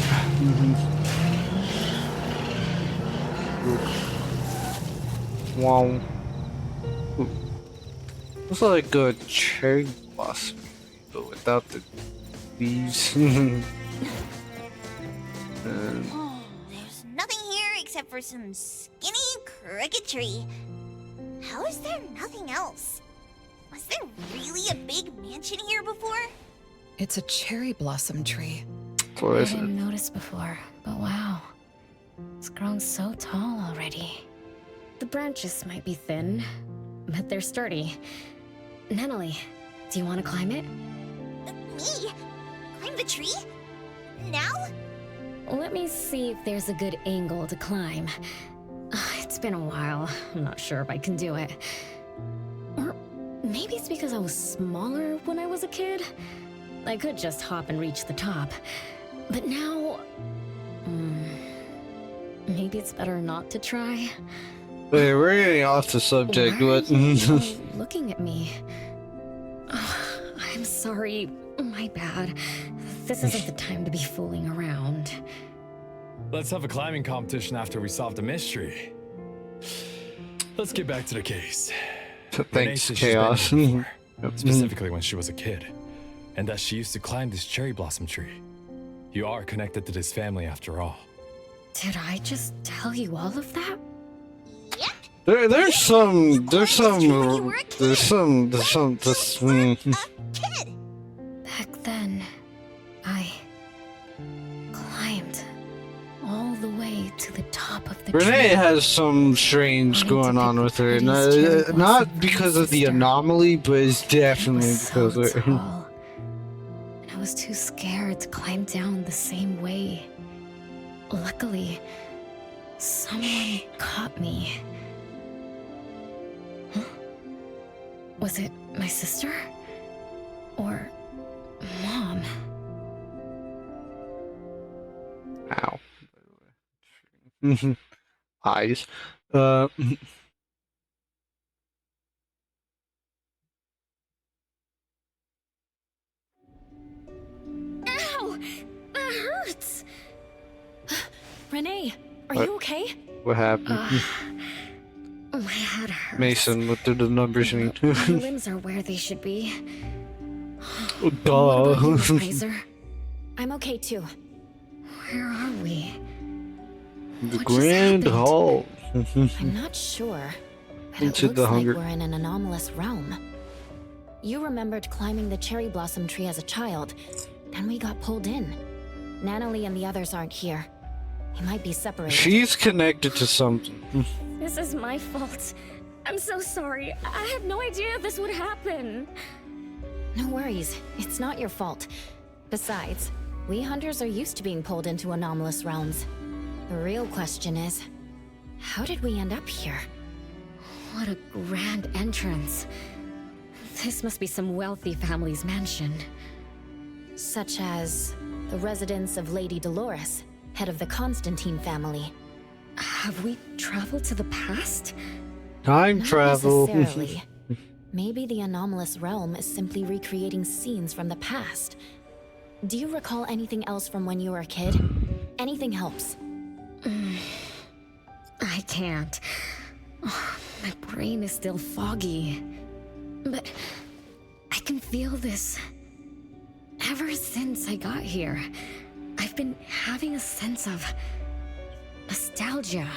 Wow. Ooh. Looks like a cherry blossom, but without the leaves. There's nothing here except for some skinny cricket tree. How is there nothing else? Was there really a big mansion here before? It's a cherry blossom tree. I didn't notice before, but wow. It's grown so tall already. The branches might be thin, but they're sturdy. Anomaly, do you want to climb it? Me? Climb the tree? Now? Let me see if there's a good angle to climb. It's been a while. I'm not sure if I can do it. Or maybe it's because I was smaller when I was a kid. I could just hop and reach the top. But now... maybe it's better not to try. Wait, we're getting off the subject. Why What? are you looking at me? I'm sorry. My bad. This isn't the time to be fooling around. Let's have a climbing competition after we solve the mystery. Let's get back to the case. Renee Thanks, said she's been Chaos. here before, specifically when she was a kid, and that she used to climb this cherry blossom tree. You are connected to this family after all. Did I just tell you all of that? There's some. Kid! Back then, I climbed all the way to the top of the Renee tree. has some strange going on with her. Not because of the anomaly, but it's definitely because of her. Tall, and I was too scared to climb down the same way. Luckily, someone caught me. Huh? Was it my sister? Or Mom? Ow. Eyes. Ow! That hurts! Renee, are What? you okay? What happened? My head hurts. Mason, what do the numbers mean? My limbs are where they should be. What Duh. about you, Fraser? I'm okay too. Where are we? The What just Grand happened? Hall. I'm not sure, but Into it the looks like hunger- we're in an anomalous realm. You remembered climbing the cherry blossom tree as a child, then we got pulled in. Natalie and the others aren't here. We might be separated. She's connected to something. This is my fault. I'm so sorry. I had no idea this would happen. No worries, it's not your fault. Besides, we hunters are used to being pulled into anomalous realms. The real question is, how did we end up here? What a grand entrance. This must be some wealthy family's mansion. Such as the residence of Lady Dolores, head of the Constantine family. Have we traveled to the past? Time Not travel. necessarily. Maybe the anomalous realm is simply recreating scenes from the past. Do you recall anything else from when you were a kid? Anything helps. I can't. My brain is still foggy. But I can feel this. Ever since I got here, I've been having a sense of nostalgia.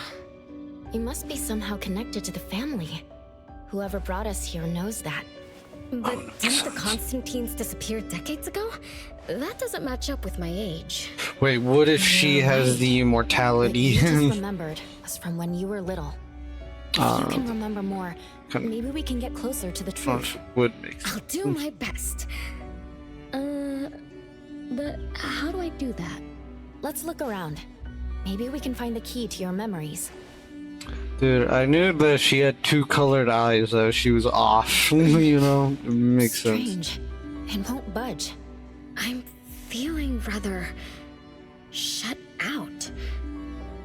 You must be somehow connected to the family. Whoever brought us here knows that. But didn't the Constantines disappear decades ago? That doesn't match up with my age. Wait, what if she has the What you immortality? just remembered was from when you were little. If you can remember more, maybe we can get closer to the truth. Would make sense. I'll do my best. but how do I do that? Let's look around. Maybe we can find the key to your memories. Dude, I knew that she had two colored eyes, though. She was off. You know? It makes sense. Strange. It won't budge. I'm feeling rather shut out.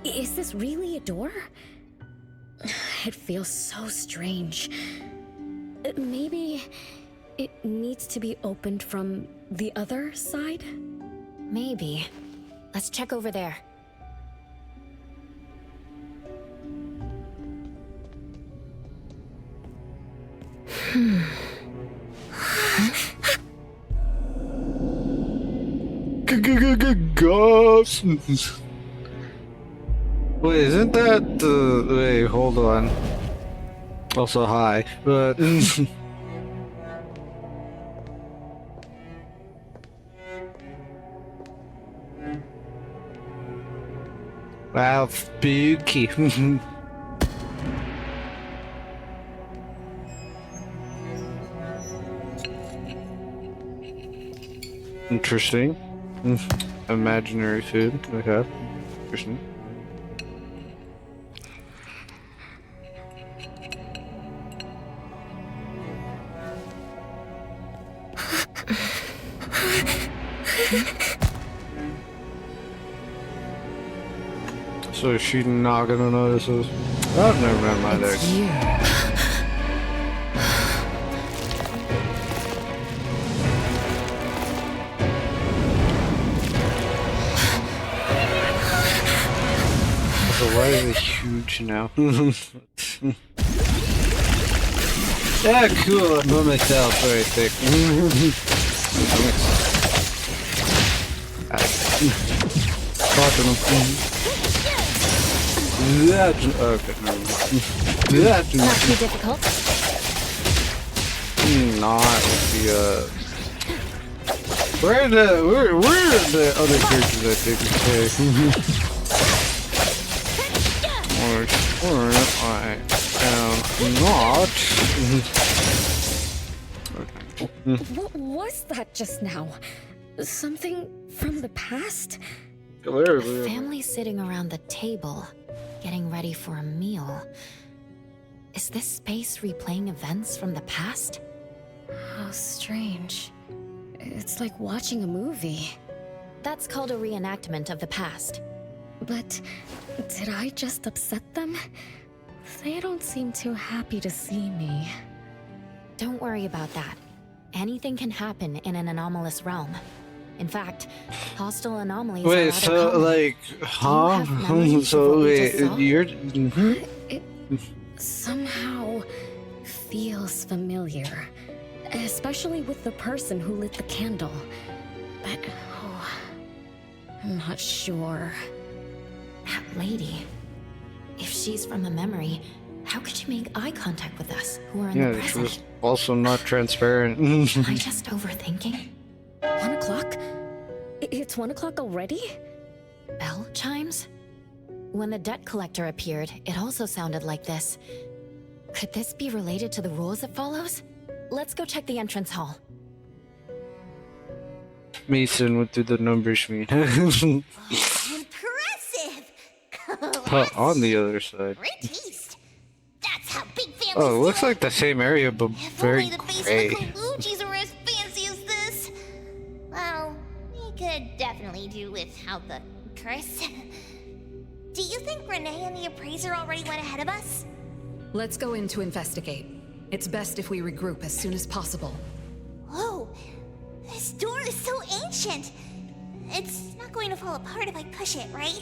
Is this really a door? It feels so strange. Maybe it needs to be opened from the other side? Maybe. Let's check over there. Ghost. Wait, isn't that the... Wait, hold on. Also, hi, but... Wow, spooky. Interesting. Imaginary food. Okay. Interesting. So is she not gonna notice this? Oh, never mind. It's you. So why is it huge now? Yeah, cool. I'm by myself. Very thick. That's okay. That's Not too difficult. not the where are the other creatures I think or I am not. What was that just now? Something from the past? A family sitting around the table, getting ready for a meal. Is this space replaying events from the past? How strange. It's like watching a movie. That's called a reenactment of the past. But did I just upset them? They don't seem too happy to see me. Don't worry about that. Anything can happen in an anomalous realm. In fact, hostile anomalies are Wait, rather so common. like, huh? So wait, you're. It somehow feels familiar. Especially with the person who lit the candle. But, I'm not sure. That lady. If she's from a memory, how could she make eye contact with us, who are in the Yeah, she present? was also not transparent. Am I just overthinking? 1 o'clock? It's 1 o'clock already? Bell chimes? When the debt collector appeared, it also sounded like this. Could this be related to the rules it follows? Let's go check the entrance hall. Mason went through the numbers mean. Impressive! On the other side. Great taste. That's how big families Oh, it looks do like the same area, but If very only the base gray. of the Kalujis were as fancy as this. Well, we could definitely do without the curse. Do you think Renee and the appraiser already went ahead of us? Let's go in to investigate. It's best if we regroup as soon as possible. Whoa, this door is so ancient. It's not going to fall apart if I push it, right?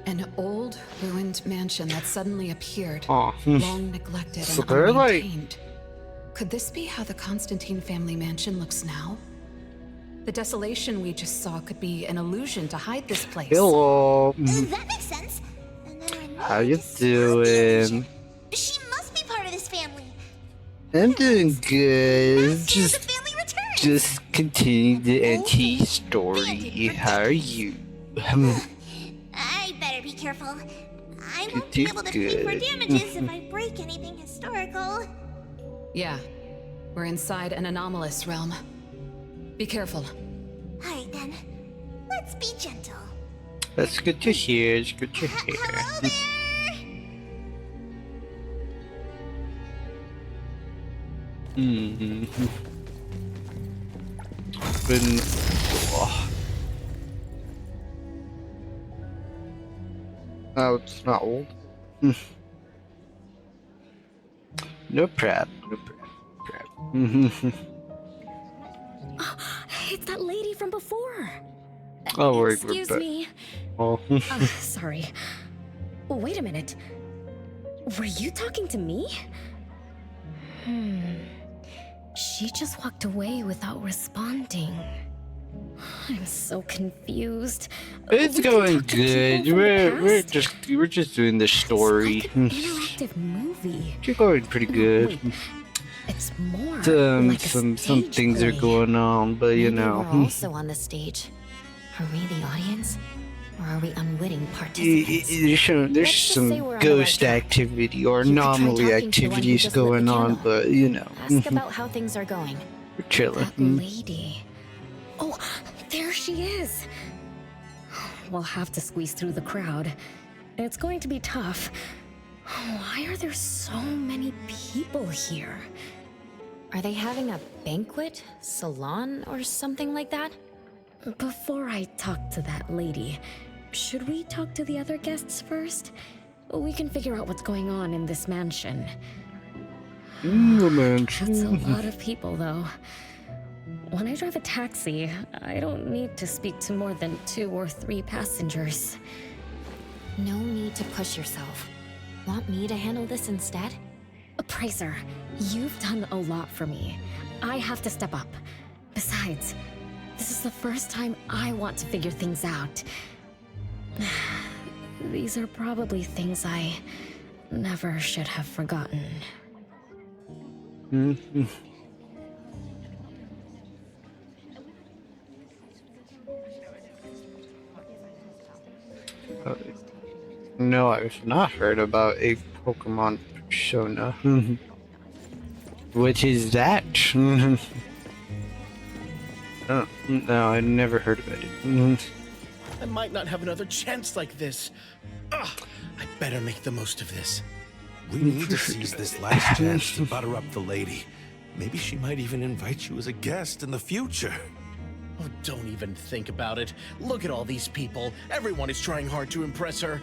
An old, ruined mansion that suddenly appeared, Aw. long neglected So and they're like- unmaintained. Could this be how the Constantine family mansion looks now? The desolation we just saw could be an illusion to hide this place. Hello. That makes sense. And then Renee How you just survived the doing? illusion. She must be part of this family. I'm doing good. As soon as the family returns. Just continue the NT story. How are you? I better be careful. I You won't be did able to pay for good. damages if I break anything historical. Yeah, we're inside an anomalous realm. Be careful. Alright, right then. Let's be gentle. That's good to hear. It's good to hear. Hello there! Been. Oh. Oh, it's not old. No prep. No prep. It's that lady from before. Oh, we're Excuse back. me. Oh. Sorry. Wait a minute. Were you talking to me? She just walked away without responding. I'm so confused. It's We can going talk to people good. from the We're just doing the story. It's like an interactive movie. You're going pretty good. Wait, it's more like a Some stage things are play. going on, but you Maybe know. we're also on the stage. Are we the audience? Or are we unwitting participants? There's Let's just some say we're on the right ghost track. activity or You could try anomaly talking to the one who activities just lit the going on, candle. but you know. Ask about how things are going. We're chilling. That lady. Oh, there she is. We'll have to squeeze through the crowd. It's going to be tough. Why are there so many people here? Are they having a banquet, salon, or something like that? Before I talk to that lady, should we talk to the other guests first? We can figure out what's going on in this mansion. That's a lot of people, though. When I drive a taxi, I don't need to speak to more than 2 or 3 passengers. No need to push yourself. Want me to handle this instead? Pricer, you've done a lot for me. I have to step up. Besides, this is the first time I want to figure things out. These are probably things I never should have forgotten. No, I've not heard about a Pokemon persona. What is that? Oh, no, I never heard about it. I might not have another chance like this. Ugh, I better make the most of this. We need to seize this last chance to butter up the lady. Maybe she might even invite you as a guest in the future. Oh, don't even think about it. Look at all these people. Everyone is trying hard to impress her.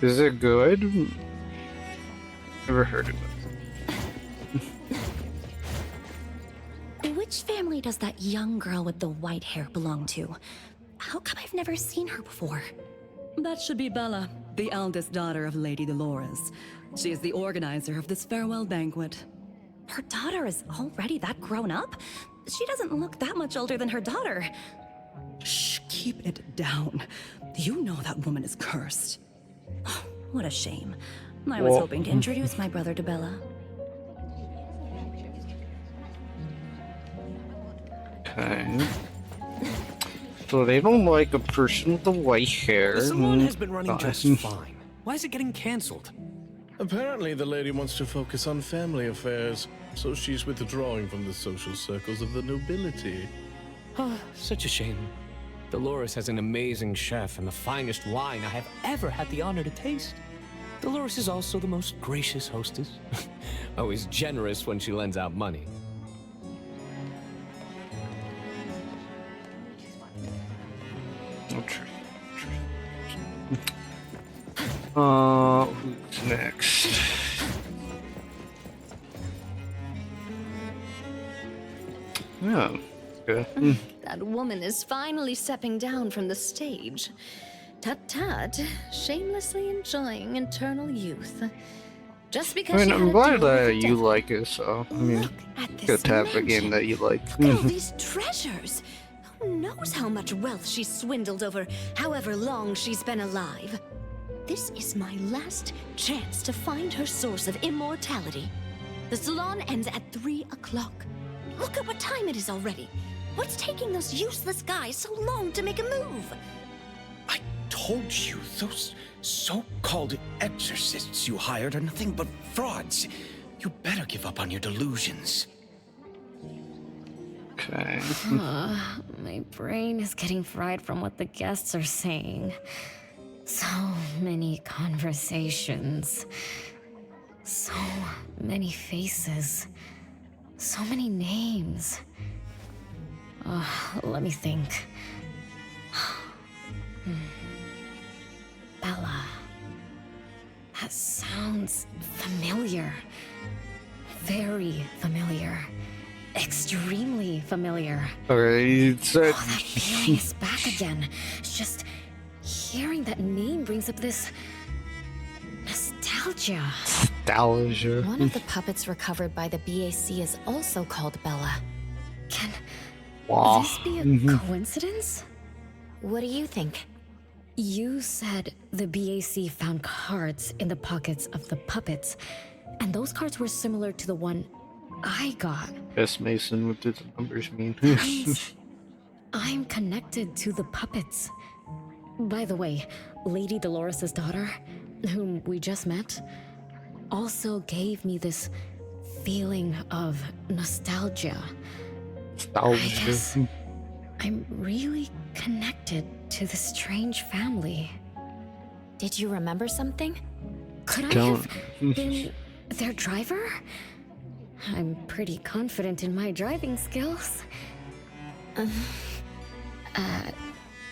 Is it good? Never heard of it. Which family does that young girl with the white hair belong to? How come I've never seen her before? That should be Bella, the eldest daughter of Lady Dolores. She is the organizer of this farewell banquet. Her daughter is already that grown up? She doesn't look that much older than her daughter. Shh, keep it down. You know that woman is cursed. What a shame. I was hoping to introduce my brother to Bella. Okay. So they don't like a person with the white hair. The salon has been running just fine. Why is it getting cancelled? Apparently, the lady wants to focus on family affairs, so she's withdrawing from the social circles of the nobility. Oh, such a shame. Dolores has an amazing chef and the finest wine I have ever had the honor to taste. Dolores is also the most gracious hostess. Always generous when she lends out money. Who's next? Yeah, good. That woman is finally stepping down from the stage. Tut-tut, shamelessly enjoying eternal youth. Just because I mean, she had I'm a glad deal with that the you devil. like it, so, I mean, At this good to have a mansion. game that you like. Look at all these treasures. Who knows how much wealth she's swindled over however long she's been alive. This is my last chance to find her source of immortality. The salon ends at 3 o'clock. Look at what time it is already. What's taking those useless guys so long to make a move? Told you, those so-called exorcists you hired are nothing but frauds. You better give up on your delusions. Okay. My brain is getting fried from what the guests are saying. So many conversations. So many faces. So many names. Let me think. Bella. That sounds familiar. Very familiar. Extremely familiar. Okay, so That feeling is back again. It's just hearing that name brings up this nostalgia. nostalgia. One of the puppets recovered by the BAC is also called Bella. Can Wow. this be a coincidence? What do you think? You said the BAC found cards in the pockets of the puppets, and those cards were similar to the one I got. Yes, Mason, what did the numbers mean? That means I'm connected to the puppets. By the way, Lady Dolores' daughter, whom we just met, also gave me this feeling of nostalgia. I guess I'm really connected to this strange family. Did you remember something? Could I have been their driver? I'm pretty confident in my driving skills.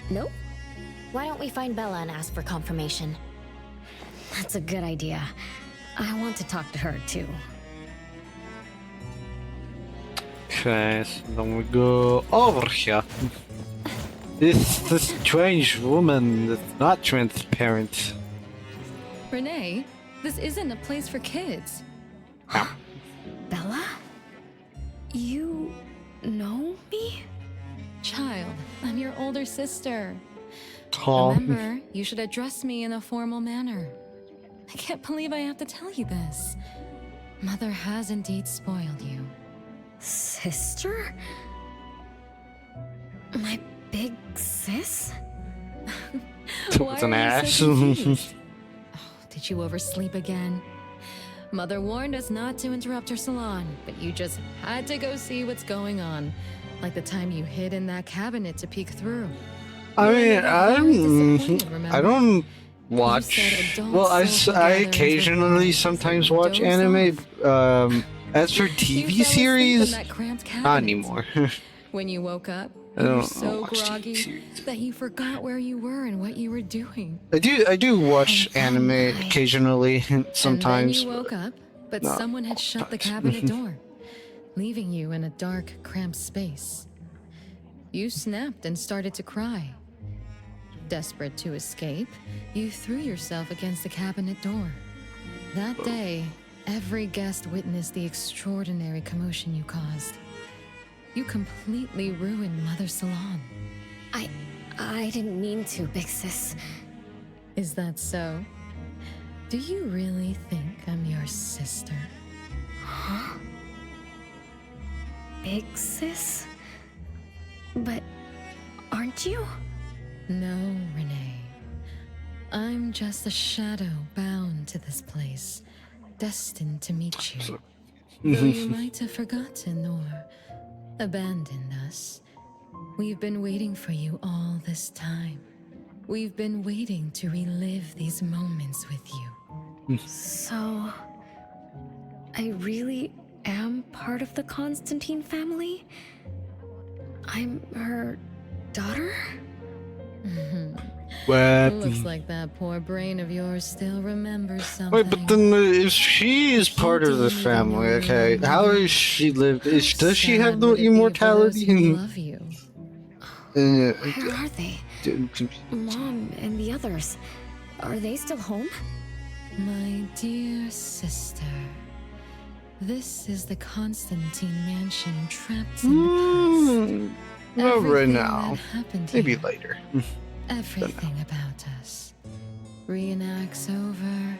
Nope. Why don't we find Bella and ask for confirmation? That's a good idea. I want to talk to her too. Okay, so then we go over here. This strange woman is not transparent. Renee, this isn't a place for kids. Bella? You know me? Child, I'm your older sister. Tom. Remember, you should address me in a formal manner. I can't believe I have to tell you this. Mother has indeed spoiled you. Sister? My big sis? Why an are you ass. so confused? Did you oversleep again? Mother warned us not to interrupt her salon, but you just had to go see what's going on. Like the time you hid in that cabinet to peek through. I mean, I don't You watch. said adults Well, sold I together occasionally into sometimes watch dozed anime. As for You TV fell asleep in series, that cramped not cabinet. anymore. When you woke up, I you were don't so watch TV groggy series. that you forgot where you were and what you were doing. I do watch anime occasionally, sometimes. And then you woke up, but not someone had shut the cabinet door, leaving you in a dark, cramped space. You snapped and started to cry. Desperate to escape, you threw yourself against the cabinet door. That day, every guest witnessed the extraordinary commotion you caused. You completely ruined Mother's salon. I didn't mean to, big sis. Is that so? Do you really think I'm your sister? Huh? Big sis? But aren't you? No, Renee. I'm just a shadow bound to this place, destined to meet you. Though you might have forgotten or abandoned us, we've been waiting for you all this time. We've been waiting to relive these moments with you. So, I really am part of the Constantine family? I'm her daughter? What? Looks like that poor brain of yours still remembers something. Wait, but then if she is part of the family, okay, how is she lived? Does she have the immortality? Love you. Where are they? Mom and the others. Are they still home? My dear sister, this is the Constantine mansion trapped in the past. Not right Everything now. that happened Maybe here, later. everything about us reenacts over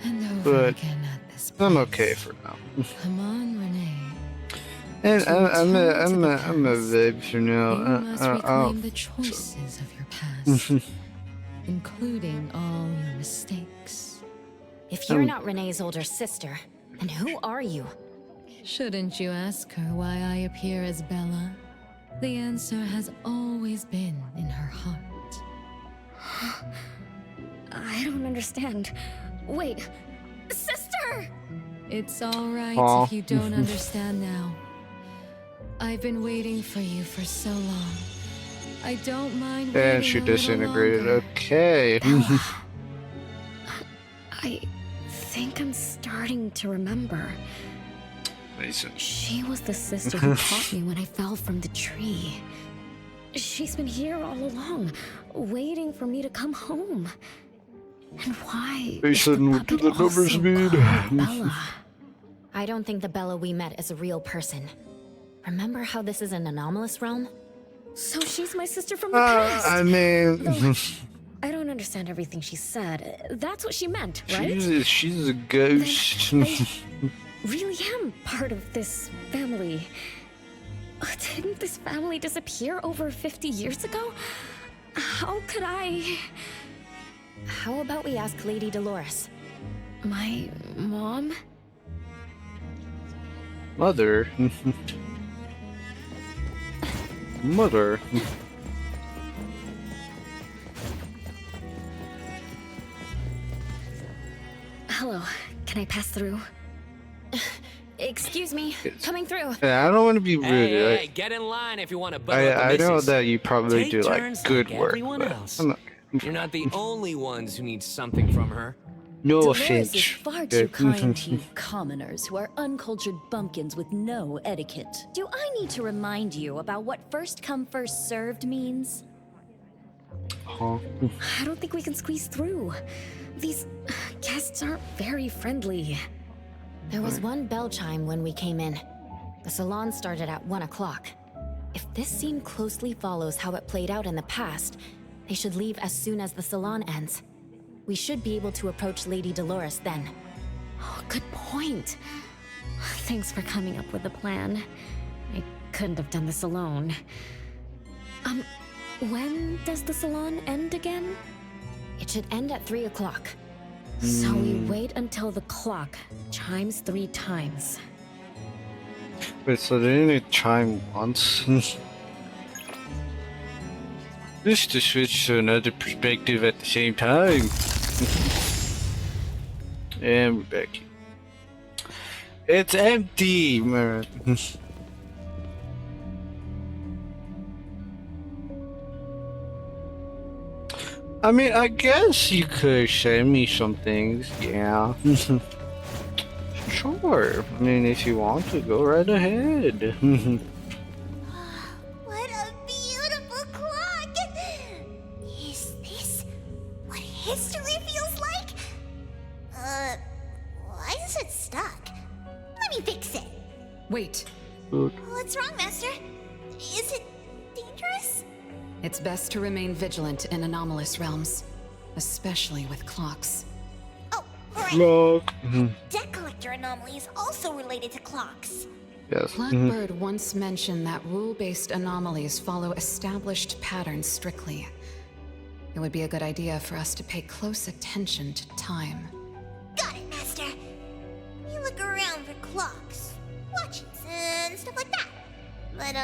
and over But again at this place. I'm okay for now. Come on, Renee. And I'm a babe for now. You must reclaim the choices of your past, including all your mistakes. If you're not Renee's older sister, then who are you? Shouldn't you ask her why I appear as Bella? The answer has always been in her heart. I don't understand. Wait, sister! It's all right Aw. if you don't understand now. I've been waiting for you for so long. I don't mind waiting And she a little disintegrated. longer. Okay. I think I'm starting to remember. Mason. She was the sister who caught me when I fell from the tree. She's been here all along, waiting for me to come home. And why is the Mason, what do puppet the numbers also mean? called Bella? I don't think the Bella we met is a real person. Remember how this is an anomalous realm? So she's my sister from the past. I mean, Though I don't understand everything she said. That's what she meant, right? she's a ghost. Really am part of this family. Didn't this family disappear over 50 years ago? How could I... How about we ask Lady Dolores? My mom? Mother. Mother. Hello, can I pass through? Excuse me, coming through. Yeah, I don't want to be rude. Hey, get in line if you want to butter up the I know missus. that you probably Take do like turns good like work, everyone but else. I'm not, You're not the only ones who need something from her. no Dolores offense. is far Yeah. too kind to you commoners who are uncultured bumpkins with no etiquette. Do I need to remind you about what first come first served means? Huh. I don't think we can squeeze through. These guests aren't very friendly. There was one bell chime when we came in. The salon started at 1 o'clock. If this scene closely follows how it played out in the past, they should leave as soon as the salon ends. We should be able to approach Lady Dolores then. Oh, good point. Thanks for coming up with a plan. I couldn't have done this alone. When does the salon end again? It should end at 3 o'clock. So we wait until the clock chimes 3 times. Wait, so they only chime once? Just to switch to another perspective at the same time. And we're back. It's empty! I mean, I guess you could send me some things, yeah. Sure. I mean, if you want to, go right ahead. What a beautiful clock! Is this what history feels like? Why is it stuck? Let me fix it. Wait. What's wrong, Master? Is it dangerous? It's best to remain vigilant in anomalous realms, especially with clocks. Oh, right. Clock. Debt collector anomaly is also related to clocks. Yes. Blackbird once mentioned that rule-based anomalies follow established patterns strictly. It would be a good idea for us to pay close attention to time. Got it, Master. You look around for clocks, watches, and stuff like that. But,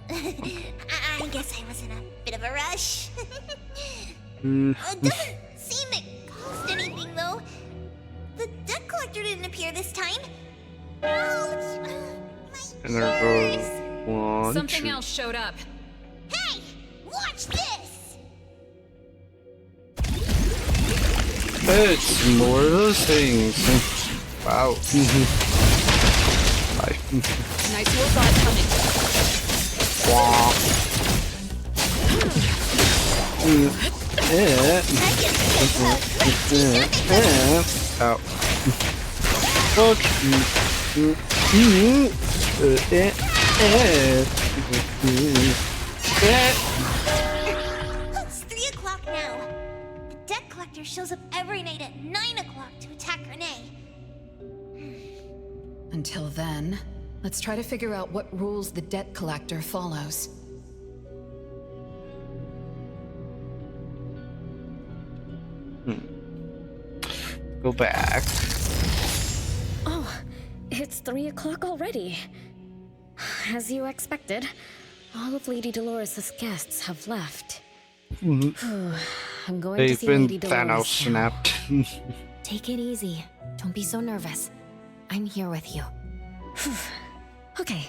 I guess I was in a bit of a rush. It doesn't seem it cost anything, though. The debt collector didn't appear this time. Ouch! And there goes one. Something two. else showed up. Hey! Watch this! It's more of those things. Wow. Bye. Nice work on it coming. Wow. Ow. It's 3 o'clock now. The debt collector shows up every night at 9 o'clock to attack Renee. Until then, let's try to figure out what rules the debt collector follows. Go back. Oh, it's 3 o'clock already. As you expected. All of Lady Dolores' guests have left. Mhm. I'm going to They've see been Lady Thanos Dolores now. snapped. Take it easy. Don't be so nervous. I'm here with you. Okay,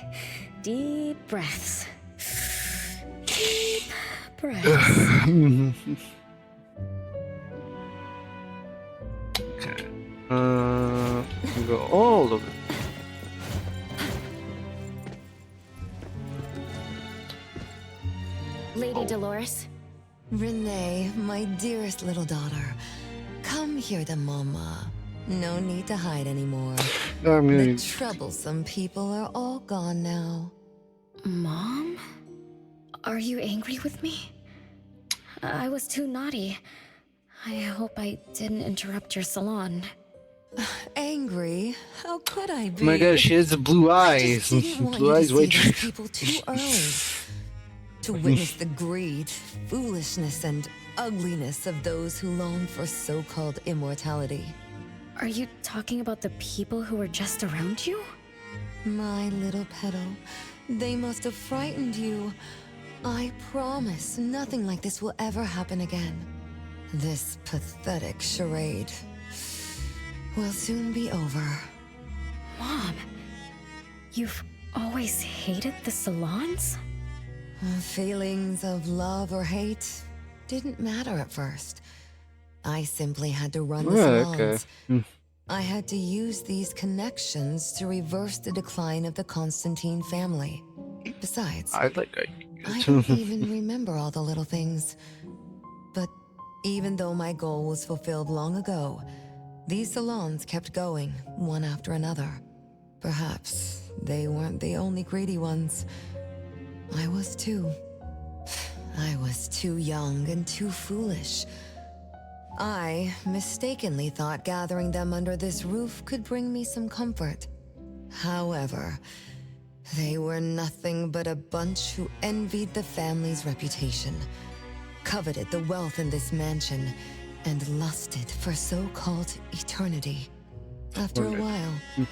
deep breaths. Deep breaths. Okay. We'll go all of it. Lady Dolores? Renee, my dearest little daughter, come here to Mama. No need to hide anymore. The troublesome people are all gone now. Mom? Are you angry with me? I was too naughty. I hope I didn't interrupt your salon. Angry? How could I be? Oh my gosh, she has the blue eyes. Blue eyes, See wait. these people too early. To witness the greed, foolishness, and ugliness of those who long for so-called immortality. Are you talking about the people who were just around you? My little petal, they must have frightened you. I promise nothing like this will ever happen again. This pathetic charade will soon be over. Mom, you've always hated the salons? Feelings of love or hate didn't matter at first. I simply had to run the salons. Okay. I had to use these connections to reverse the decline of the Constantine family. Besides, I don't even remember all the little things. But even though my goal was fulfilled long ago, these salons kept going, one after another. Perhaps they weren't the only greedy ones. I was too. I was too young and too foolish. I mistakenly thought gathering them under this roof could bring me some comfort. However, they were nothing but a bunch who envied the family's reputation, coveted the wealth in this mansion, and lusted for so-called eternity. After a while,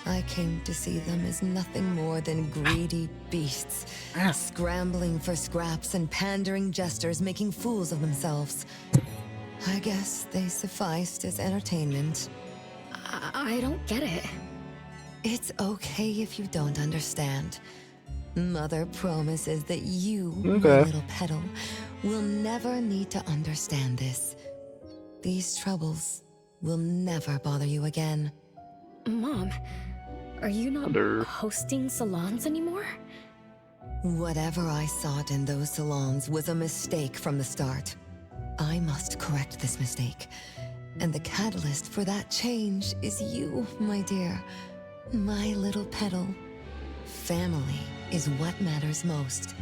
I came to see them as nothing more than greedy beasts, scrambling for scraps and pandering jesters making fools of themselves. I guess they sufficed as entertainment. I don't get it. It's okay if you don't understand. Mother promises that you, my little petal, will never need to understand this. These troubles will never bother you again. Mom, are you not hosting salons anymore? Whatever I sought in those salons was a mistake from the start. I must correct this mistake. And the catalyst for that change is you, my dear. My little petal. Family is what matters most.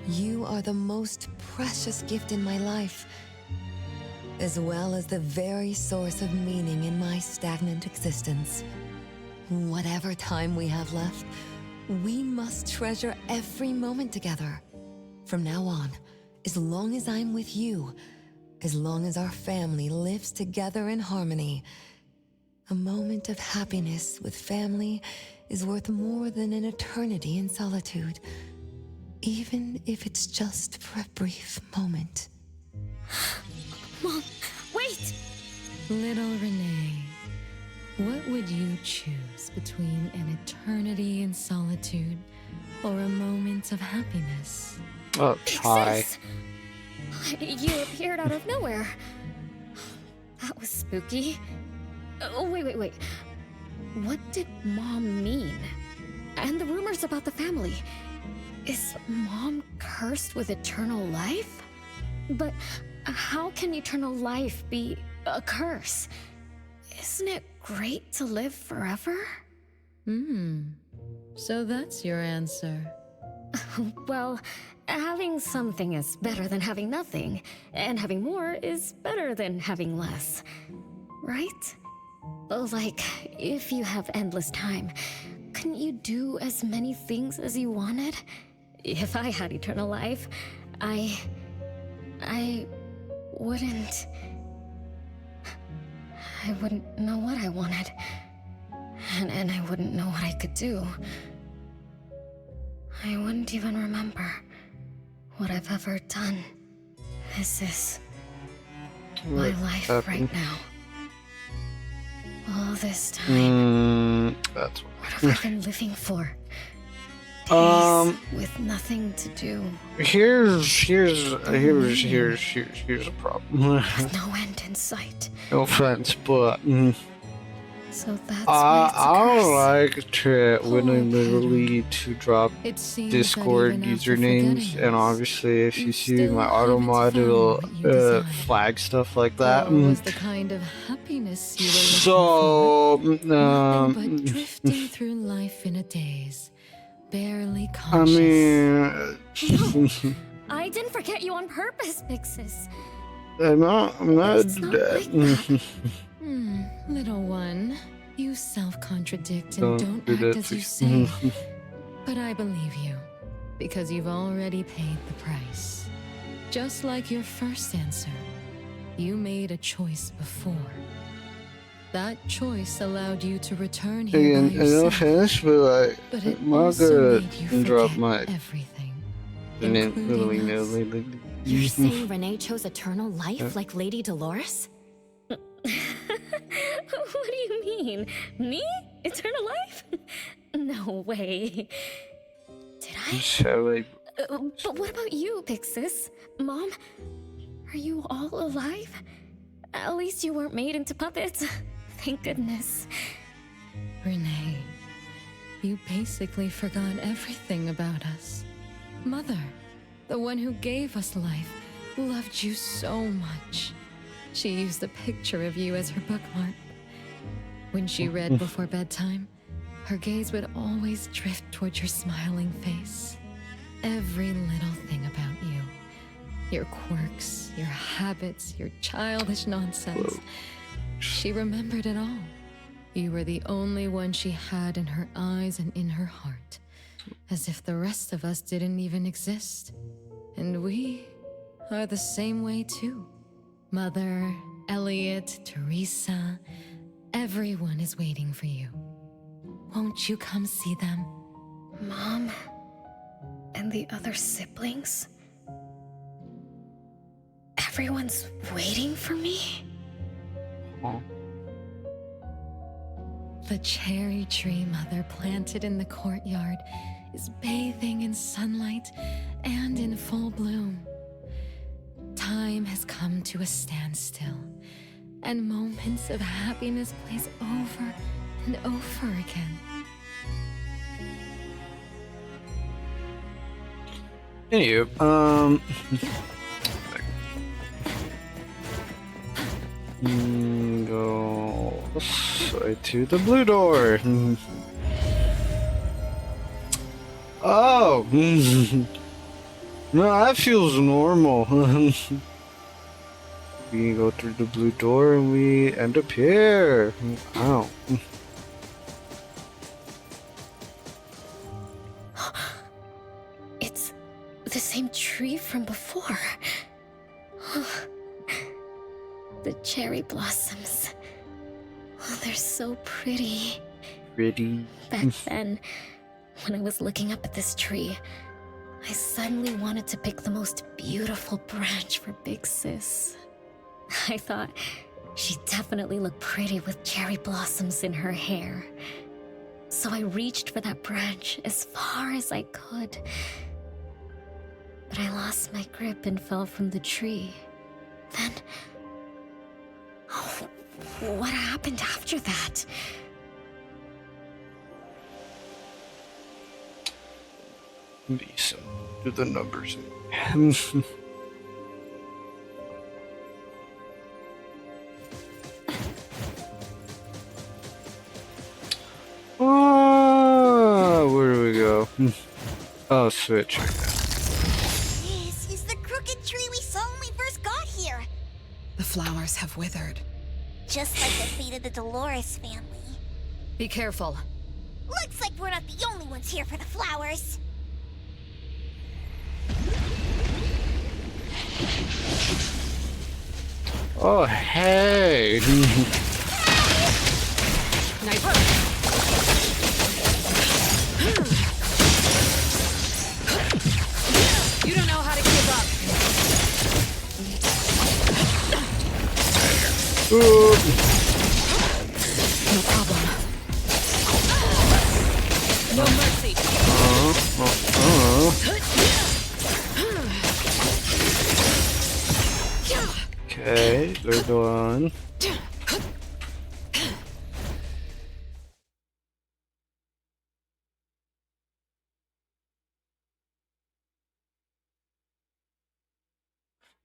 You are the most precious gift in my life, as well as the very source of meaning in my stagnant existence. Whatever time we have left, we must treasure every moment together. From now on, as long as I'm with you, as long as our family lives together in harmony, a moment of happiness with family is worth more than an eternity in solitude, even if it's just for a brief moment. Mom, wait! Little Renee, what would you choose between an eternity in solitude or a moment of happiness? Oh, hi. You appeared out of nowhere. That was spooky. Oh, wait. What did Mom mean? And the rumors about the family. Is Mom cursed with eternal life? But how can eternal life be a curse? Isn't it great to live forever? So that's your answer. Well, having something is better than having nothing, and having more is better than having less. Right? Like, if you have endless time, couldn't you do as many things as you wanted? If I had eternal life, I wouldn't... I wouldn't know what I wanted. And I wouldn't know what I could do. I wouldn't even remember what I've ever done. This is my life right now. All this time. That's what have I been living for? Days with nothing to do. Here's a problem. With no end in sight. No offense, but so that's why it's a curse. I like to willingly to drop Discord usernames, and obviously if you see my Automat, it'll flag stuff like that. Was the kind of happiness you were looking for. Nothing but drifting through life in a daze, barely conscious. No, I didn't forget you on purpose, Pixis. I'm not dead. Little one, you self-contradict and don't act as you say. But I believe you, because you've already paid the price. Just like your first answer, you made a choice before. That choice allowed you to return here by yourself. No offense, but I'm not gonna drop my everything. You're saying Renee chose eternal life like Lady Dolores? What do you mean? Me? Eternal life? No way. Did I? But what about you, Pixis? Mom? Are you all alive? At least you weren't made into puppets. Thank goodness. Renee, you basically forgot everything about us. Mother, the one who gave us life, loved you so much. She used a picture of you as her bookmark. When she read before bedtime, her gaze would always drift towards your smiling face. Every little thing about you. Your quirks, your habits, your childish nonsense. She remembered it all. You were the only one she had in her eyes and in her heart. As if the rest of us didn't even exist. And we are the same way too. Mother, Elliot, Teresa, everyone is waiting for you. Won't you come see them? Mom and the other siblings? Everyone's waiting for me? The cherry tree Mother planted in the courtyard is bathing in sunlight and in full bloom. Time has come to a standstill, and moments of happiness plays over and over again. Anywho, go straight to the blue door. Oh, no, that feels normal. We go through the blue door and we end up here. Wow. It's the same tree from before. The cherry blossoms. Oh, they're so pretty. Back then, when I was looking up at this tree, I suddenly wanted to pick the most beautiful branch for Big Sis. I thought she'd definitely look pretty with cherry blossoms in her hair. So I reached for that branch as far as I could. But I lost my grip and fell from the tree. Then... oh, what happened after that? Lisa, do the numbers. Where do we go? Oh, switch. This is the crooked tree we saw when we first got here. The flowers have withered. Just like the fate of the Dolores family. Be careful. Looks like we're not the only ones here for the flowers. Oh, hey. No problem. No mercy. Okay, they're done.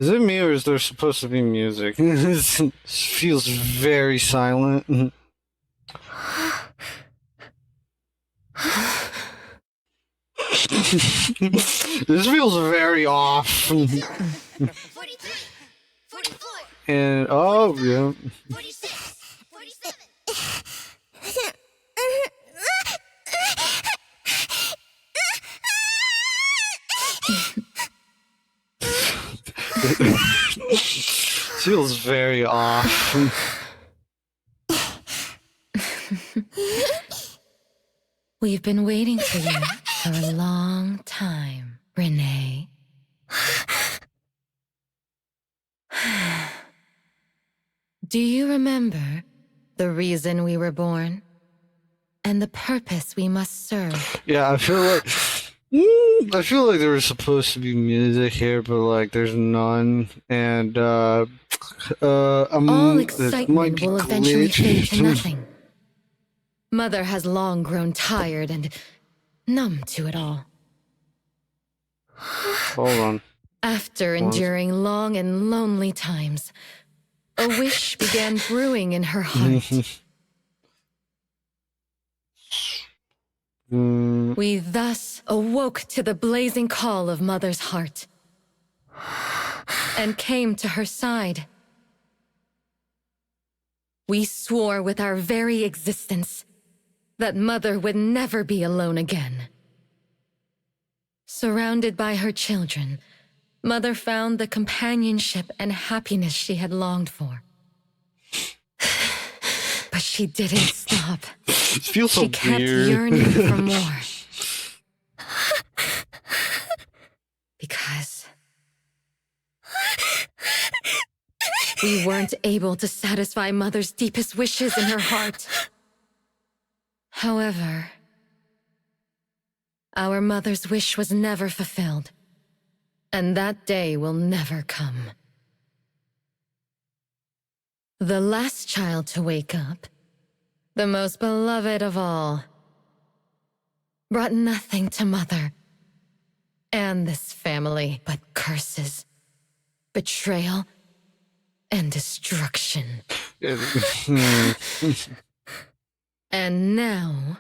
Is it me or is there supposed to be music? This feels very silent. This feels very off. And oh yeah. Feels very off. We've been waiting for you for a long time, Renee. Do you remember the reason we were born? And the purpose we must serve? Yeah, I feel like there was supposed to be music here, but like there's none, and All excitement will eventually fade to nothing. Mother has long grown tired and numb to it all. Hold on. After enduring long and lonely times, a wish began brewing in her heart. We thus awoke to the blazing call of Mother's heart and came to her side. We swore with our very existence that Mother would never be alone again. Surrounded by her children, Mother found the companionship and happiness she had longed for. But she didn't stop. It feels so she kept weird. yearning for more. Because we weren't able to satisfy Mother's deepest wishes in her heart. However, our Mother's wish was never fulfilled, and that day will never come. The last child to wake up, the most beloved of all, brought nothing to Mother and this family but curses, betrayal, and destruction. And now,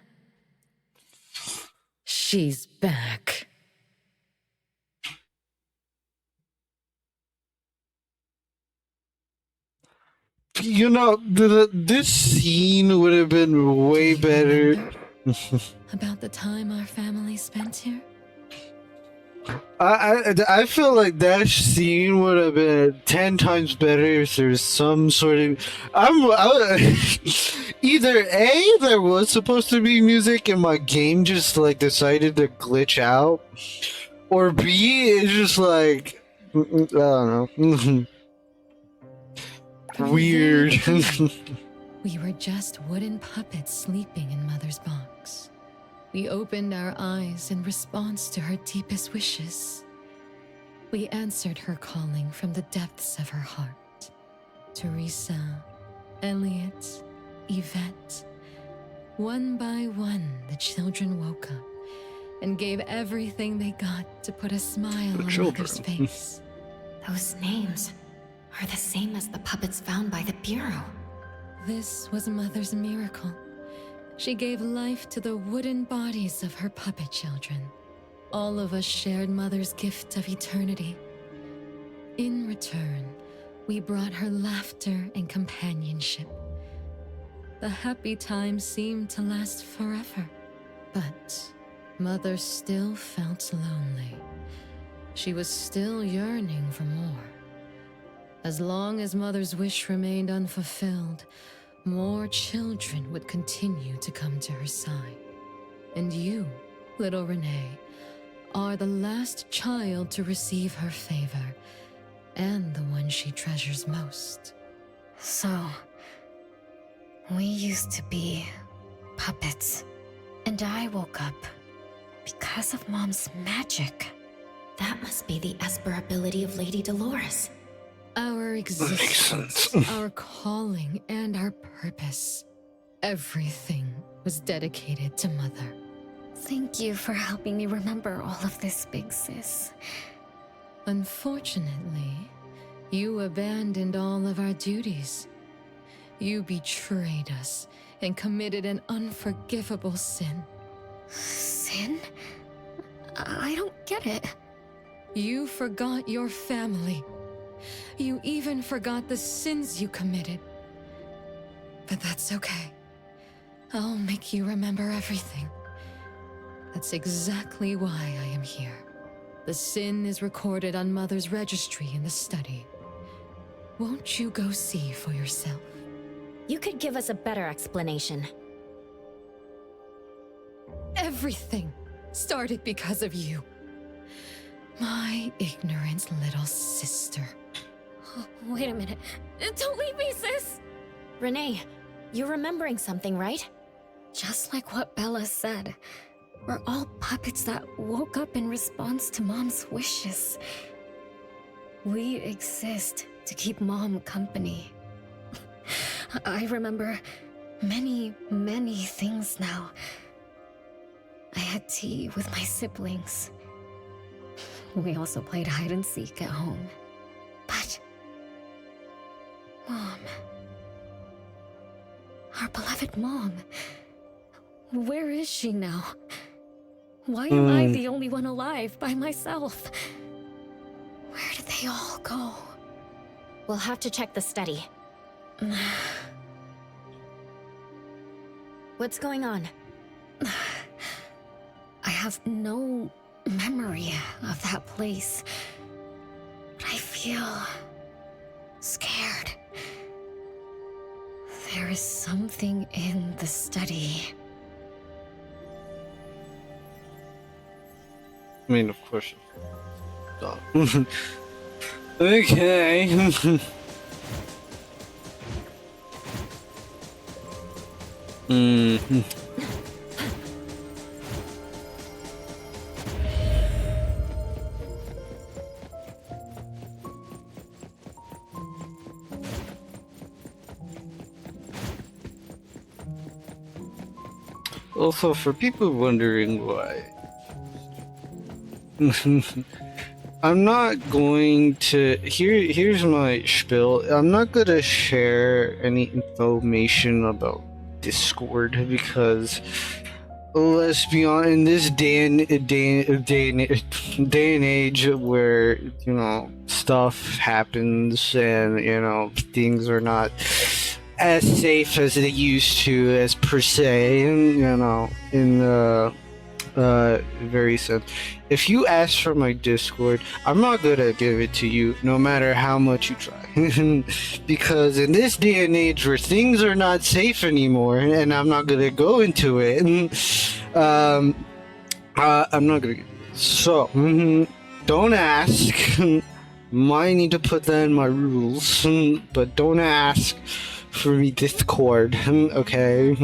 she's back. You know, this scene would have been way better. About the time our family spent here? I feel like that scene would have been 10 times better if there's some sort of either A, there was supposed to be music and my game just like decided to glitch out, or B, it's just like I don't know. Weird. We were just wooden puppets sleeping in Mother's box. We opened our eyes in response to her deepest wishes. We answered her calling from the depths of her heart. Teresa, Elliot, Yvette. One by one, the children woke up and gave everything they got to put a smile on Mother's face. Those names are the same as the puppets found by the Bureau. This was Mother's miracle. She gave life to the wooden bodies of her puppet children. All of us shared Mother's gift of eternity. In return, we brought her laughter and companionship. The happy times seemed to last forever. But Mother still felt lonely. She was still yearning for more. As long as Mother's wish remained unfulfilled, more children would continue to come to her side. And you, little Renee, are the last child to receive her favor, and the one she treasures most. So, we used to be puppets. And I woke up because of Mom's magic. That must be the Esper ability of Lady Dolores. Our existence, our calling, and our purpose. Everything was dedicated to Mother. Thank you for helping me remember all of this, Big Sis. Unfortunately, you abandoned all of our duties. You betrayed us and committed an unforgivable sin. Sin? I don't get it. You forgot your family. You even forgot the sins you committed. But that's okay. I'll make you remember everything. That's exactly why I am here. The sin is recorded on Mother's registry in the study. Won't you go see for yourself? You could give us a better explanation. Everything started because of you. My ignorant little sister. Oh, wait a minute. Don't leave me, sis! Renee, you're remembering something, right? Just like what Bella said. We're all puppets that woke up in response to Mom's wishes. We exist to keep Mom company. I remember many, many things now. I had tea with my siblings. We also played hide and seek at home. But Mom, our beloved Mom, where is she now? Why am I the only one alive by myself? Where did they all go? We'll have to check the study. What's going on? I have no memory of that place, but I feel scared. There is something in the study. I mean, of course. Okay. Also, for people wondering why, I'm not going to. Here's my spiel. I'm not gonna share any information about Discord because, let's be honest, in this day and age where stuff happens and things are not as safe as they used to, as per se, in the very sense. If you ask for my Discord, I'm not gonna give it to you, no matter how much you try, because in this day and age where things are not safe anymore, and I'm not gonna go into it. I'm not gonna. So, don't ask. Might need to put that in my rules, but don't ask for me Discord, okay?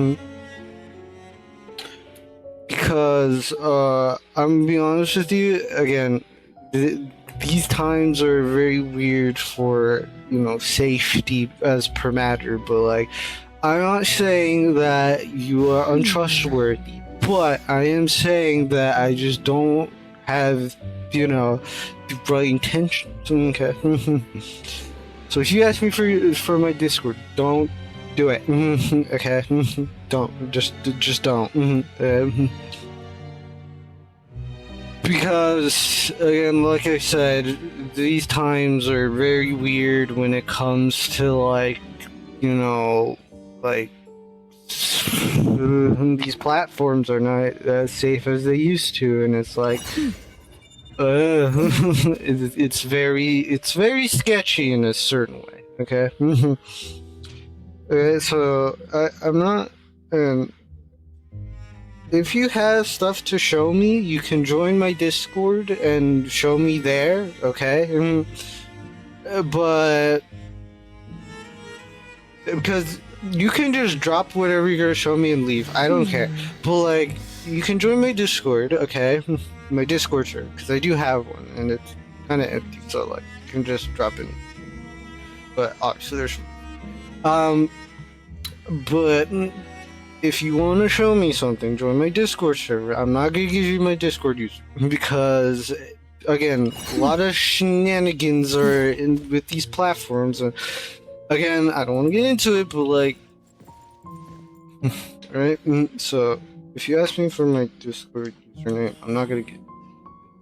Because I'm gonna be honest with you again, these times are very weird for safety as per matter, but like, I'm not saying that you are untrustworthy, but I am saying that I just don't have the right intentions. Okay. So if you ask me for my Discord, don't do it. Okay. Don't just don't. Because again, like I said, these times are very weird when it comes to like these platforms are not as safe as they used to, and it's like it's very sketchy in a certain way. Okay. So I'm not. If you have stuff to show me, you can join my Discord and show me there. Okay. But because you can just drop whatever you're gonna show me and leave. I don't care. But like, you can join my Discord, okay? My Discord server, because I do have one, and it's kind of empty, so like, you can just drop in. But obviously, there's but if you want to show me something, join my Discord server. I'm not gonna give you my Discord user because, again, a lot of shenanigans are in with these platforms. And again, I don't want to get into it, but like, right? So if you ask me for my Discord username, I'm not gonna get it.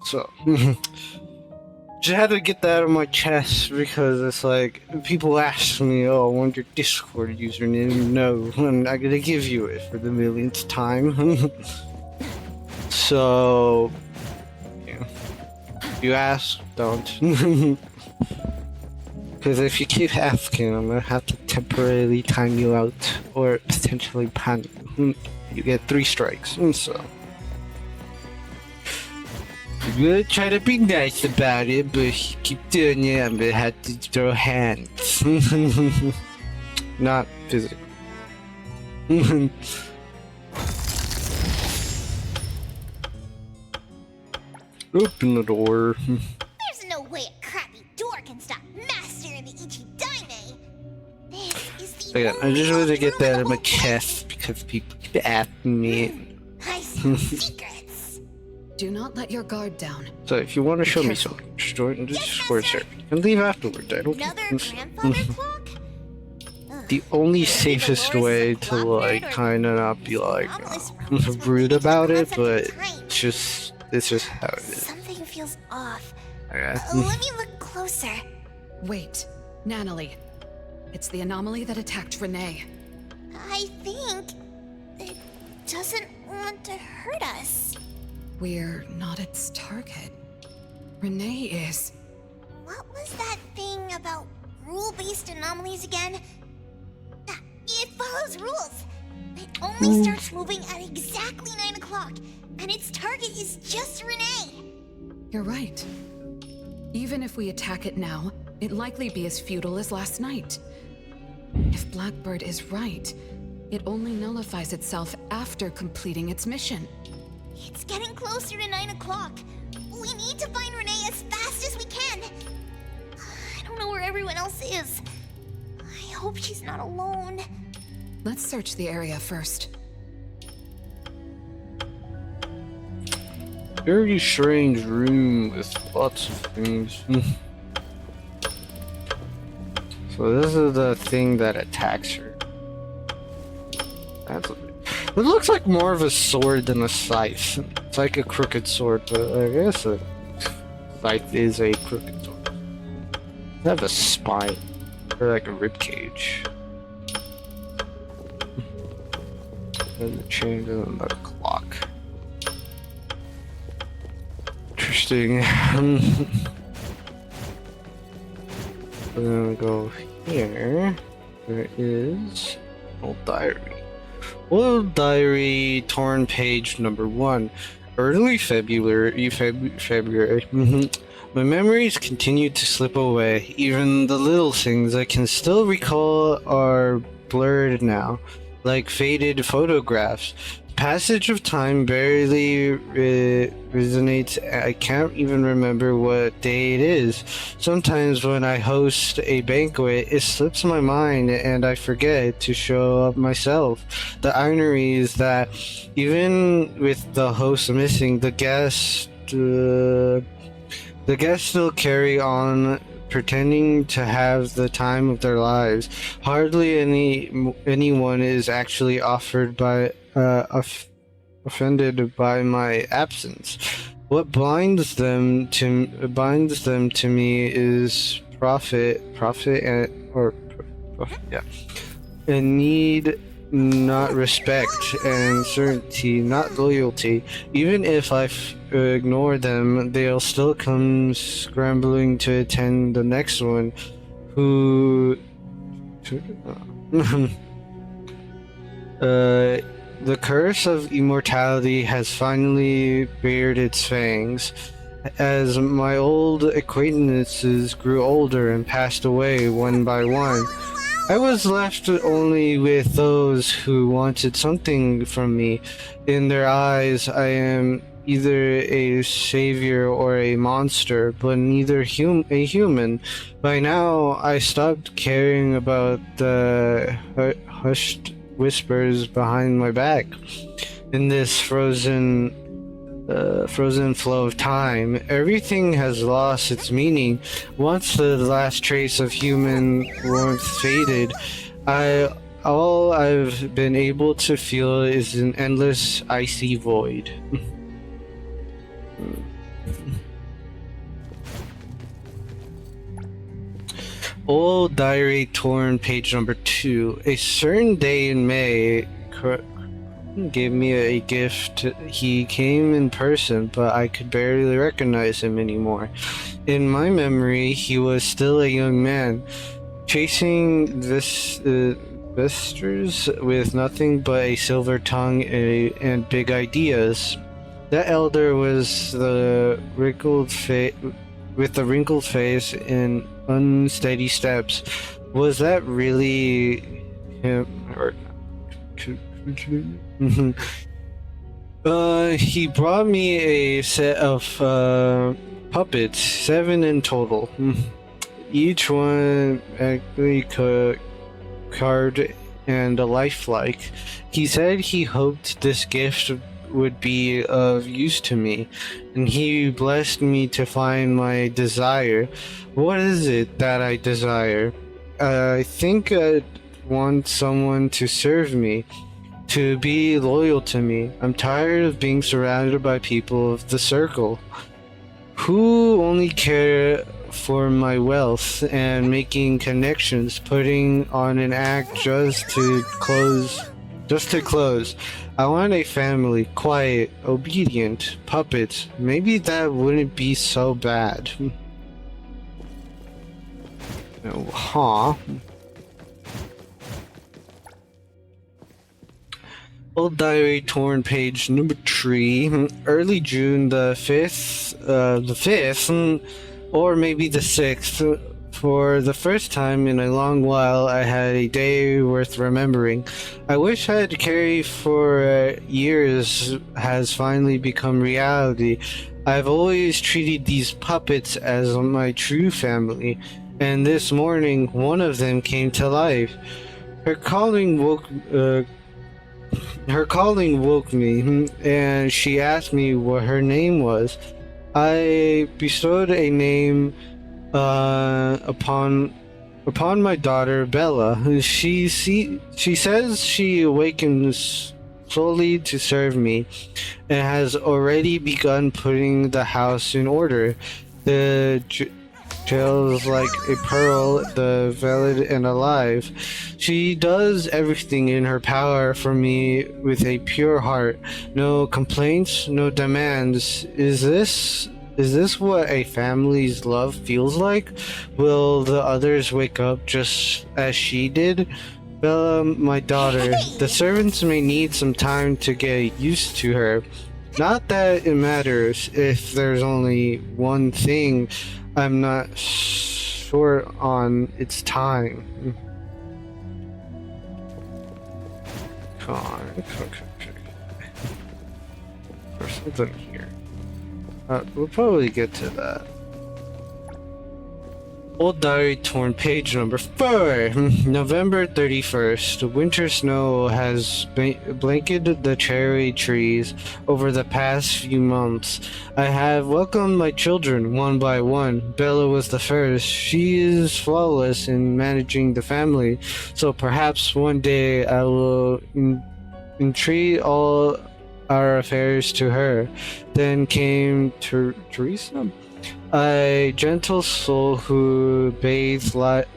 So just had to get that out of my chest because it's like people ask me, "Oh, I want your Discord username." No, I'm not gonna give you it for the millionth time. So, yeah. You ask, don't. Because if you keep asking, I'm gonna have to temporarily time you out or potentially ban you. You get 3 strikes, so. I'm gonna try to be nice about it, but if you keep doing it, I'm gonna have to throw hands. Not physically. Open the door. There's no way a crappy door can stop Master and the Ichidaime. This is the Again, I just wanted to get that out of my chest because people keep asking me. I smell secrets. Do not let your guard down. So if you want to show me something, just join the Discord server. You can leave afterwards. I don't Another care. grandfather clock? The only safest way to like kind of not be like rude about it, but it's just how it is. Something feels off. Okay. Let me look closer. Wait, Nanalie. It's the anomaly that attacked Renee. I think it doesn't want to hurt us. We're not its target. Renee is. What was that thing about rule-based anomalies again? It follows rules. It only starts moving at exactly 9 o'clock, and its target is just Renee. You're right. Even if we attack it now, it'd likely be as futile as last night. If Blackbird is right, it only nullifies itself after completing its mission. It's getting closer to 9 o'clock. We need to find Renee as fast as we can. I don't know where everyone else is. I hope she's not alone. Let's search the area first. Very strange room with lots of things. So this is the thing that attacks her. It looks like more of a sword than a scythe. It's like a crooked sword, but I guess a scythe is a crooked sword. They have a spine, or like a rib cage. And the chain and the clock. Interesting. We're gonna go here. There is old diary. Old diary, torn page number 1. Early February. My memories continue to slip away. Even the little things I can still recall are blurred now, like faded photographs. Passage of time barely resonates. I can't even remember what day it is. Sometimes when I host a banquet, it slips my mind and I forget to show up myself. The irony is that even with the host missing, the guests still carry on, pretending to have the time of their lives. Hardly anyone is actually offended by my absence. What binds them to me is profit, and need, not respect, and certainty, not loyalty. Even if I ignore them, they'll still come scrambling to attend the next one. The curse of immortality has finally bared its fangs. As my old acquaintances grew older and passed away one by one, I was left only with those who wanted something from me. In their eyes, I am either a savior or a monster, but neither a human. By now, I stopped caring about the hushed whispers behind my back. In this frozen flow of time, everything has lost its meaning. Once the last trace of human warmth faded, all I've been able to feel is an endless icy void. Old diary torn, page number 2. A certain day in May, gave me a gift. He came in person, but I could barely recognize him anymore. In my memory, he was still a young man, chasing visitors with nothing but a silver tongue and big ideas. That elder was the with the wrinkled face and unsteady steps. Was that really him? Or he brought me a set of puppets, 7 in total. Each one actually carved and lifelike. He said he hoped this gift would be of use to me, and he blessed me to find my desire. What is it that I desire? I think I want someone to serve me, to be loyal to me. I'm tired of being surrounded by people of the circle who only care for my wealth and making connections, putting on an act just to close. I want a family, quiet, obedient, puppets. Maybe that wouldn't be so bad. Huh? Old diary torn, page number 3. Early June the 5th, or maybe the 6th. For the first time in a long while, I had a day worth remembering. I wish I had carried for years has finally become reality. I've always treated these puppets as my true family, and this morning one of them came to life. Her calling woke me, and she asked me what her name was. I bestowed a name upon my daughter Bella. She says she awakens slowly to serve me, and has already begun putting the house in order. The jail's like a pearl, the valid and alive. She does everything in her power for me with a pure heart. No complaints, no demands. Is this what a family's love feels like? Will the others wake up just as she did? Bella, my daughter, the servants may need some time to get used to her. Not that it matters if there's only one thing I'm not sure on, its time. Come on. There's something here. We'll probably get to that. Old diary torn, page number 4. November 31st. Winter snow has blanketed the cherry trees over the past few months. I have welcomed my children one by one. Bella was the first. She is flawless in managing the family, so perhaps one day I will entreat all our affairs to her. Then came Teresa, a gentle soul who breathed life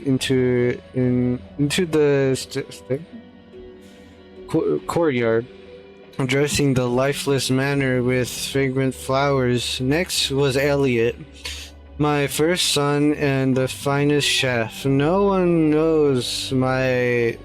into the courtyard, dressing the lifeless manor with fragrant flowers. Next was Elliot, my first son and the finest chef. No one knows my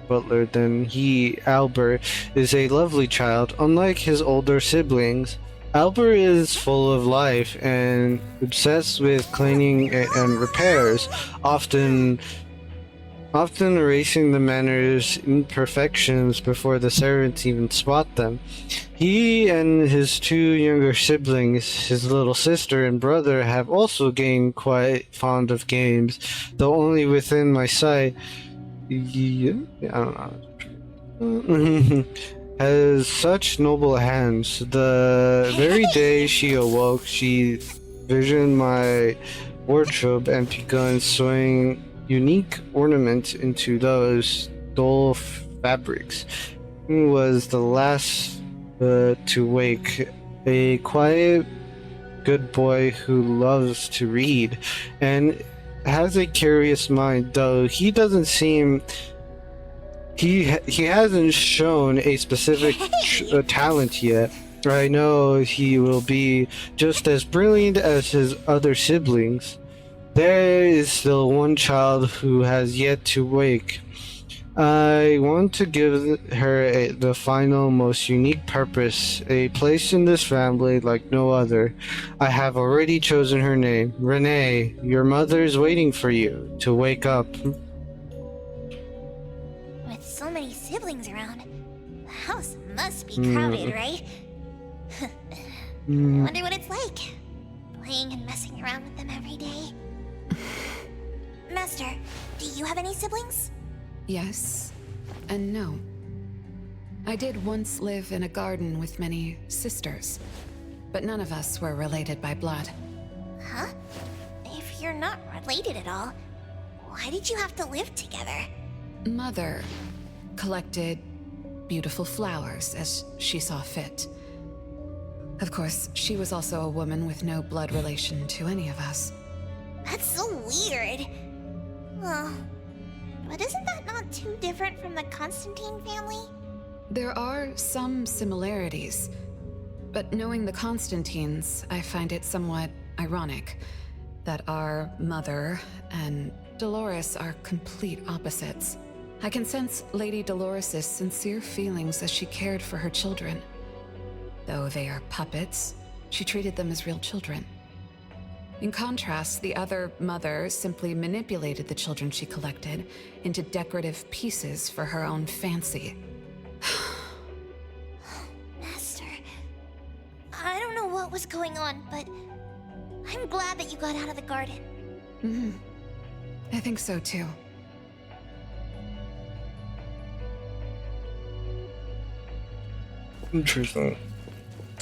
butler than he. Albert is a lovely child, unlike his older siblings. Albert is full of life and obsessed with cleaning and repairs, often erasing the manor's imperfections before the servants even spot them. He and his two younger siblings, his little sister and brother, have also gained quite fond of games, though only within my sight. Yeah, I don't know. Has such noble hands. The very day she awoke, she visioned my wardrobe and begun sewing unique ornaments into those dull fabrics. He was the last to wake, a quiet, good boy who loves to read and has a curious mind, though he doesn't seem. He hasn't shown a specific talent yet. I know he will be just as brilliant as his other siblings. There is still one child who has yet to wake. I want to give her the final, most unique purpose, a place in this family like no other. I have already chosen her name. Renee, your mother is waiting for you to wake up. With so many siblings around, the house must be crowded, right? I wonder what it's like, playing and messing around with them every day. Master, do you have any siblings? Yes, and no. I did once live in a garden with many sisters, but none of us were related by blood. Huh? If you're not related at all, why did you have to live together? Mother collected beautiful flowers as she saw fit. Of course, she was also a woman with no blood relation to any of us. That's so weird. Oh, but isn't that not too different from the Constantine family? There are some similarities, but knowing the Constantines, I find it somewhat ironic that our mother and Dolores are complete opposites. I can sense Lady Dolores' sincere feelings as she cared for her children. Though they are puppets, she treated them as real children. In contrast, the other mother simply manipulated the children she collected into decorative pieces for her own fancy. Master, I don't know what was going on, but I'm glad that you got out of the garden. I think so too. Interesting.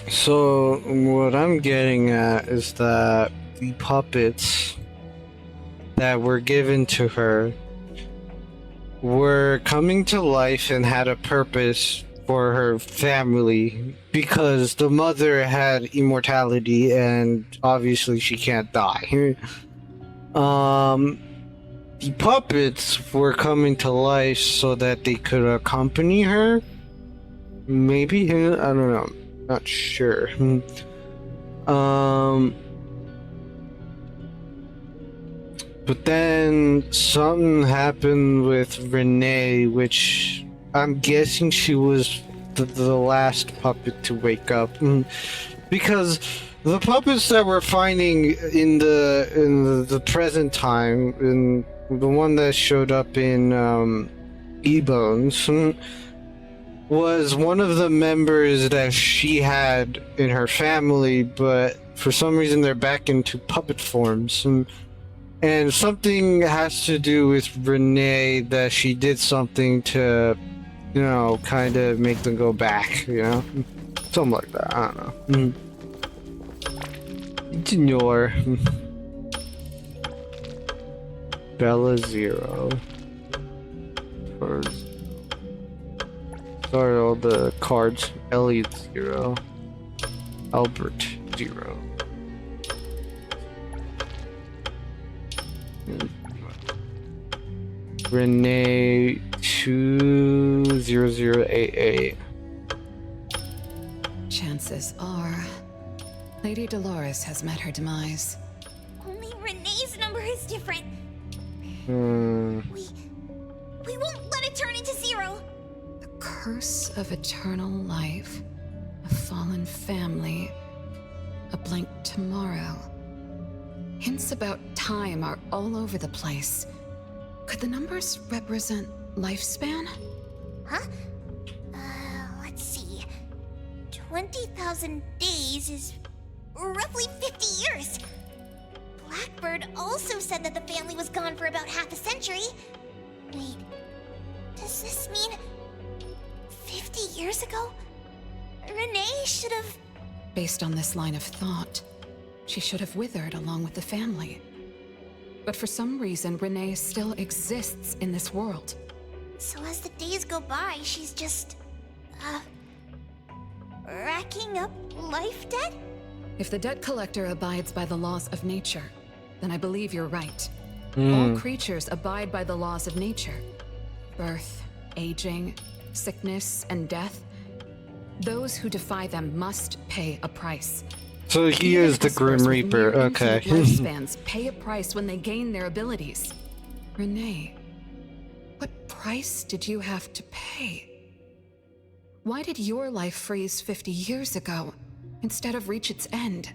So, what I'm getting at is that the puppets that were given to her were coming to life and had a purpose for her family because the mother had immortality and obviously she can't die. The puppets were coming to life so that they could accompany her. Maybe? I don't know. Not sure. But then something happened with Renee, which I'm guessing she was the last puppet to wake up. Because the puppets that we're finding in the present time, in the one that showed up in E-Bones, was one of the members that she had in her family, but for some reason they're back into puppet forms. And something has to do with Renee, that she did something to, you know, kind of make them go back, you know? Something like that, I don't know. Ignore. Bella 0. Sorry, all the cards. Elliot 0. Albert 0. Renee 20088. Chances are, Lady Dolores has met her demise. Only Renee's number is different. Hmm. We won't let it turn into 0. The curse of eternal life. A fallen family a blank tomorrow. Hints about time are all over the place. Could the numbers represent lifespan? Huh? Let's see. 20,000 days is roughly 50 years. Blackbird also said that the family was gone for about half a century. Wait, does this mean 50 years ago? Renee should have... Based on this line of thought, she should have withered along with the family. But for some reason, Renee still exists in this world. So as the days go by, she's just... racking up life debt? If the debt collector abides by the laws of nature, then I believe you're right. All creatures abide by the laws of nature. Birth, aging, sickness, and death. Those who defy them must pay a price. So he is the Grim Reaper, okay. Lifespans pay a price when they gain their abilities. Renee, what price did you have to pay? Why did your life freeze 50 years ago, instead of reach its end?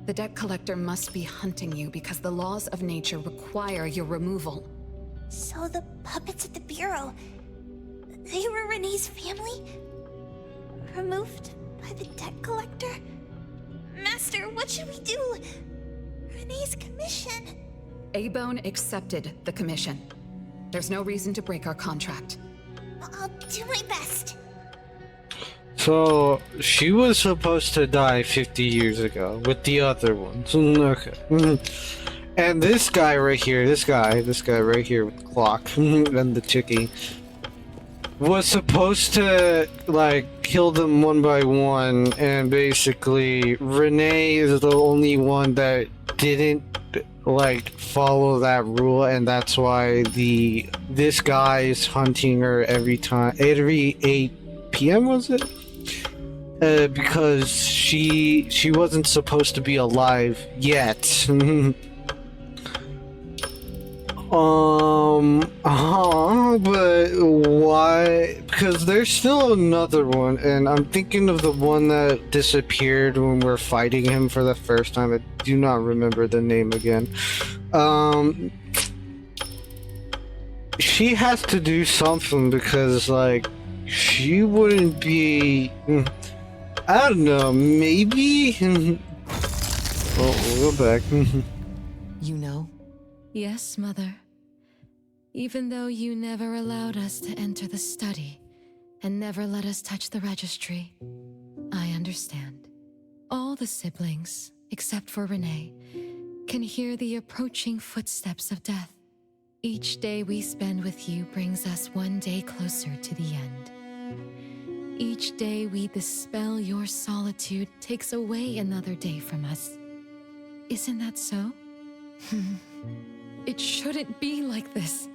The debt collector must be hunting you because the laws of nature require your removal. So the puppets at the Bureau, they were Renee's family? Removed by the debt collector? Master, what should we do? Renee's commission. A-Bone accepted the commission. There's no reason to break our contract. I'll do my best. So, she was supposed to die 50 years ago with the other ones. Okay. And this guy right here, this guy right here with the clock and the chickie, was supposed to, like, kill them one by one, and basically, Renee is the only one that didn't, like, follow that rule, and that's why this guy is hunting her every 8 p.m. was it? Because she wasn't supposed to be alive yet. But why? Because there's still another one, and I'm thinking of the one that disappeared when we're fighting him for the first time. I do not remember the name again. She has to do something because, like, she wouldn't be... I don't know, maybe? We'll go back. You know? Yes, Mother. Even though you never allowed us to enter the study and never let us touch the registry, I understand. All the siblings, except for Renee, can hear the approaching footsteps of death. Each day we spend with you brings us one day closer to the end. Each day we dispel your solitude takes away another day from us. Isn't that so? It shouldn't be like this.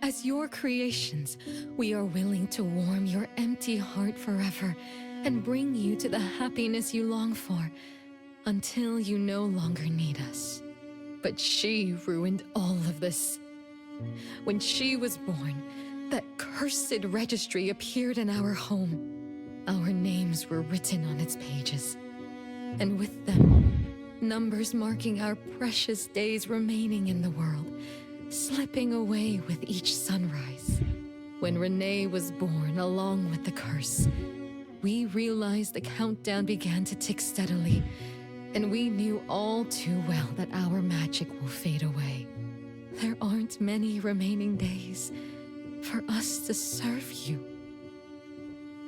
As your creations, we are willing to warm your empty heart forever and bring you to the happiness you long for until you no longer need us. But she ruined all of this. When she was born, that cursed registry appeared in our home. Our names were written on its pages. And with them, numbers marking our precious days remaining in the world, slipping away with each sunrise. When Renee was born along with the curse, we realized the countdown began to tick steadily, and we knew all too well that our magic will fade away. There aren't many remaining days for us to serve you.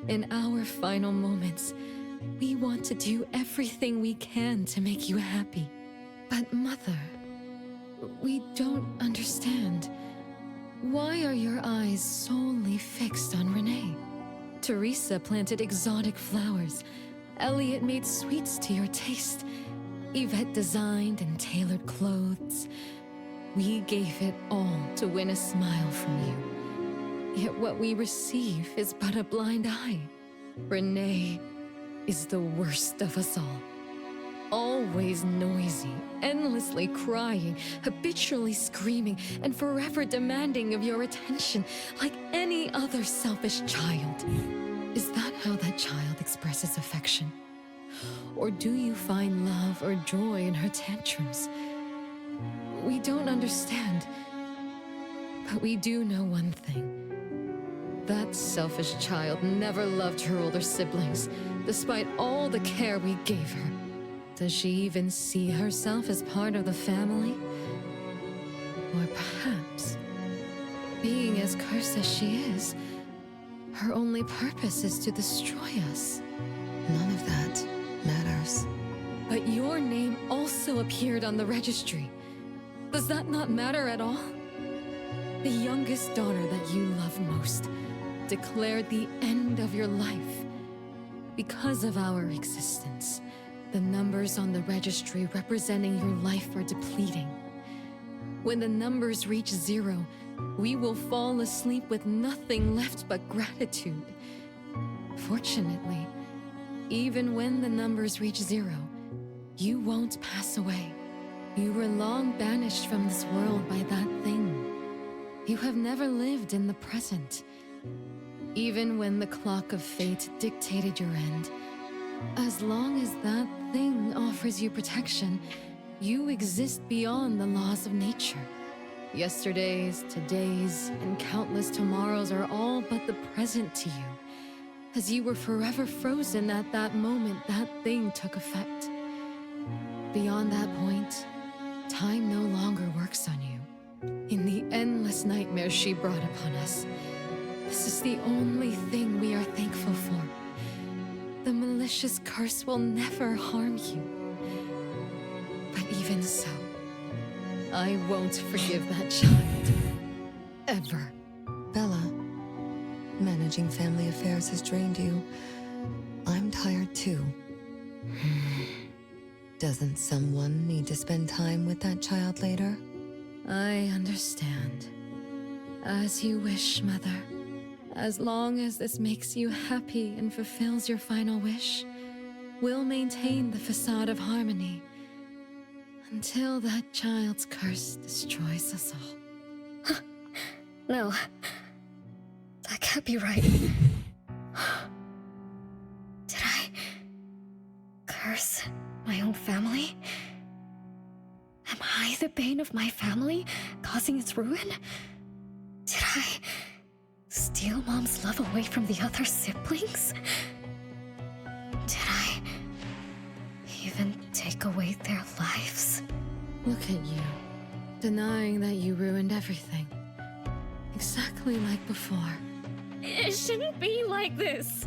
In our final moments, we want to do everything we can to make you happy. But Mother, we don't understand. Why are your eyes solely fixed on Renee? Teresa planted exotic flowers. Elliot made sweets to your taste. Yvette designed and tailored clothes. We gave it all to win a smile from you. Yet what we receive is but a blind eye. Renee is the worst of us all. Always noisy, endlessly crying, habitually screaming, and forever demanding of your attention like any other selfish child. Is that how that child expresses affection? Or do you find love or joy in her tantrums? We don't understand. But we do know one thing. That selfish child never loved her older siblings, despite all the care we gave her. Does she even see herself as part of the family? Or perhaps, being as cursed as she is, her only purpose is to destroy us. None of that matters. But your name also appeared on the registry. Does that not matter at all? The youngest daughter that you love most declared the end of your life. Because of our existence, the numbers on the registry representing your life are depleting. When the numbers reach 0, we will fall asleep with nothing left but gratitude. Fortunately, even when the numbers reach 0, you won't pass away. You were long banished from this world by that thing. You have never lived in the present. Even when the clock of fate dictated your end, as long as that thing offers you protection, you exist beyond the laws of nature. Yesterdays, todays, and countless tomorrows are all but the present to you, as you were forever frozen at that moment that thing took effect. Beyond that point, time no longer works on you. In the endless nightmares she brought upon us, this is the only thing we are thankful for. The malicious curse will never harm you. But even so, I won't forgive that child. Ever. Bella, managing family affairs has drained you. I'm tired too. Doesn't someone need to spend time with that child later? I understand. As you wish, Mother. As long as this makes you happy and fulfills your final wish, we'll maintain the facade of harmony until that child's curse destroys us all. No. That can't be right. Did I curse my own family? Am I the bane of my family, causing its ruin? Did I steal Mom's love away from the other siblings? Did I even take away their lives? Look at you, denying that you ruined everything. Exactly like before. It shouldn't be like this.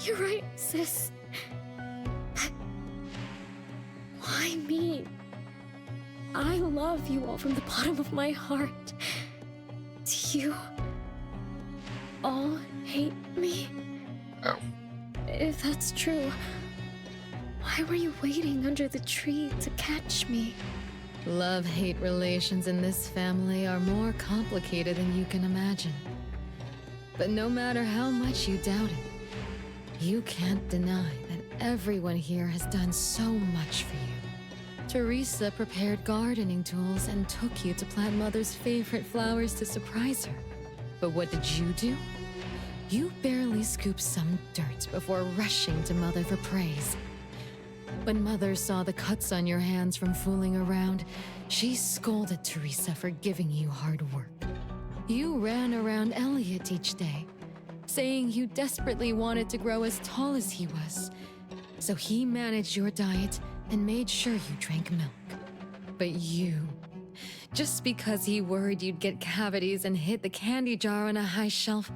You're right, sis. But why me? I love you all from the bottom of my heart. Do you all hate me? If that's true, why were you waiting under the tree to catch me? Love-hate relations in this family are more complicated than you can imagine. But no matter how much you doubt it, you can't deny that everyone here has done so much for you. Teresa prepared gardening tools and took you to plant Mother's favorite flowers to surprise her. But what did you do? You barely scooped some dirt before rushing to Mother for praise. When Mother saw the cuts on your hands from fooling around, she scolded Teresa for giving you hard work. You ran around Elliot each day, saying you desperately wanted to grow as tall as he was. So he managed your diet and made sure you drank milk. But you, just because he worried you'd get cavities and hid the candy jar on a high shelf,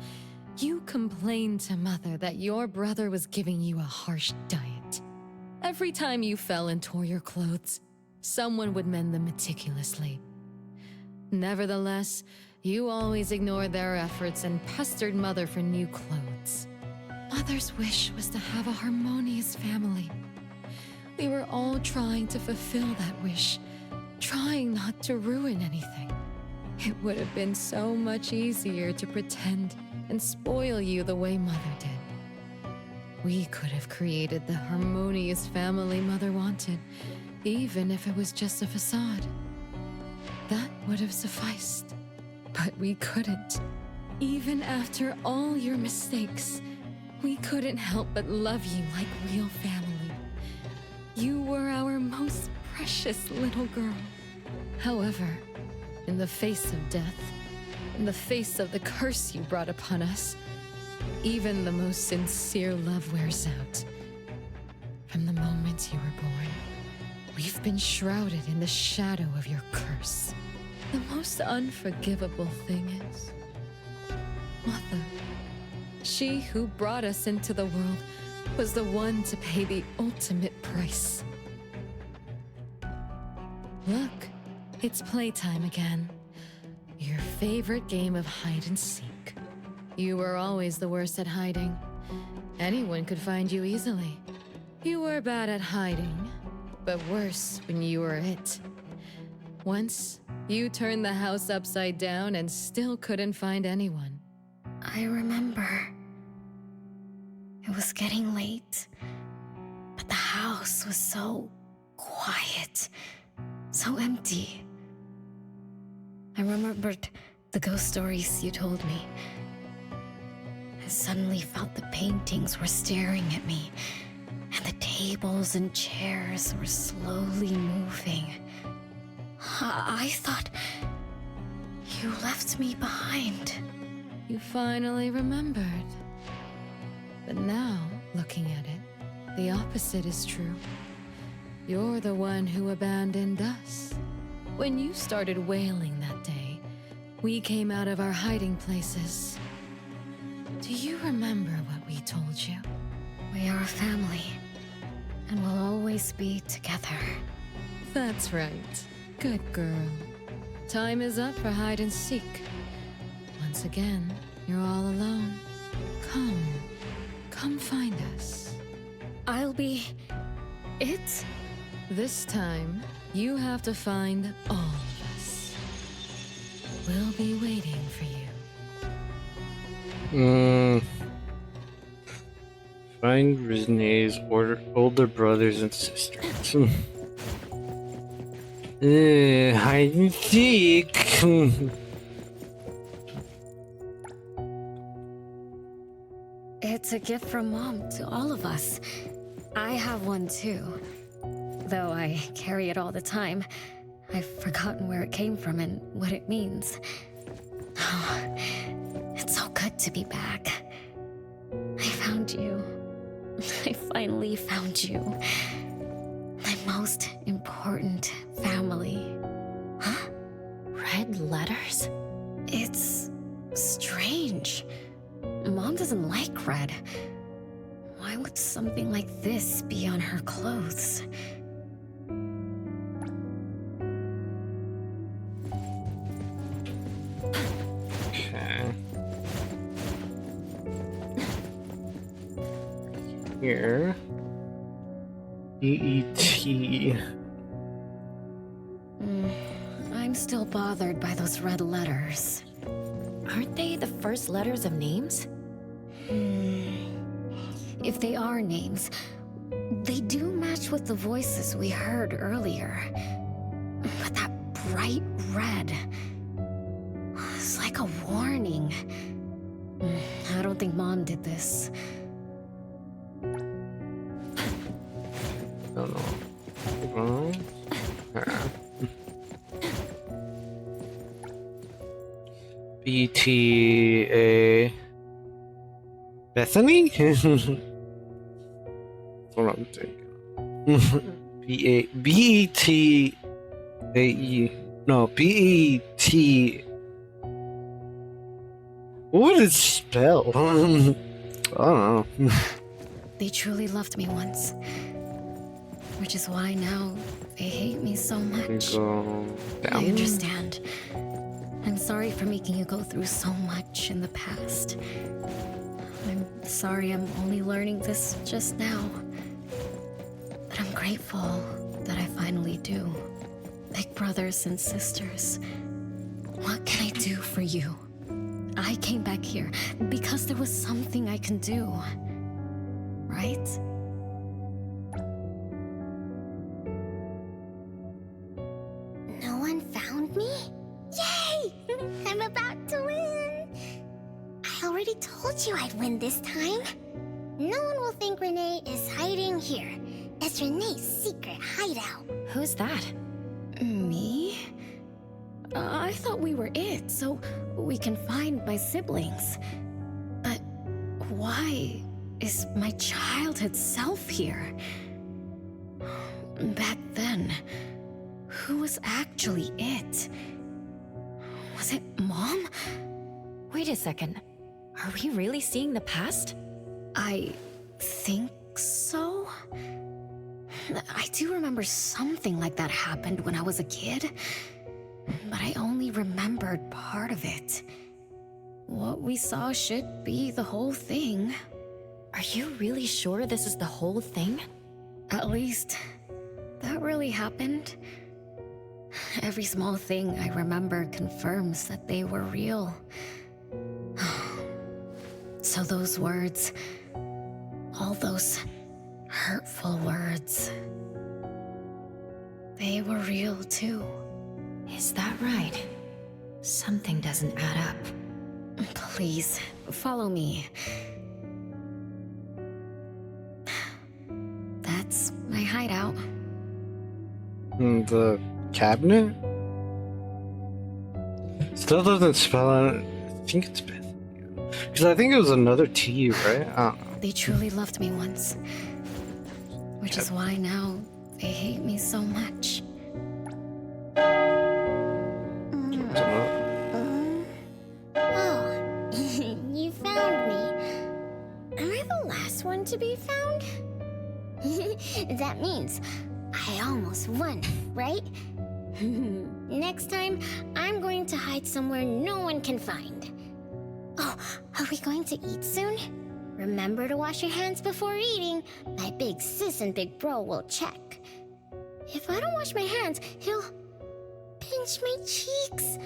you complained to Mother that your brother was giving you a harsh diet. Every time you fell and tore your clothes, someone would mend them meticulously. Nevertheless, you always ignored their efforts and pestered Mother for new clothes. Mother's wish was to have a harmonious family. We were all trying to fulfill that wish, trying not to ruin anything. It would have been so much easier to pretend and spoil you the way Mother did. We could have created the harmonious family Mother wanted, even if it was just a facade. That would have sufficed. But we couldn't. Even after all your mistakes, We couldn't help but love you like real family. You were our most precious little girl. However, in the face of death, in the face of the curse you brought upon us, even the most sincere love wears out. From the moment you were born, we've been shrouded in the shadow of your curse. The most unforgivable thing is, Mother, she who brought us into the world, was the one to pay the ultimate price. Look, it's playtime again. Your favorite game of hide and seek. You were always the worst at hiding. Anyone could find you easily. You were bad at hiding, but worse when you were it. Once, you turned the house upside down and still couldn't find anyone. I remember. It was getting late, but the house was so quiet, so empty. I remembered the ghost stories you told me. I suddenly felt the paintings were staring at me, and the tables and chairs were slowly moving. I thought you left me behind. You finally remembered. But now, looking at it, the opposite is true. You're the one who abandoned us. When you started wailing that day, we came out of our hiding places. Do you remember what we told you? We are a family, and we'll always be together. That's right. Good girl. Time is up for hide and seek. Once again, you're all alone. Come find us. I'll be it? This time, you have to find all of us. We'll be waiting for you. Find Rizne's older brothers and sisters. Hide and seek. It's a gift from Mom to all of us. I have one too. Though I carry it all the time, I've forgotten where it came from and what it means. Oh, it's so good to be back. I found you. I finally found you. My most important family. Huh? Red letters? It's strange. Mom doesn't like red. Why would something like this be on her clothes? Okay. Here. EET. I'm still bothered by those red letters. Aren't they the first letters of names? If they are names, they do match with the voices we heard earlier. But that bright red, it's like a warning. I don't think Mom did this. Don't know. BTA Bethany? That's what I'm thinking. B-E-T-A-E. No, B-E-T. What would it spell? I don't know. They truly loved me once. Which is why now they hate me so much. Go down. I understand. I'm sorry for making you go through so much in the past. I'm sorry I'm only learning this just now. But I'm grateful that I finally do. Like brothers and sisters. What can I do for you? I came back here because there was something I can do. Right? No one found me? Yay! I'm about to win! I already told you I'd win this time. No one will think Renee is hiding here. It's Renee's secret hideout. Who's that? Me? I thought we were it, so we can find my siblings. But why is my childhood self here? Back then, who was actually it? Was it Mom? Wait a second. Are we really seeing the past? I think so. I do remember something like that happened when I was a kid, but I only remembered part of it. What we saw should be the whole thing. Are you really sure this is the whole thing? At least, that really happened. Every small thing I remember confirms that they were real. So those words, all those hurtful words, they were real too. Is that right? Something doesn't add up. Please, follow me. That's my hideout. The cabinet? Still doesn't spell out. I think it's Beth. Because I think it was another T, right? I don't know. They truly loved me once. Which is why now they hate me so much. Oh, you found me. Am I the last one to be found? That means I almost won, right? Next time, I'm going to hide somewhere no one can find. Oh, are we going to eat soon? Remember to wash your hands before eating. My big sis and big bro will check. If I don't wash my hands, he'll pinch my cheeks.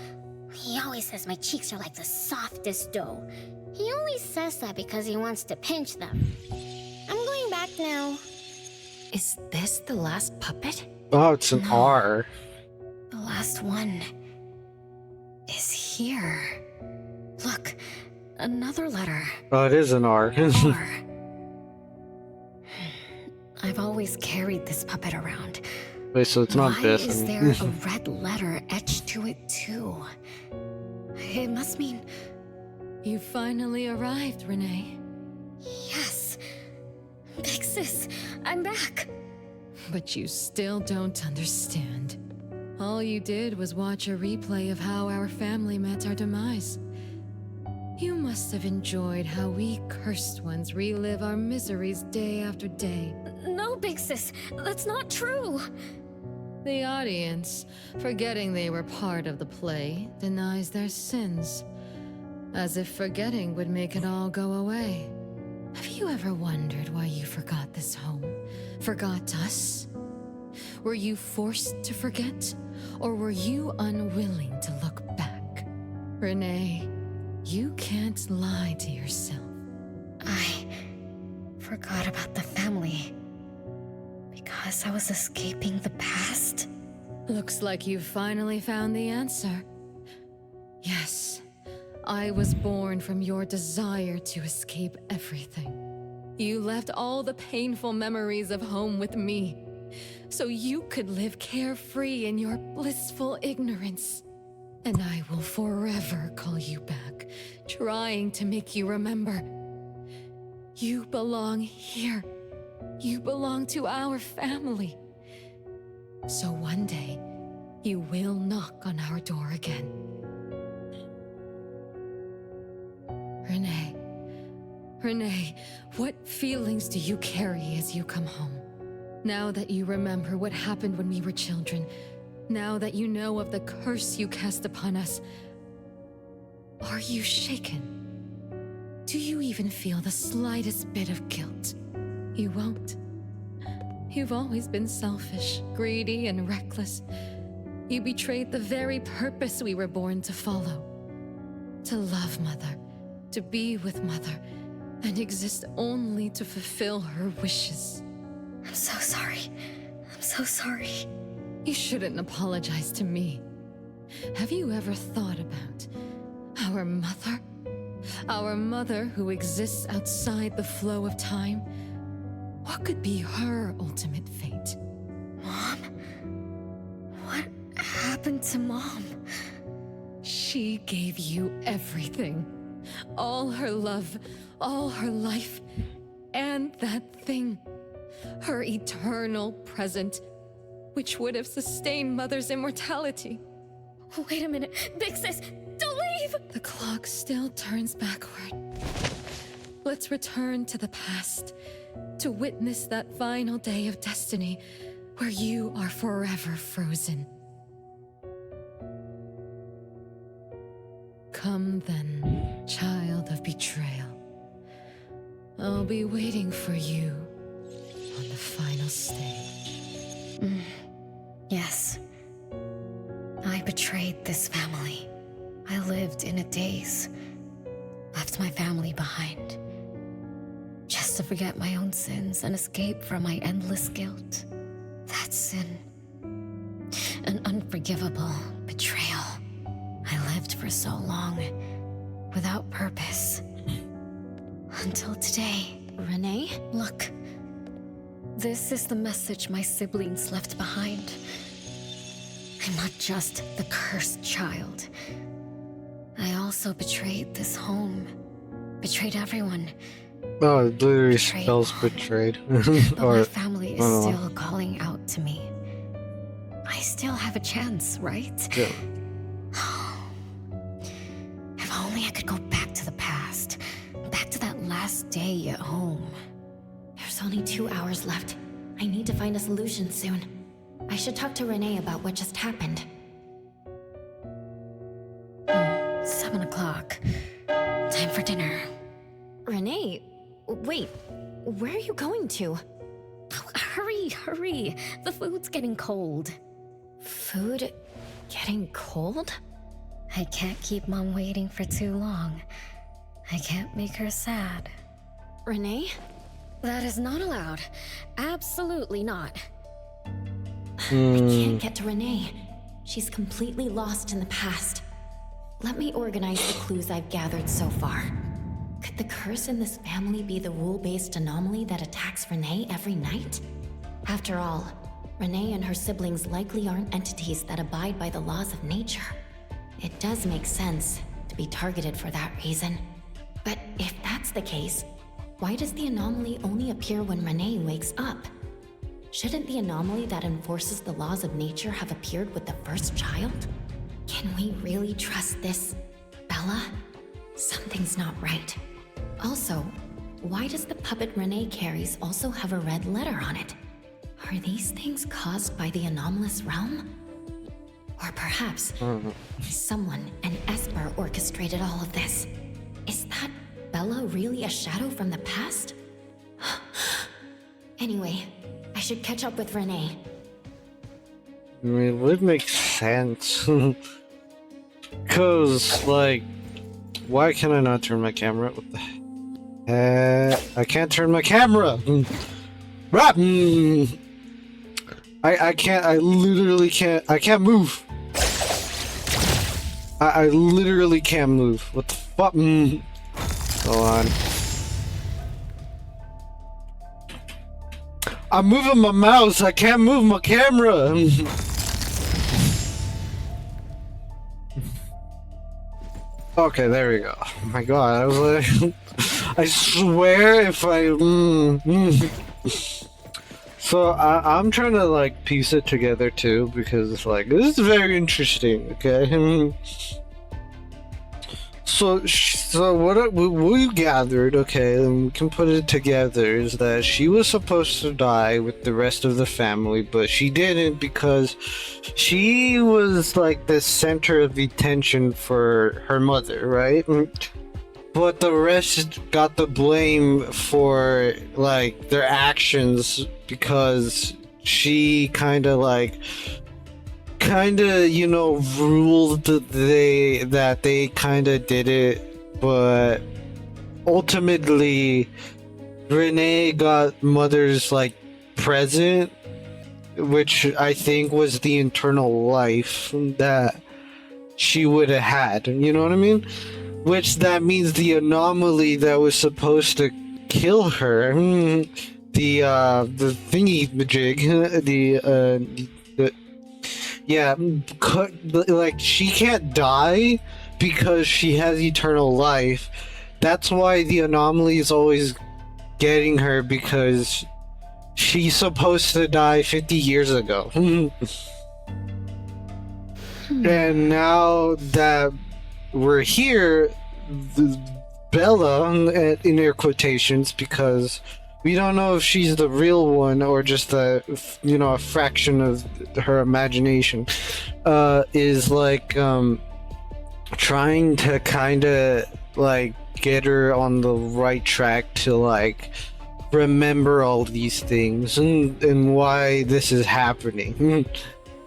He always says my cheeks are like the softest dough. He only says that because he wants to pinch them. I'm going back now. Is this the last puppet? Oh, it's an R. The last one is here. Look, another letter. Oh, it is an R. R. I've always carried this puppet around. Wait, so it's not Why Beth. is there a red letter etched to it too? It must mean... You finally arrived, Renee. Yes. Big sis, I'm back. But you still don't understand. All you did was watch a replay of how our family met our demise. You must have enjoyed how we cursed ones relive our miseries day after day. No, Big Sis, that's not true. The audience, forgetting they were part of the play, denies their sins. As if forgetting would make it all go away. Have you ever wondered why you forgot this home? Forgot us? Were you forced to forget? Or were you unwilling to look back? Renee, you can't lie to yourself. I forgot about the family because I was escaping the past. Looks like you've finally found the answer. Yes, I was born from your desire to escape everything. You left all the painful memories of home with me, so you could live carefree in your blissful ignorance. And I will forever call you back, trying to make you remember. You belong here. You belong to our family. So one day, you will knock on our door again. Renee, what feelings do you carry as you come home? Now that you remember what happened when we were children, now that you know of the curse you cast upon us, are you shaken? Do you even feel the slightest bit of guilt? You won't. You've always been selfish, greedy, and reckless. You betrayed the very purpose we were born to follow. To love Mother, to be with Mother, and exist only to fulfill her wishes. I'm so sorry. I'm so sorry. You shouldn't apologize to me. Have you ever thought about our mother? Our mother who exists outside the flow of time. What could be her ultimate fate? Mom? What happened to Mom? She gave you everything. All her love, all her life, and that thing. Her eternal present, which would have sustained Mother's immortality. Wait a minute. Big Sis, don't leave! The clock still turns backward. Let's return to the past to witness that final day of destiny where you are forever frozen. Come then, child of betrayal. I'll be waiting for you on the final stage. Yes. I betrayed this family. I lived in a daze. Left my family behind. Just to forget my own sins and escape from my endless guilt. That sin. An unforgivable betrayal. I lived for so long, without purpose. Until today. Renee? Look. This is the message my siblings left behind. I'm not just the cursed child. I also betrayed this home. Betrayed everyone. Oh, it literally Betrayed spells Mom. betrayed. But Or, my family is I don't know. still calling out to me. I still have a chance, right? Yeah. If only I could go back to the past. Back to that last day at home. There's only 2 hours left. I need to find a solution soon. I should talk to Renee about what just happened. 7 o'clock. Time for dinner. Renee, wait. Where are you going to? Oh, hurry, hurry. The food's getting cold. Food getting cold? I can't keep Mom waiting for too long. I can't make her sad. Renee? That is not allowed. Absolutely not. I can't get to Renee. She's completely lost in the past. Let me organize the clues I've gathered so far. Could the curse in this family be the rule-based anomaly that attacks Renee every night? After all, Renee and her siblings likely aren't entities that abide by the laws of nature. It does make sense to be targeted for that reason. But if that's the case, why does the anomaly only appear when Renee wakes up? Shouldn't the anomaly that enforces the laws of nature have appeared with the first child? Can we really trust this, Bella? Something's not right. Also, why does the puppet Renee carries also have a red letter on it? Are these things caused by the anomalous realm? Or perhaps someone, an Esper, orchestrated all of this. Is that Bella really a shadow from the past? Anyway, I should catch up with Renee. I mean, it would make sense. Cause, like, why can I not turn my camera? What the I can't turn my camera! I can't, I literally can't, I can't move! I literally can't move. What the fuck? Hold on. I'm moving my mouse, I can't move my camera! Okay, there we go. Oh my god, I was like... I swear if I... So, I'm trying to, like, piece it together, too, because it's like, this is very interesting, okay? So what we gathered, okay, and we can put it together, is that she was supposed to die with the rest of the family, but she didn't because she was like the center of attention for her mother, right? But the rest got the blame for like their actions because she kind of, you know, ruled that they kind of did it, but ultimately Renee got Mother's like present, which I think was the internal life that she would have had, you know what I mean? which that means the anomaly that was supposed to kill her, the thingy majig, the yeah, like she can't die because she has eternal life. That's why the anomaly is always getting her, because she's supposed to die 50 years ago. And now that we're here, Bella, in air quotations, because we don't know if she's the real one or just a fraction of her imagination, is like trying to kind of like get her on the right track to like remember all these things and why this is happening.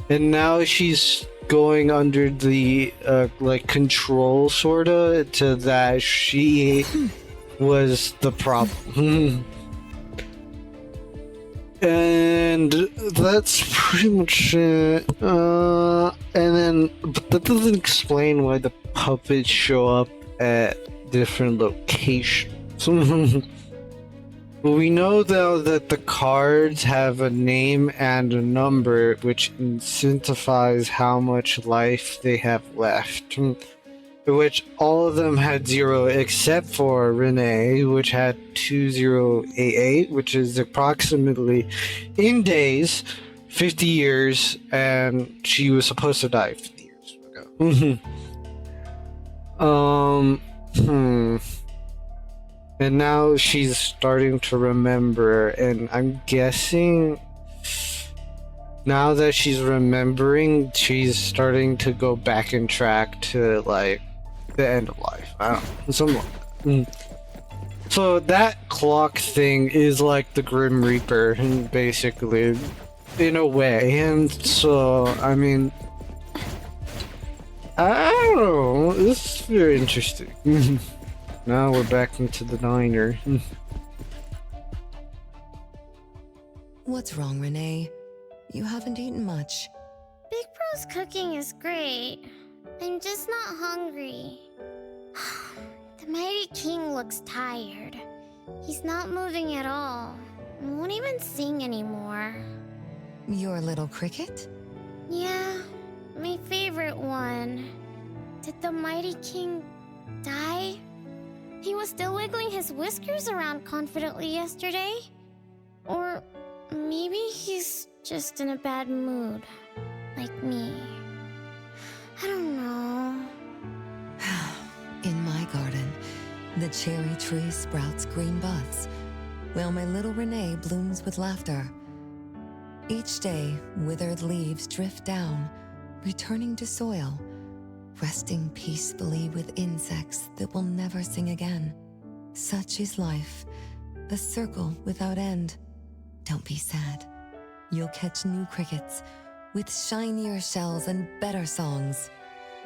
And now she's going under the like control sorta to that she was the problem. And that's pretty much it. And then, but that doesn't explain why the puppets show up at different locations. We know though that the cards have a name and a number, which incentivizes how much life they have left. Which all of them had 0 except for Renee, which had 2088, which is approximately in days 50 years, and she was supposed to die 50 years ago. And now she's starting to remember, and I'm guessing now that she's remembering, she's starting to go back in track to like the end of life. I don't know, something like that. So that clock thing is like the Grim Reaper, basically, in a way. And so, I mean, I don't know. This is very interesting. Now we're back into the diner. What's wrong, Renee? You haven't eaten much. Big Bro's cooking is great. I'm just not hungry. The Mighty King looks tired. He's not moving at all. Won't even sing anymore. Your little cricket? Yeah, my favorite one. Did the Mighty King die? He was still wiggling his whiskers around confidently yesterday. Or maybe he's just in a bad mood, like me. I don't know. In my garden, the cherry tree sprouts green buds, while my little Renee blooms with laughter. Each day, withered leaves drift down, returning to soil, resting peacefully with insects that will never sing again. Such is life, a circle without end. Don't be sad. You'll catch new crickets with shinier shells and better songs.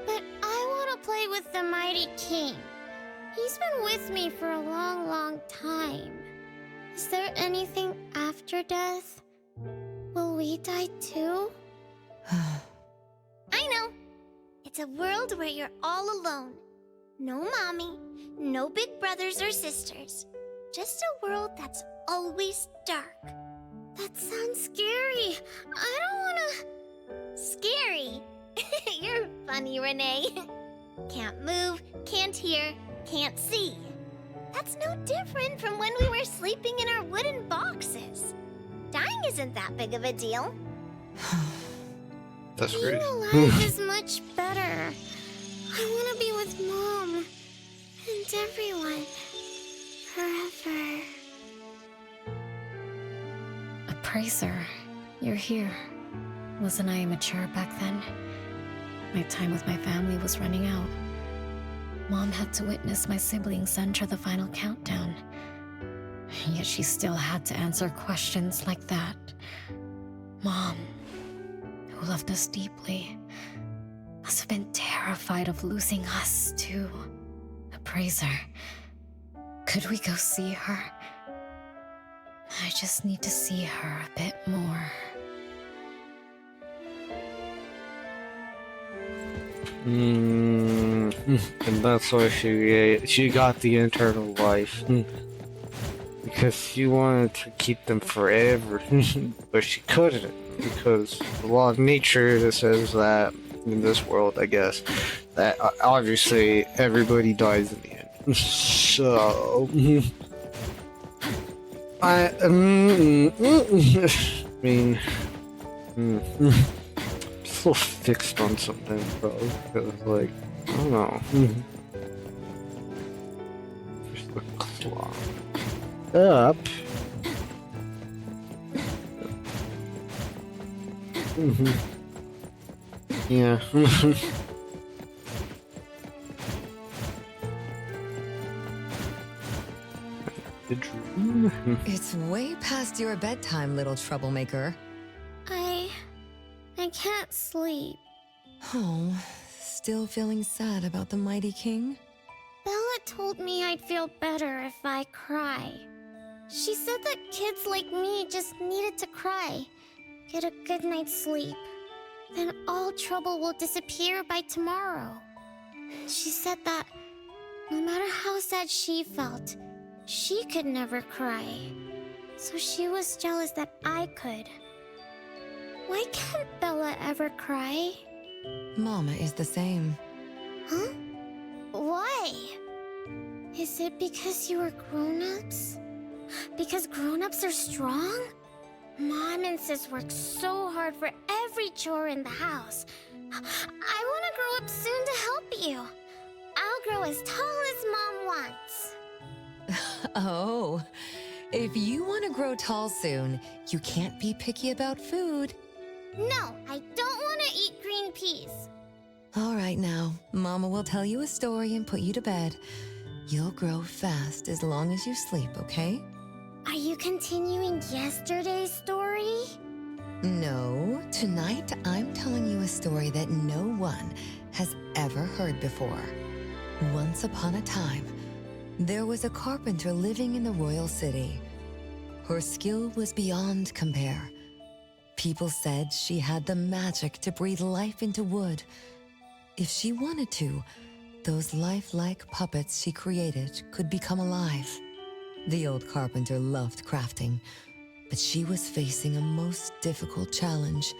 But I want to play with the Mighty King. He's been with me for a long, long time. Is there anything after death? Will we die too? I know. It's a world where you're all alone. No mommy, no big brothers or sisters. Just a world that's always dark. That sounds scary. I don't wanna... Scary? You're funny, Renee. Can't move, can't hear, can't see. That's no different from when we were sleeping in our wooden boxes. Dying isn't that big of a deal. That's Being great. alive is much better. I want to be with Mom and everyone forever. Appraiser, you're here. Wasn't I immature back then? My time with my family was running out. Mom had to witness my siblings enter the final countdown. Yet she still had to answer questions like that. Mom, who loved us deeply, must have been terrified of losing us too. Appraiser, could we go see her? I just need to see her a bit more. And that's why she got the internal life. Because she wanted to keep them forever, but she couldn't, because the law of nature says that in this world, I guess, that obviously everybody dies in the end. So, I mean, still fixed on something, bro. Because, like, I don't know. Just the claw. Up. Yeah. It's way past your bedtime, little troublemaker. I can't sleep. Oh, still feeling sad about the mighty king? Bella told me I'd feel better if I cry. She said that kids like me just needed to cry, get a good night's sleep. Then all trouble will disappear by tomorrow. She said that no matter how sad she felt, she could never cry. So she was jealous that I could. Why can't Bella ever cry? Mama is the same. Huh? Why? Is it because you are grown-ups? Because grown-ups are strong? Mom and Sis work so hard for every chore in the house. I want to grow up soon to help you. I'll grow as tall as Mom wants. Oh, if you want to grow tall soon, you can't be picky about food. No, I don't want to eat green peas. All right now, Mama will tell you a story and put you to bed. You'll grow fast as long as you sleep, okay? Are you continuing yesterday's story? No, tonight I'm telling you a story that no one has ever heard before. Once upon a time, there was a carpenter living in the royal city. Her skill was beyond compare. People said she had the magic to breathe life into wood. If she wanted to, those lifelike puppets she created could become alive. The old carpenter loved crafting, but she was facing a most difficult challenge.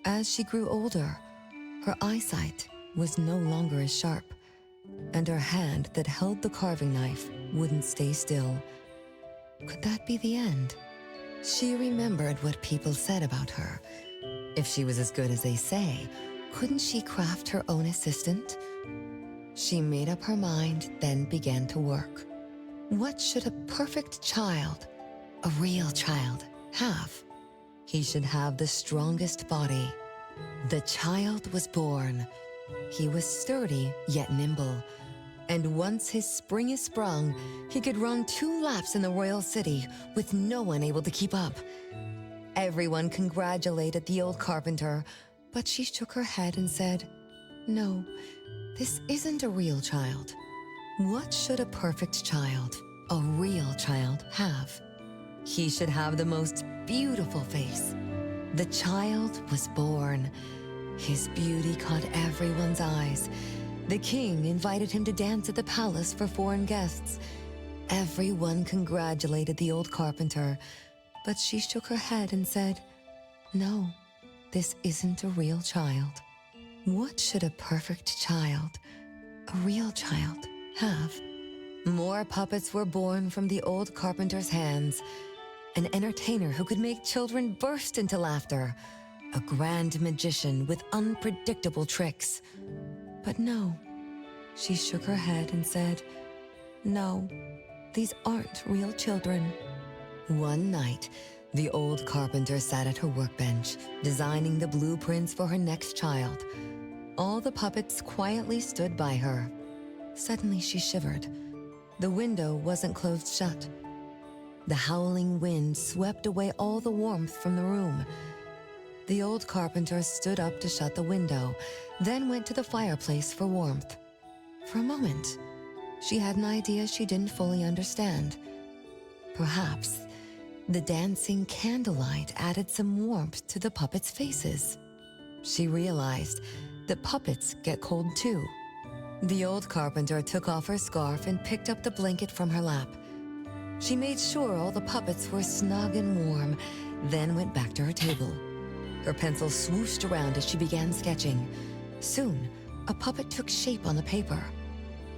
As she grew older, her eyesight was no longer as sharp, and her hand that held the carving knife wouldn't stay still. Could that be the end? She remembered what people said about her. If she was as good as they say, couldn't she craft her own assistant? She made up her mind, then began to work. What should a perfect child, a real child, have? He should have the strongest body. The child was born. He was sturdy, yet nimble. And once his spring is sprung, he could run 2 laps in the royal city with no one able to keep up. Everyone congratulated the old carpenter, but she shook her head and said, "No, this isn't a real child. What should a perfect child, a real child, have? He should have the most beautiful face." The child was born. His beauty caught everyone's eyes. The king invited him to dance at the palace for foreign guests. Everyone congratulated the old carpenter, but she shook her head and said, "No, this isn't a real child. What should a perfect child, a real child, have?" More puppets were born from the old carpenter's hands. An entertainer who could make children burst into laughter. A grand magician with unpredictable tricks. But no, she shook her head and said, "No, these aren't real children." One night, the old carpenter sat at her workbench, designing the blueprints for her next child. All the puppets quietly stood by her. Suddenly she shivered. The window wasn't closed shut. The howling wind swept away all the warmth from the room. The old carpenter stood up to shut the window, then went to the fireplace for warmth. For a moment, she had an idea she didn't fully understand. Perhaps the dancing candlelight added some warmth to the puppets' faces. She realized that puppets get cold too. The old carpenter took off her scarf and picked up the blanket from her lap. She made sure all the puppets were snug and warm, then went back to her table. Her pencil swooshed around as she began sketching. Soon, a puppet took shape on the paper.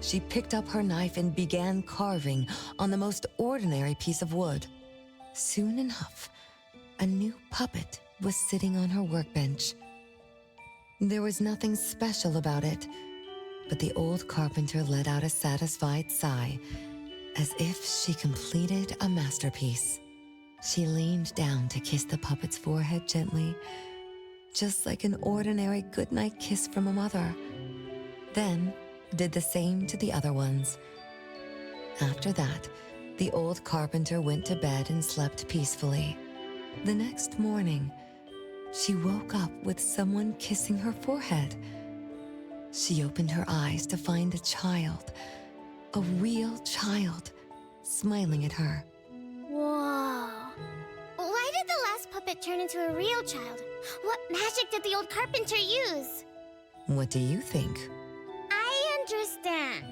She picked up her knife and began carving on the most ordinary piece of wood. Soon enough, a new puppet was sitting on her workbench. There was nothing special about it, but the old carpenter let out a satisfied sigh, as if she completed a masterpiece. She leaned down to kiss the puppet's forehead gently, just like an ordinary goodnight kiss from a mother. Then did the same to the other ones. After that, the old carpenter went to bed and slept peacefully. The next morning, she woke up with someone kissing her forehead. She opened her eyes to find a child, a real child, smiling at her. Whoa. Why did the last puppet turn into a real child? What magic did the old carpenter use? What do you think? I understand.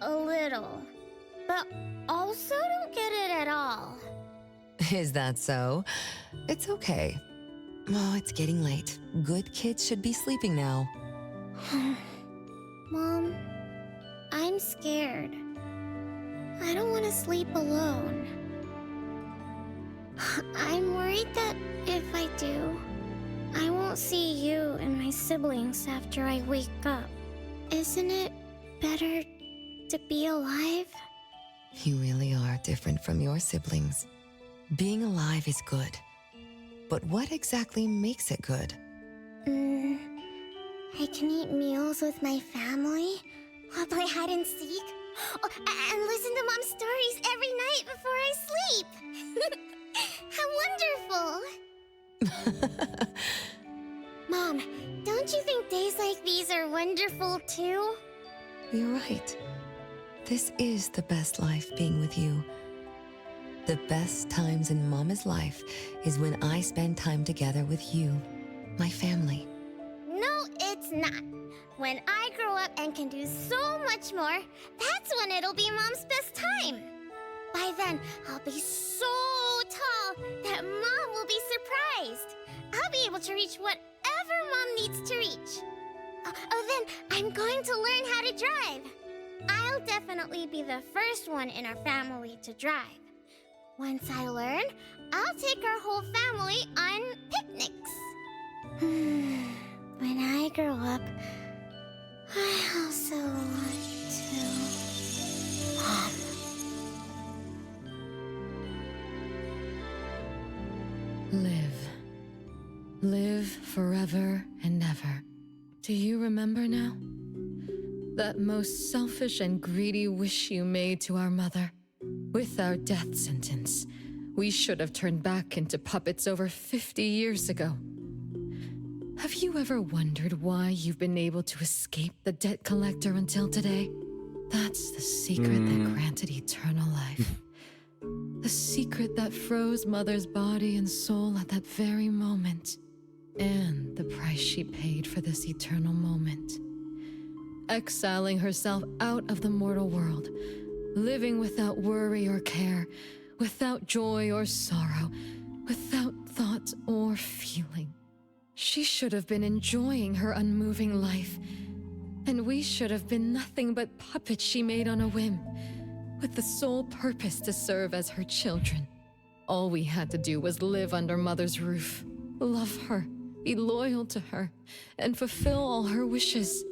A little. But also don't get it at all. Is that so? It's okay. Oh, it's getting late. Good kids should be sleeping now. Mom, I'm scared. I don't want to sleep alone. I'm worried that if I do, I won't see you and my siblings after I wake up. Isn't it better to be alive? You really are different from your siblings. Being alive is good. But what exactly makes it good? I can eat meals with my family, or play hide and seek, and listen to Mom's stories every night before I sleep. How wonderful! Mom, don't you think days like these are wonderful too? You're right. This is the best life being with you. The best times in Mama's life is when I spend time together with you, my family. No, it's not. When I grow up and can do so much more, that's when it'll be Mom's best time. By then, I'll be so tall that Mom will be surprised. I'll be able to reach whatever Mom needs to reach. Then I'm going to learn how to drive. I'll definitely be the first one in our family to drive. Once I learn, I'll take our whole family on picnics. When I grow up, I also want to... Live. Live forever and ever. Do you remember now? That most selfish and greedy wish you made to our mother. With our death sentence, we should have turned back into puppets over 50 years ago. Have you ever wondered why you've been able to escape the debt collector until today? That's the secret that granted eternal life. The secret that froze Mother's body and soul at that very moment. And the price she paid for this eternal moment. Exiling herself out of the mortal world, living without worry or care, without joy or sorrow, without thought or feeling. She should have been enjoying her unmoving life, and we should have been nothing but puppets she made on a whim, with the sole purpose to serve as her children. All we had to do was live under Mother's roof, love her, be loyal to her, and fulfill all her wishes.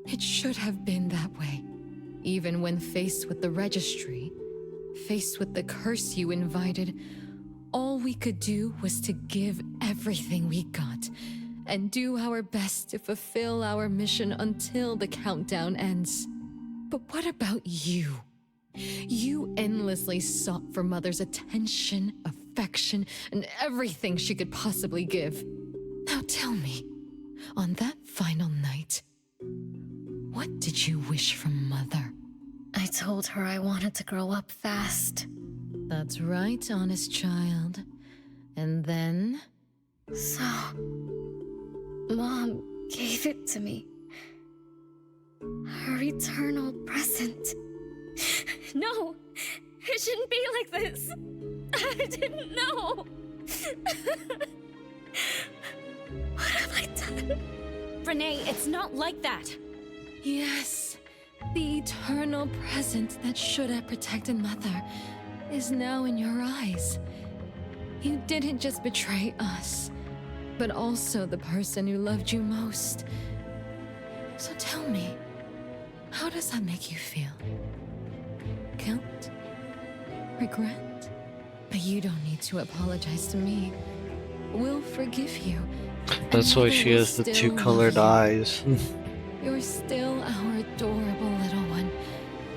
It should have been that way, even when faced with the registry, faced with the curse you invited. All we could do was to give everything we got and do our best to fulfill our mission until the countdown ends. But what about you? You endlessly sought for Mother's attention, affection, and everything she could possibly give. Now tell me, on that final night, what did you wish from Mother? I told her I wanted to grow up fast. That's right, honest child. And then? So, Mom gave it to me. Her eternal present. No! It shouldn't be like this! I didn't know! What have I done? Renee, it's not like that. Yes, the eternal presence that should have protected Mother is now in your eyes. You didn't just betray us, but also the person who loved you most. So tell me, how does that make you feel? Guilt? Regret? But you don't need to apologize to me. We'll forgive you. That's why she has the two colored eyes. You're still our adorable little one,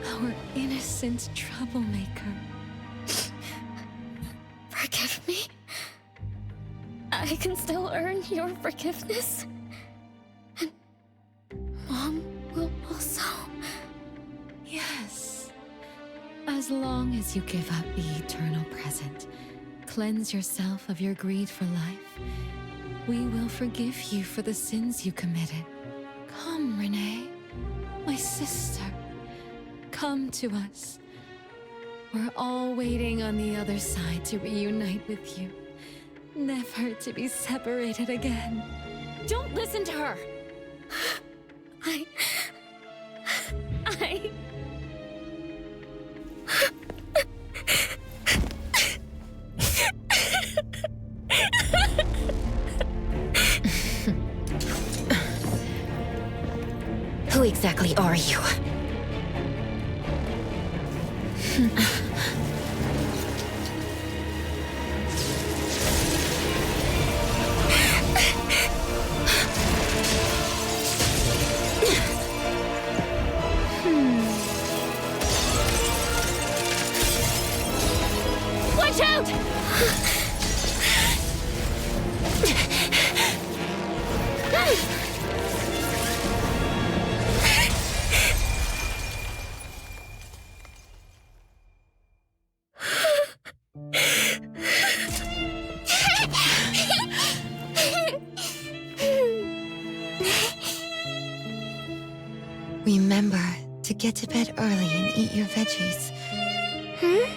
our innocent troublemaker. Forgive me? I can still earn your forgiveness? And Mom will also? Yes. As long as you give up the eternal present, cleanse yourself of your greed for life, we will forgive you for the sins you committed. Come, Renee, my sister. Come to us. We're all waiting on the other side to reunite with you, never to be separated again. Don't listen to her! I... Who exactly are you? Watch out! Remember to get to bed early and eat your veggies.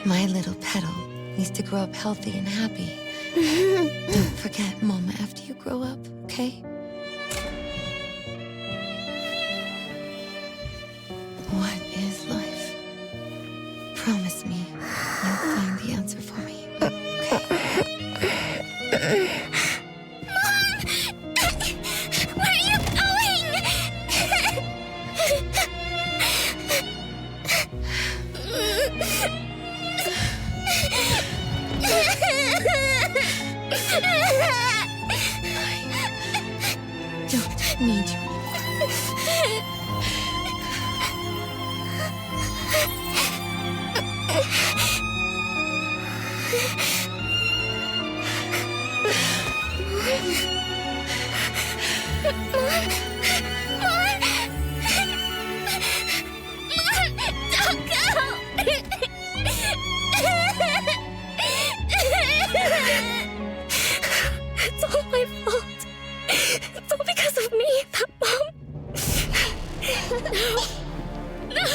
My little petal needs to grow up healthy and happy. Don't forget Mama after you grow up, okay? What is life? Promise me you'll find the answer for me, okay? Where are you going? Don't need you. It's all my fault. It's all because of me that Mom... No!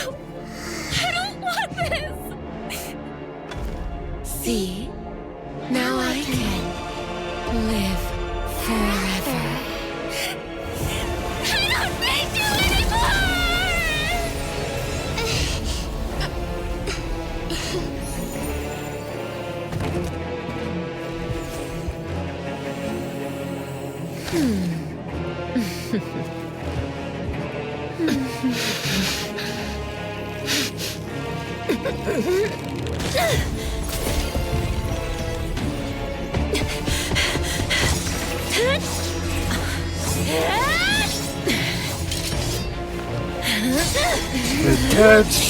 I don't want this! See? Now I can live forever. I don't need you anymore! That's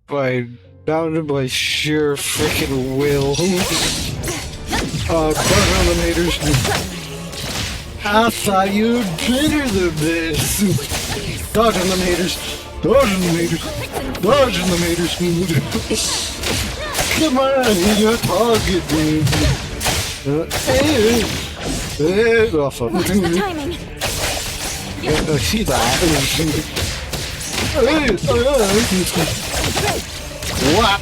by bounded by sheer freaking will. Dominators. I thought you better than this. Dominators. Dominators. Dominators. Come on, you're targeting. Oh, fuck. Watch the timing. I see that. What?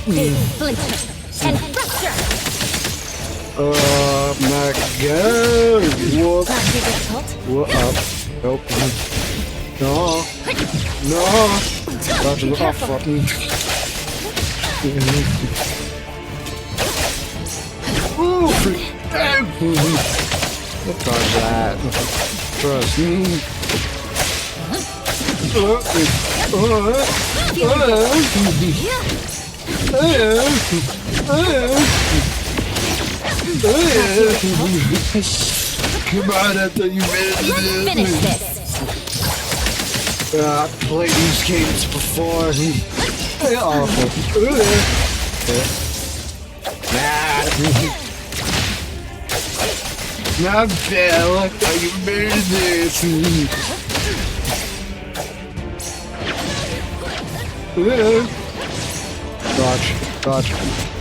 And rupture. My god. What? Not too difficult. What up? Nope. No. No. Dodge it off. Ooh, dodge that. Trust me. Come on, I thought you made it. Finish this. I played these games before. They're awful. Not bad. I thought you made this. Dodge, dodge,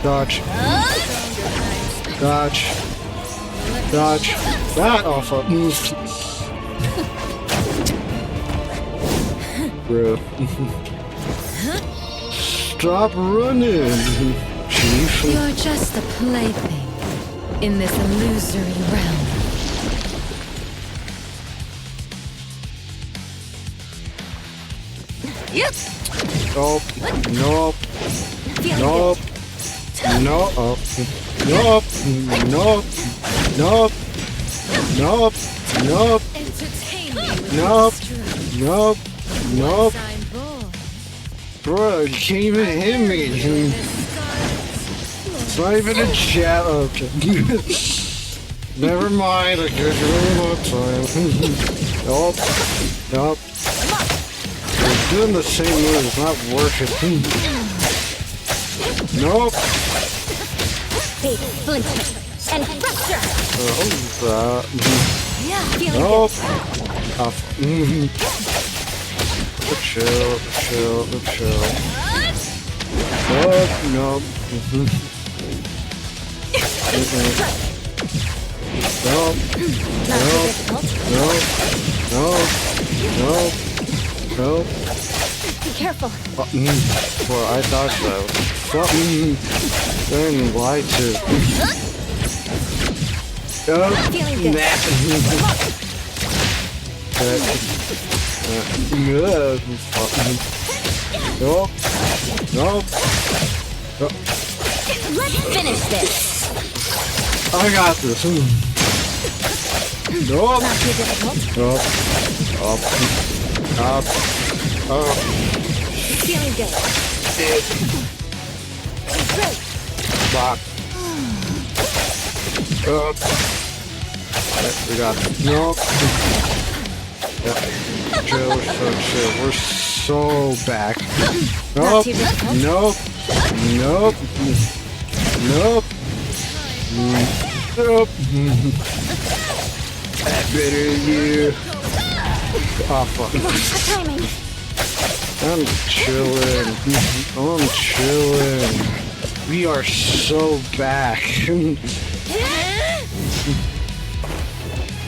dodge, dodge, dodge. That awful. Bro. Stop running, Chief. You're just a plaything in this illusory realm. Yep. Nope. Nope. Nope. Nope. Nope. Nope. Nope. Nope. Nope. Nope. Nope. Nope. Bro, you can't even hit me. It's not even a chat. Okay. Never mind. I give you one more time. Nope. Nope. We're doing the same move. It's not working. Nope. Blink. And rupture. Nope. Off. Chill. Nope. Nope. Nope. Nope. Be careful. Well, I dodged that. Then why to? Feeling good. Nope. Nope. Let's finish this. I got this. Nope. Not too difficult. Nope. Up. Feeling good. Block. Up. We got it. Nope. Yep. Chill. We're so back. Nope. Nope. Nope. Nope. Nope. Better you. Oh, fuck. I'm chilling. We are so back.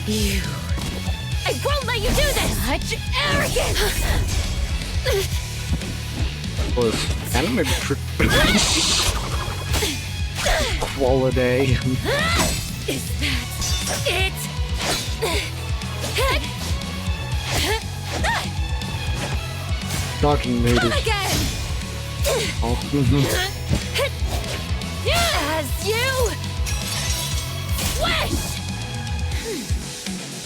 You. I won't let you do this! Such arrogance! Was anime quality. Is that it? Dodging haters. Again! Oh. As you wish!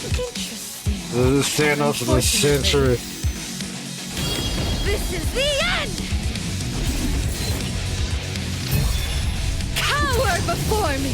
Interesting. This is Thanos of the century. This is the end! Cower before me!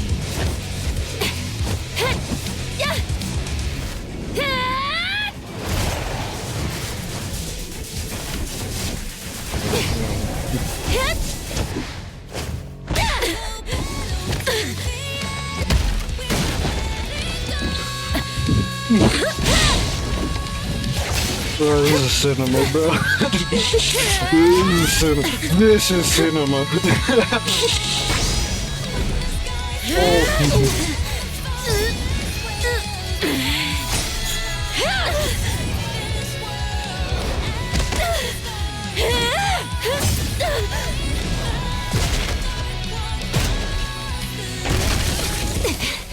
Bro, this is cinema, bro. This is cinema.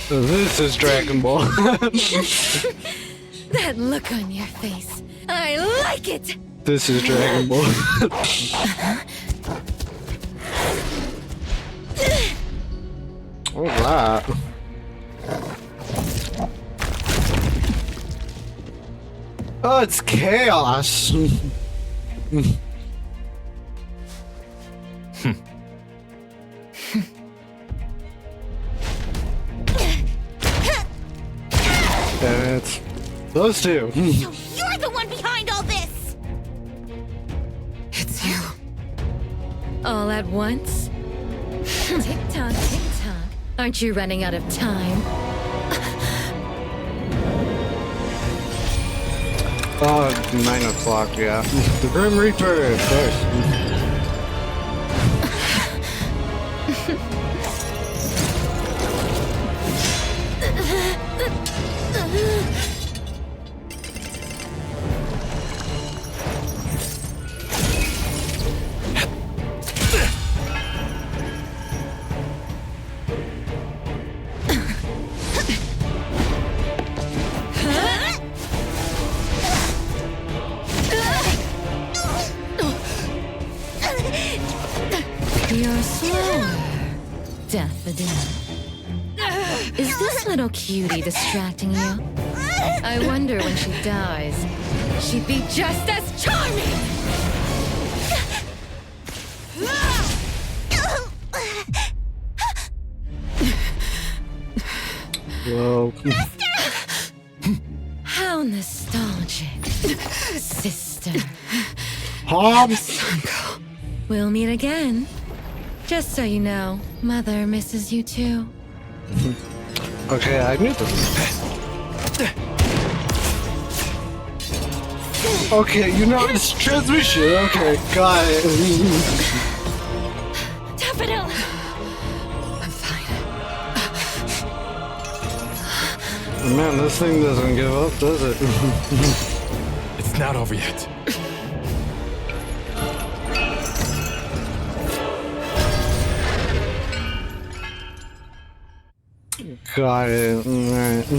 This is Dragon Ball. That look on your face. I like it! This is Dragon Ball. What's that? Oh, it's chaos. Damn it. Those two. So you're the one behind all this! It's you. All at once? Tick-tock, tick-tock. Aren't you running out of time? Oh, 9 o'clock, yeah. The Grim Reaper, of course. You're slower, Daffodil. Is this little cutie distracting you? I wonder when she dies, she'd be just as charming! Whoa. How nostalgic, sister. We'll meet again. Just so you know, Mother misses you too. Okay, I knew this. Okay, you know it's transmission. Okay, got it. Daffodil! Man, this thing doesn't give up, does it? It's not over yet. Got it. Alright.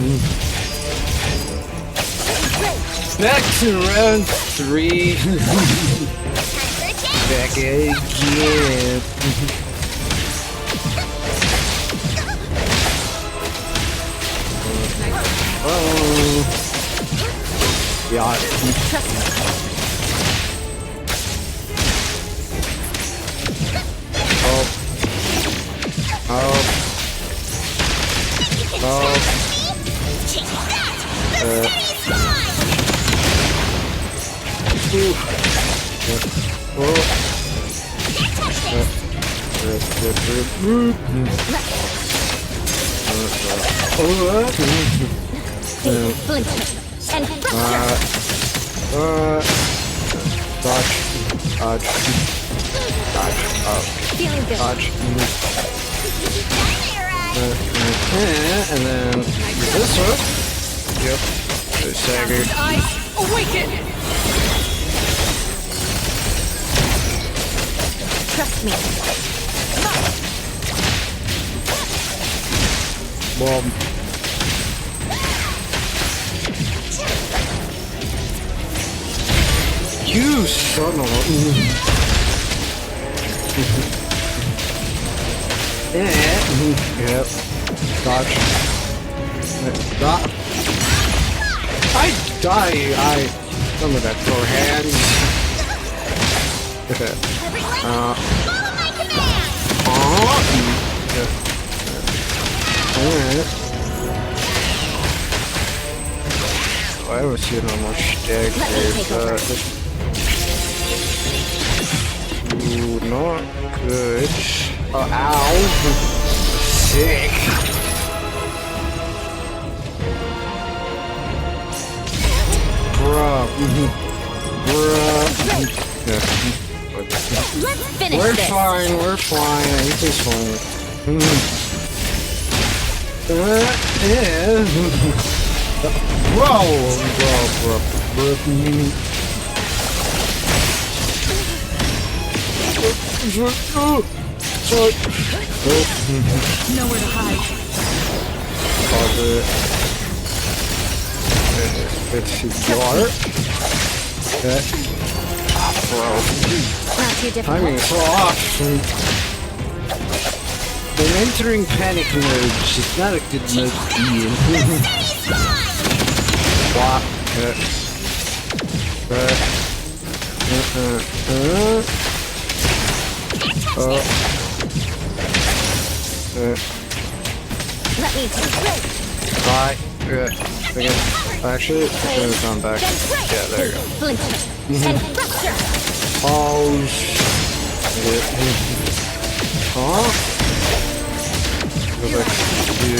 Next in round 3. Back again. Oh. Yeah. Oh. Oh. Dodge. And then this one. Yep. So staggered. Awaken! Trust me. Bomb. You son of a... Yep. Dodge. Dodge. I die. Some of that forehand. I haven't seen how much stag there's. Ooh, not good. Oh, ow. Sick. Bruh. Let's finish We're this. fine. Everything's fine. Yeah. Nowhere to hide. Pause it. It's your. Okay. Bro. Not too difficult. Timing so off. When entering panic mode, it's not a good mode to be in. What? Let me take Bye. Actually, I'm gonna come back. Yeah, there you go. Oh shit. Huh? Go back to you.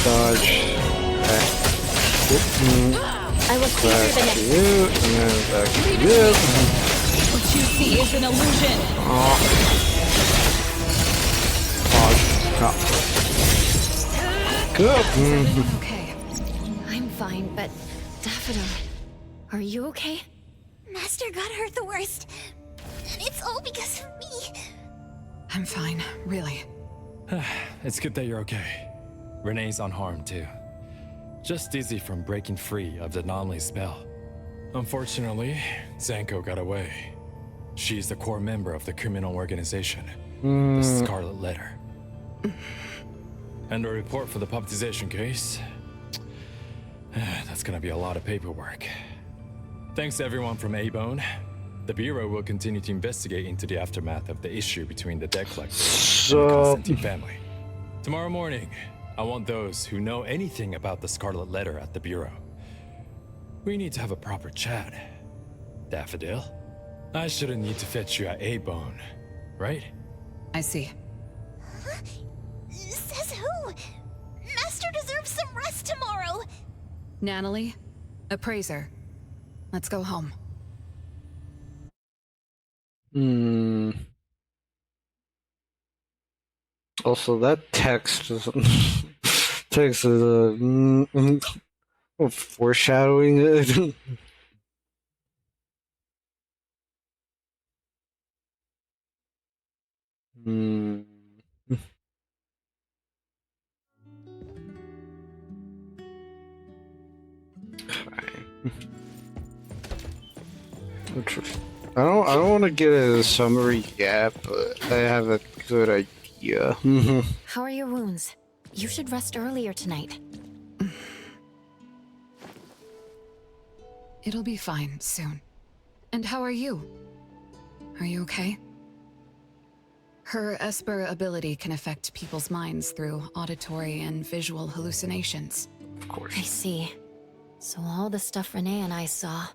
Dodge. Okay. I will see Back through the to next. you, and then back to you. What you see is an illusion. Good. Okay. I'm fine, but Daffodil, are you okay? Master got hurt the worst. And it's all because of me. I'm fine, really. It's good that you're okay. Renee's unharmed too. Just dizzy from breaking free of the anomaly spell. Unfortunately, Zanko got away. She's the core member of the criminal organization, the Scarlet Letter. And a report for the puppetization case. That's gonna be a lot of paperwork. Thanks to everyone from A-Bone. The Bureau will continue to investigate into the aftermath of the issue between the debt collector and the Constantine family. Tomorrow morning, I want those who know anything about the Scarlet Letter at the Bureau. We need to have a proper chat. Daffodil? I shouldn't need to fetch you at A-Bone, right? I see. Huh? Says who? Master deserves some rest tomorrow. Natalie, appraiser. Let's go home. Also, that text is text is foreshadowing it. Interesting. I don't want to get a summary yet, but I have a good idea. How are your wounds? You should rest earlier tonight. It'll be fine soon. And how are you? Are you okay? Her Esper ability can affect people's minds through auditory and visual hallucinations. Of course. I see. So all the stuff Renee and I saw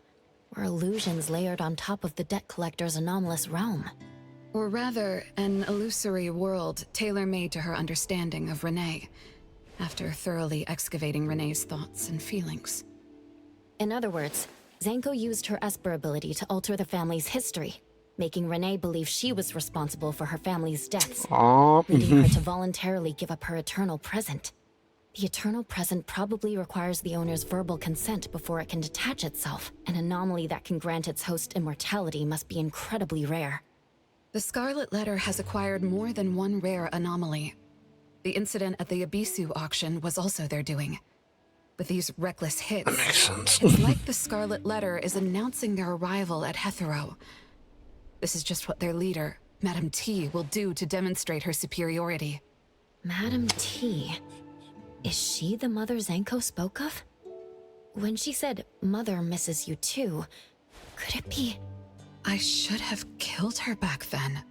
were illusions layered on top of the debt collector's anomalous realm. Or rather, an illusory world tailor-made to her understanding of Renee, after thoroughly excavating Renee's thoughts and feelings. In other words, Zanko used her Esper ability to alter the family's history, making Renee believe she was responsible for her family's deaths, leading her to voluntarily give up her eternal present. The eternal present probably requires the owner's verbal consent before it can detach itself. An anomaly that can grant its host immortality must be incredibly rare. The Scarlet Letter has acquired more than one rare anomaly. The incident at the Abisu auction was also their doing. With these reckless hits, That makes sense. it's like the Scarlet Letter is announcing their arrival at Hethero. This is just what their leader, Madame T, will do to demonstrate her superiority. Madame T. Is she the mother Zanko spoke of? When she said, "Mother misses you too," could it be... I should have killed her back then.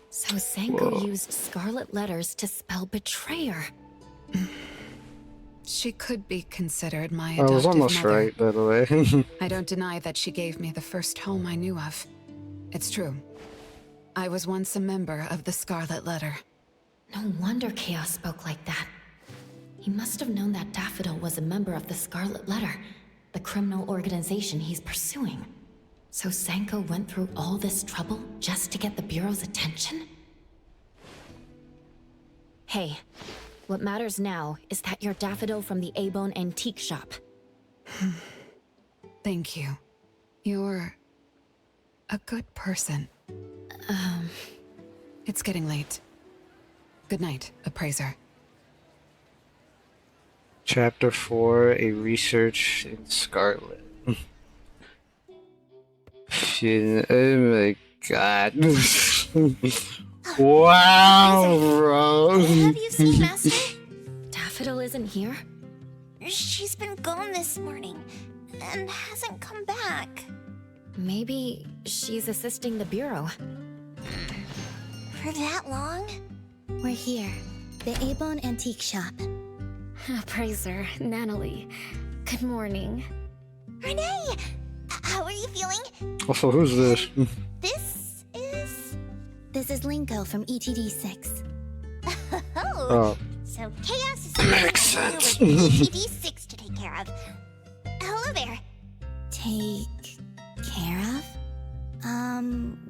So Zanko used Scarlet Letters to spell betrayer. She could be considered my I adoptive was almost mother. right, by the way. I don't deny that she gave me the first home I knew of. It's true. I was once a member of the Scarlet Letter. No wonder Chaos spoke like that. He must have known that Daffodil was a member of the Scarlet Letter, the criminal organization he's pursuing. So Sanko went through all this trouble just to get the Bureau's attention? Hey, what matters now is that you're Daffodil from the A-Bone Antique Shop. Thank you. You're a good person. It's getting late. Good night, Appraiser. Chapter 4, A Research in Scarlet. Oh my god. Wow, bro. Have you seen Master? Daffodil isn't here? She's been gone this morning and hasn't come back. Maybe she's assisting the Bureau. For that long? We're here, the A-Bone Antique Shop. Appraiser, Natalie. Good morning. Renee! How are you feeling? Also, who's this? This is Linko from ETD6. Oh. So Chaos is Makes sense. ETD6 to take care of. Hello there. Take care of?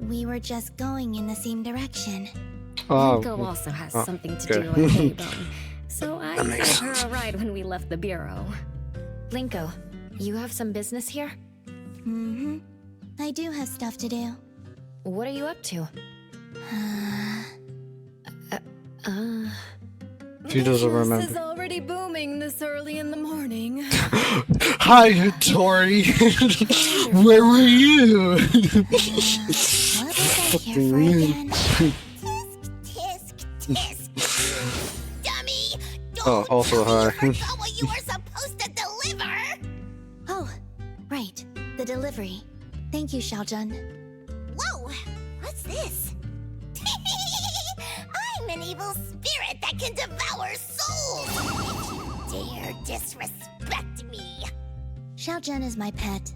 We were just going in the same direction. Oh. Linko also has something to okay. do with A-Bone, so I gave her a ride when we left the Bureau. Linko, you have some business here? Mm-hmm. I do have stuff to do. What are you up to? She doesn't Business remember. is already booming this early in the morning. Hi, Tori. Where were you? What was I here for again? Tisk, tisk, tisk. Dummy! Oh, also hi. Forgot what you were supposed to deliver! Oh, right. The delivery. Thank you, Xiaojun. Whoa! What's this? I'm an evil spirit that can devour souls! If you dare disrespect me! Xiaojun is my pet.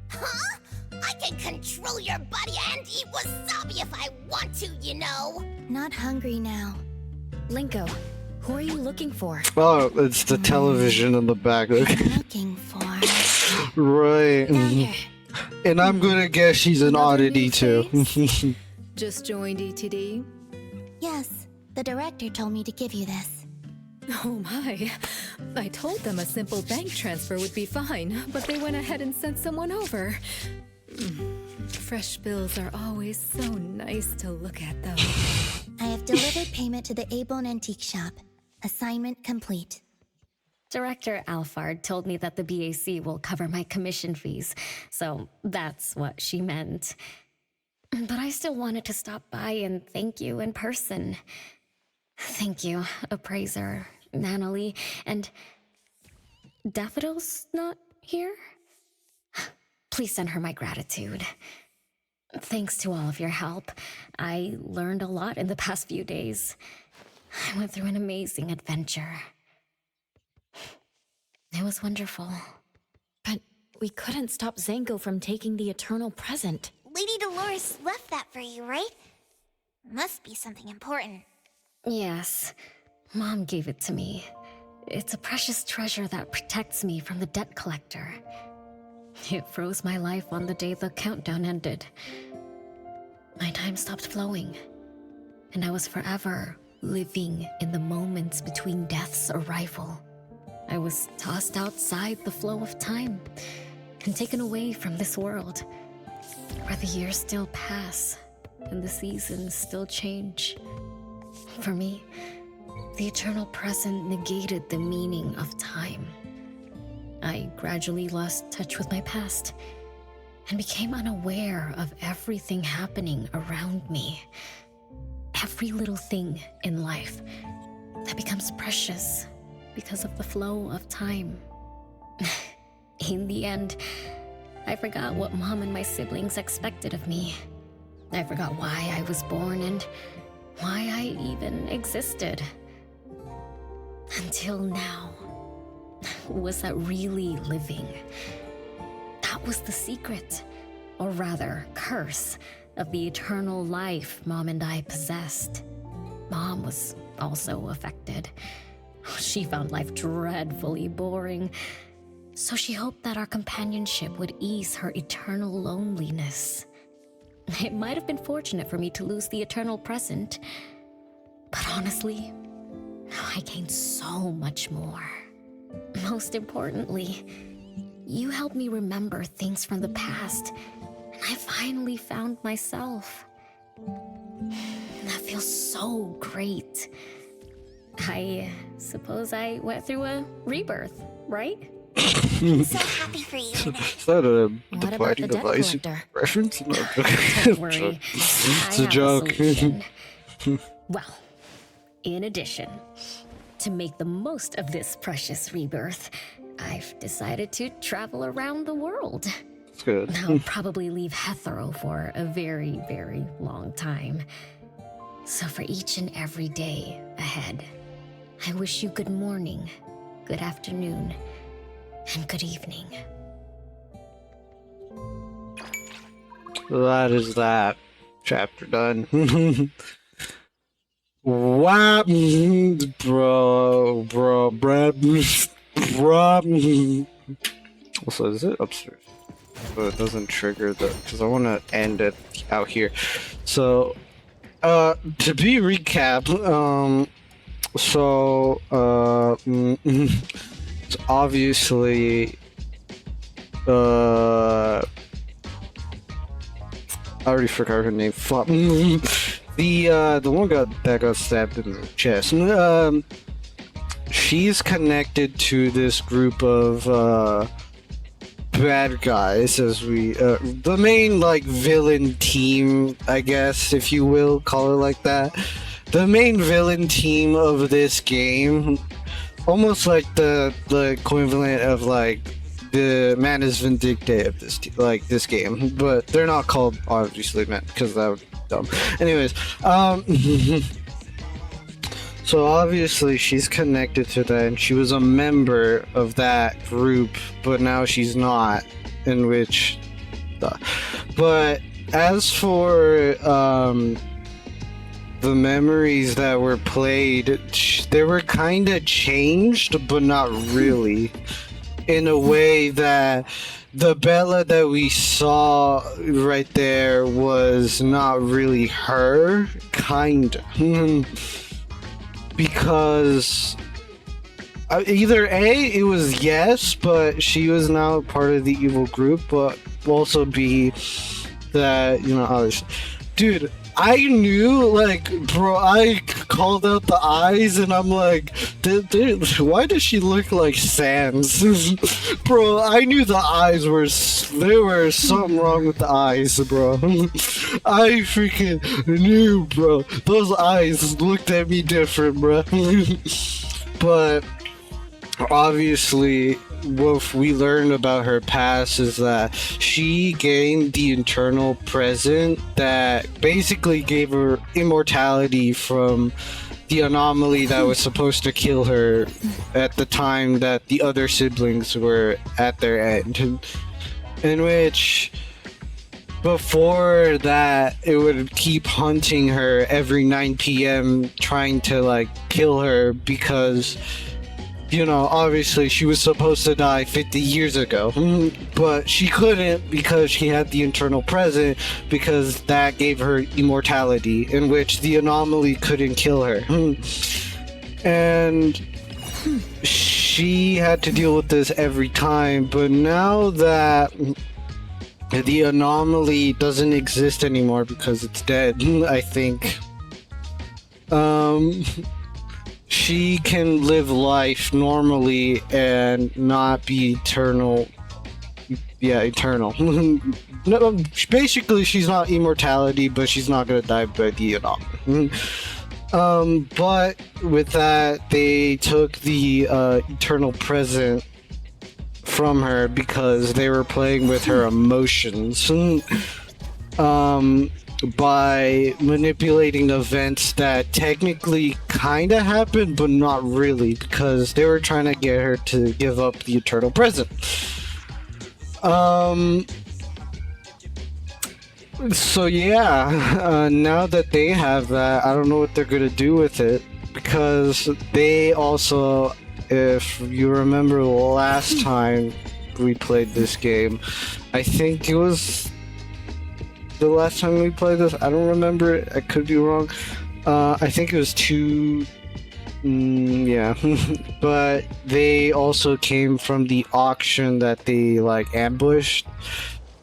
Huh? I can control your body and eat wasabi if I want to, you know! Not hungry now. Linko, who are you looking for? Oh, it's the television in the back. Looking for... Right. Down here. And I'm gonna guess she's an Another oddity new too. Just joined ETD? Yes, the director told me to give you this. Oh my. I told them a simple bank transfer would be fine, but they went ahead and sent someone over. Fresh bills are always so nice to look at, though. I have delivered payment to the A-Bone Antique Shop. Assignment complete. Director Alfard told me that the BAC will cover my commission fees, so that's what she meant. But I still wanted to stop by and thank you in person. Thank you, Appraiser, Natalie, and... Daffodil's not here? Please send her my gratitude. Thanks to all of your help. I learned a lot in the past few days. I went through an amazing adventure. It was wonderful. But we couldn't stop Zango from taking the Eternal Present. Lady Dolores left that for you, right? Must be something important. Yes, Mom gave it to me. It's a precious treasure that protects me from the debt collector. It froze my life on the day the countdown ended. My time stopped flowing, and I was forever living in the moments between death's arrival. I was tossed outside the flow of time and taken away from this world, where the years still pass and the seasons still change. For me, the eternal present negated the meaning of time. I gradually lost touch with my past and became unaware of everything happening around me. Every little thing in life that becomes precious because of the flow of time. In the end, I forgot what Mom and my siblings expected of me. I forgot why I was born and why I even existed. Until now. Was that really living? That was the secret, or rather, curse, of the eternal life Mom and I possessed. Mom was also affected. She found life dreadfully boring, So she hoped that our companionship would ease her eternal loneliness. It might have been fortunate for me to lose the eternal present, but honestly, I gained so much more. Most importantly, you helped me remember things from the past, and I finally found myself. That feels so great. I suppose I went through a rebirth, right? I'm so happy for you. Is that a What about the dividing debt device collector? reference? No, I'm joking. Don't worry, It's I a have joke. solution. Well, in addition, to make the most of this precious rebirth, I've decided to travel around the world. It's good. I'll probably leave Hetero for a very, very long time. So for each and every day ahead, I wish you good morning, good afternoon, and good evening. That is that. Chapter done. Wow, bro. Also, is it upstairs? But it doesn't trigger the, because I want to end it out here. So, to be recap, it's obviously, I already forgot her name. Fuck. The one that got stabbed in the chest. She's connected to this group of bad guys, as we the main like villain team, I guess, if you will call it like that. The main villain team of this game, almost like the equivalent of like the Man is Vindictive of this game, but they're not called obviously Man because that would be dumb. Anyways, so obviously she's connected to that, and she was a member of that group, but now she's not. In which, but as for the memories that were played, they were kind of changed, but not really. In a way that the Bella that we saw right there was not really her, kinda. Because either A, it was yes, but she was now part of the evil group, but also B, that, you know, others. Dude, I knew, like, bro, I called out the eyes, and I'm like, why does she look like Sans? Bro, I knew the eyes there was something wrong with the eyes, bro. I freaking knew, bro. Those eyes looked at me different, bro. But obviously, what we learned about her past is that she gained the eternal present that basically gave her immortality from the anomaly that was supposed to kill her at the time that the other siblings were at their end. In which, before that, it would keep hunting her every 9 p.m. trying to, like, kill her because, you know, obviously she was supposed to die 50 years ago, but she couldn't because she had the eternal present, because that gave her immortality, in which the anomaly couldn't kill her. And she had to deal with this every time, but now that the anomaly doesn't exist anymore because it's dead, I think, she can live life normally and not be eternal. Yeah, eternal. No, basically, she's not immortality, but she's not gonna die by the anomaly. But with that, they took the eternal present from her because they were playing with her emotions. By manipulating events that technically kind of happened, but not really, because they were trying to get her to give up the eternal present. So yeah, now that they have that, I don't know what they're gonna do with it, because they also if you remember last time we played this game, I think it was the last time we played this. I don't remember it. I could be wrong. I think it was two. Yeah, but they also came from the auction that they like ambushed.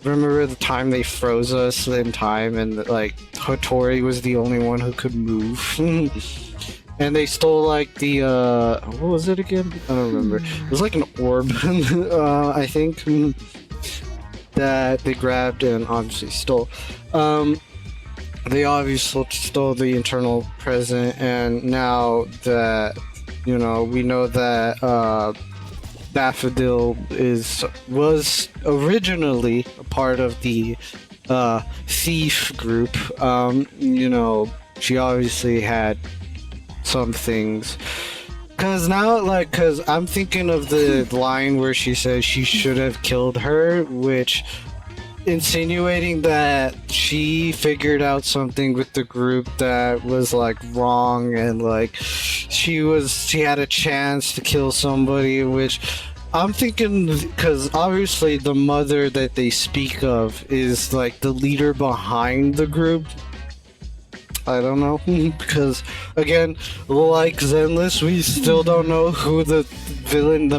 Remember the time they froze us in time, and like Hattori was the only one who could move, and they stole like the what was it again? I don't remember. It was like an orb, I think, that they grabbed and obviously stole. They obviously stole the internal present, and now that we know that Daffodil was originally a part of the thief group. She obviously had some things. Cause I'm thinking of the line where she says she should have killed her, which insinuating that she figured out something with the group that was like wrong, and like she had a chance to kill somebody, which I'm thinking, because obviously the mother that they speak of is like the leader behind the group. I don't know, because again, like Zenless, we still don't know who the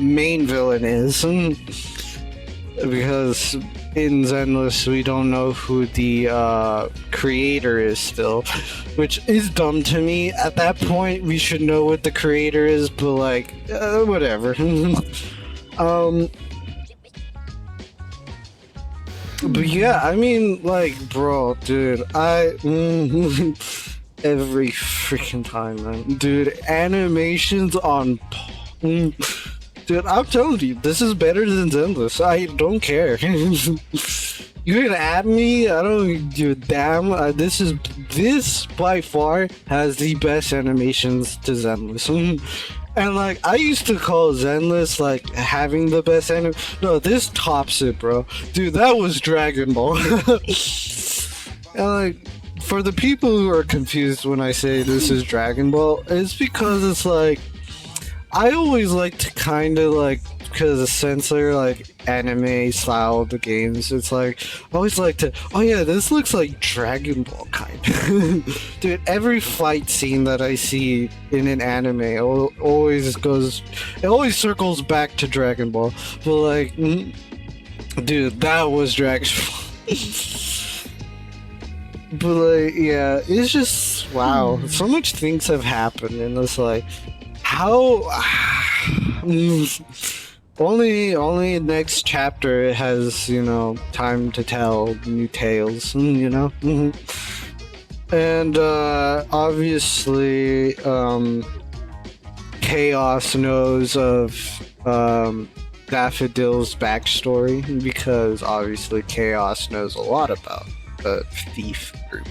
main villain is, because in Zenless we don't know who the creator is still, which is dumb to me. At that point, we should know what the creator is, but like, whatever. But yeah, I mean, like, bro, dude, every freaking time, man, dude, animations on, dude, I'm telling you, this is better than Zenless. I don't care. You can add me, I don't give a damn. This by far has the best animations to Zenless. And like, I used to call Zenless like having the best anime. No, this tops it, bro. Dude, that was Dragon Ball. And like, for the people who are confused when I say this is Dragon Ball, it's because it's like, I always like to kind of like, because of censor like anime style of the games, it's like I always like to, oh yeah, this looks like Dragon Ball kind of. Dude, every fight scene that I see in an anime always circles back to Dragon Ball. But like, dude, that was Dragon Ball. But like, yeah, it's just wow, so much things have happened, and it's like, how only next chapter has, time to tell new tales, and obviously Chaos knows of Daffodil's backstory, because obviously Chaos knows a lot about the thief group.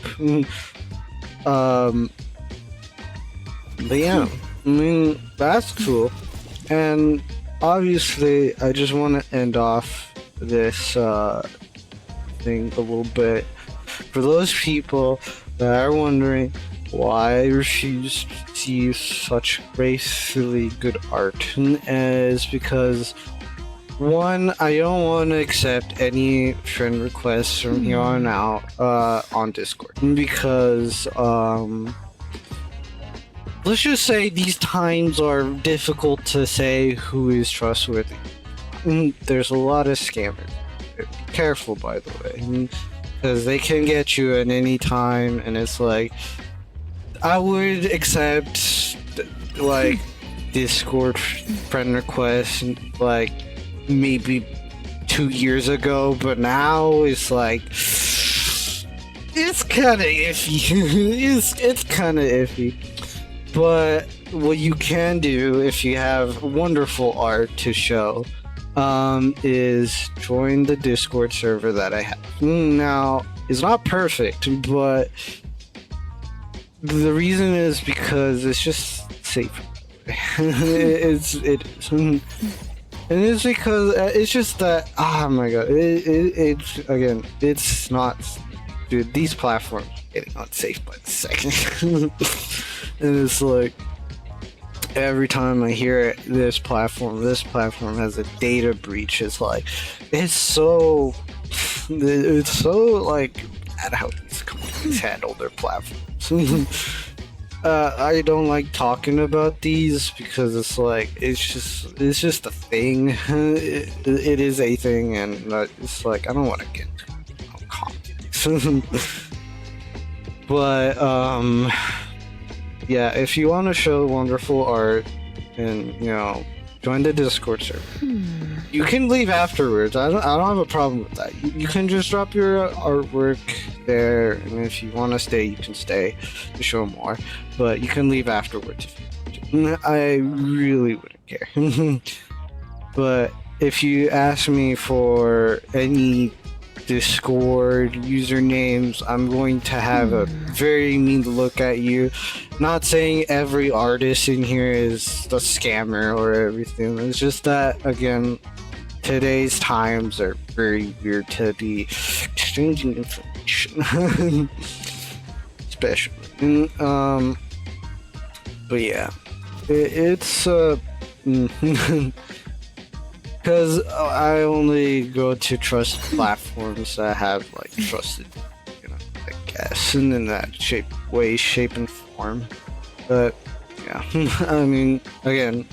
But yeah, I mean, that's cool. And obviously, I just want to end off this thing a little bit. For those people that are wondering why I refuse to use such gracefully good art, is because, one, I don't want to accept any friend requests from here on out on Discord, because let's just say these times are difficult to say who is trustworthy. There's a lot of scammers. Be careful, by the way, because they can get you at any time, and it's like, I would accept like Discord friend requests like maybe 2 years ago, but now it's like, it's kind of iffy. it's kind of iffy. But what you can do if you have wonderful art to show is join the Discord server that I have. Now, it's not perfect, but the reason is because it's just safer. it is. And it's because it's just that, oh my god, it's not, dude, these platforms are getting unsafe by the second. And it's like, every time I hear it, this platform has a data breach. It's like, it's so like at how these companies handle their platforms. I don't like talking about these because it's like it's just a thing. It is a thing, and it's like I don't want to get into comments. But yeah, if you want to show wonderful art, and join the Discord server. You can leave afterwards. I don't have a problem with that. You can just drop your artwork there, and if you want to stay, you can stay to show more. But you can leave afterwards if you want to. I really wouldn't care. But if you ask me for any Discord usernames, I'm going to have a very mean look at you. Not saying every artist in here is a scammer or everything. It's just that, again, today's times are very weird to be exchanging information. Especially. And, but yeah. It's because I only go to trusted platforms that have like trusted, I guess, and in that shape and form. But yeah, I mean, again,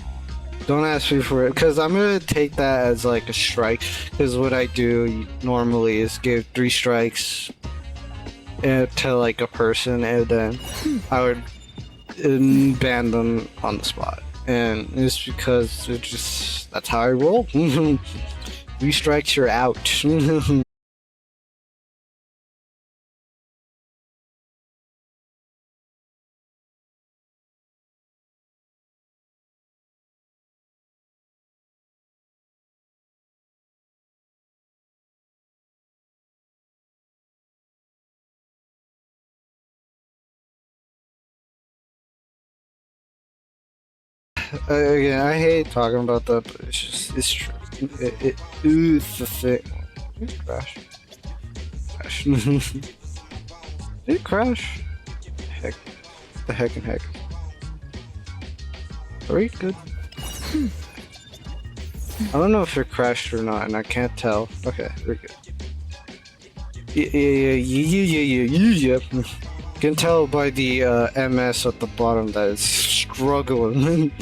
don't ask me for it because I'm gonna take that as like a strike. Because what I do normally is give 3 strikes to like a person, and then I would ban them on the spot. And it's because that's how I roll. 3 strikes, you're out. Again, I hate talking about that, but it's true. It's the thing. Did it crash? Did it crash? Heck. The heck and heck. Are we good? I don't know if it crashed or not, and I can't tell. Okay, we're good. Yeah. You can tell by the MS at the bottom that it's struggling.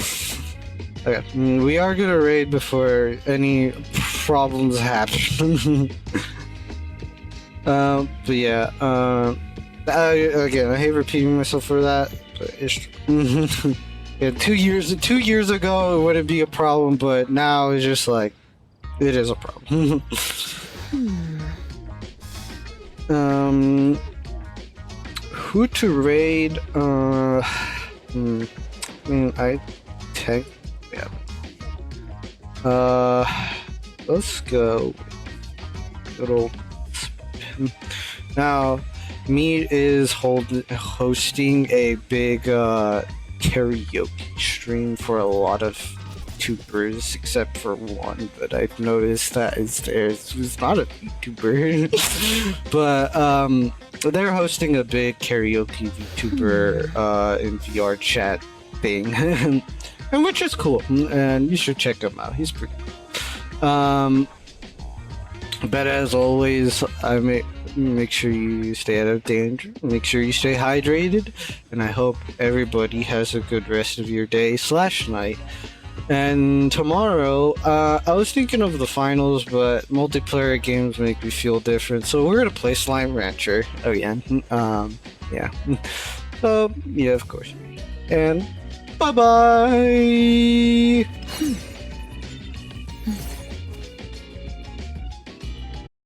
Okay, we are gonna raid before any problems happen. But yeah, again, I hate repeating myself for that, but it's yeah, 2 years ago it wouldn't be a problem, but now it's just like it is a problem. Who to raid? I mean, I take. Yeah. Let's go. Good old. Now, Meat is hosting a big karaoke stream for a lot of YouTubers, except for one. But I've noticed that it's not a YouTuber, but they're hosting a big karaoke YouTuber in VR chat thing. And which is cool, and you should check him out. He's pretty cool. But as always, I make sure you stay out of danger. Make sure you stay hydrated, and I hope everybody has a good rest of your day / night. And tomorrow, I was thinking of the finals, but multiplayer games make me feel different, so we're gonna play Slime Rancher again. Yeah. So yeah, of course. And bye bye.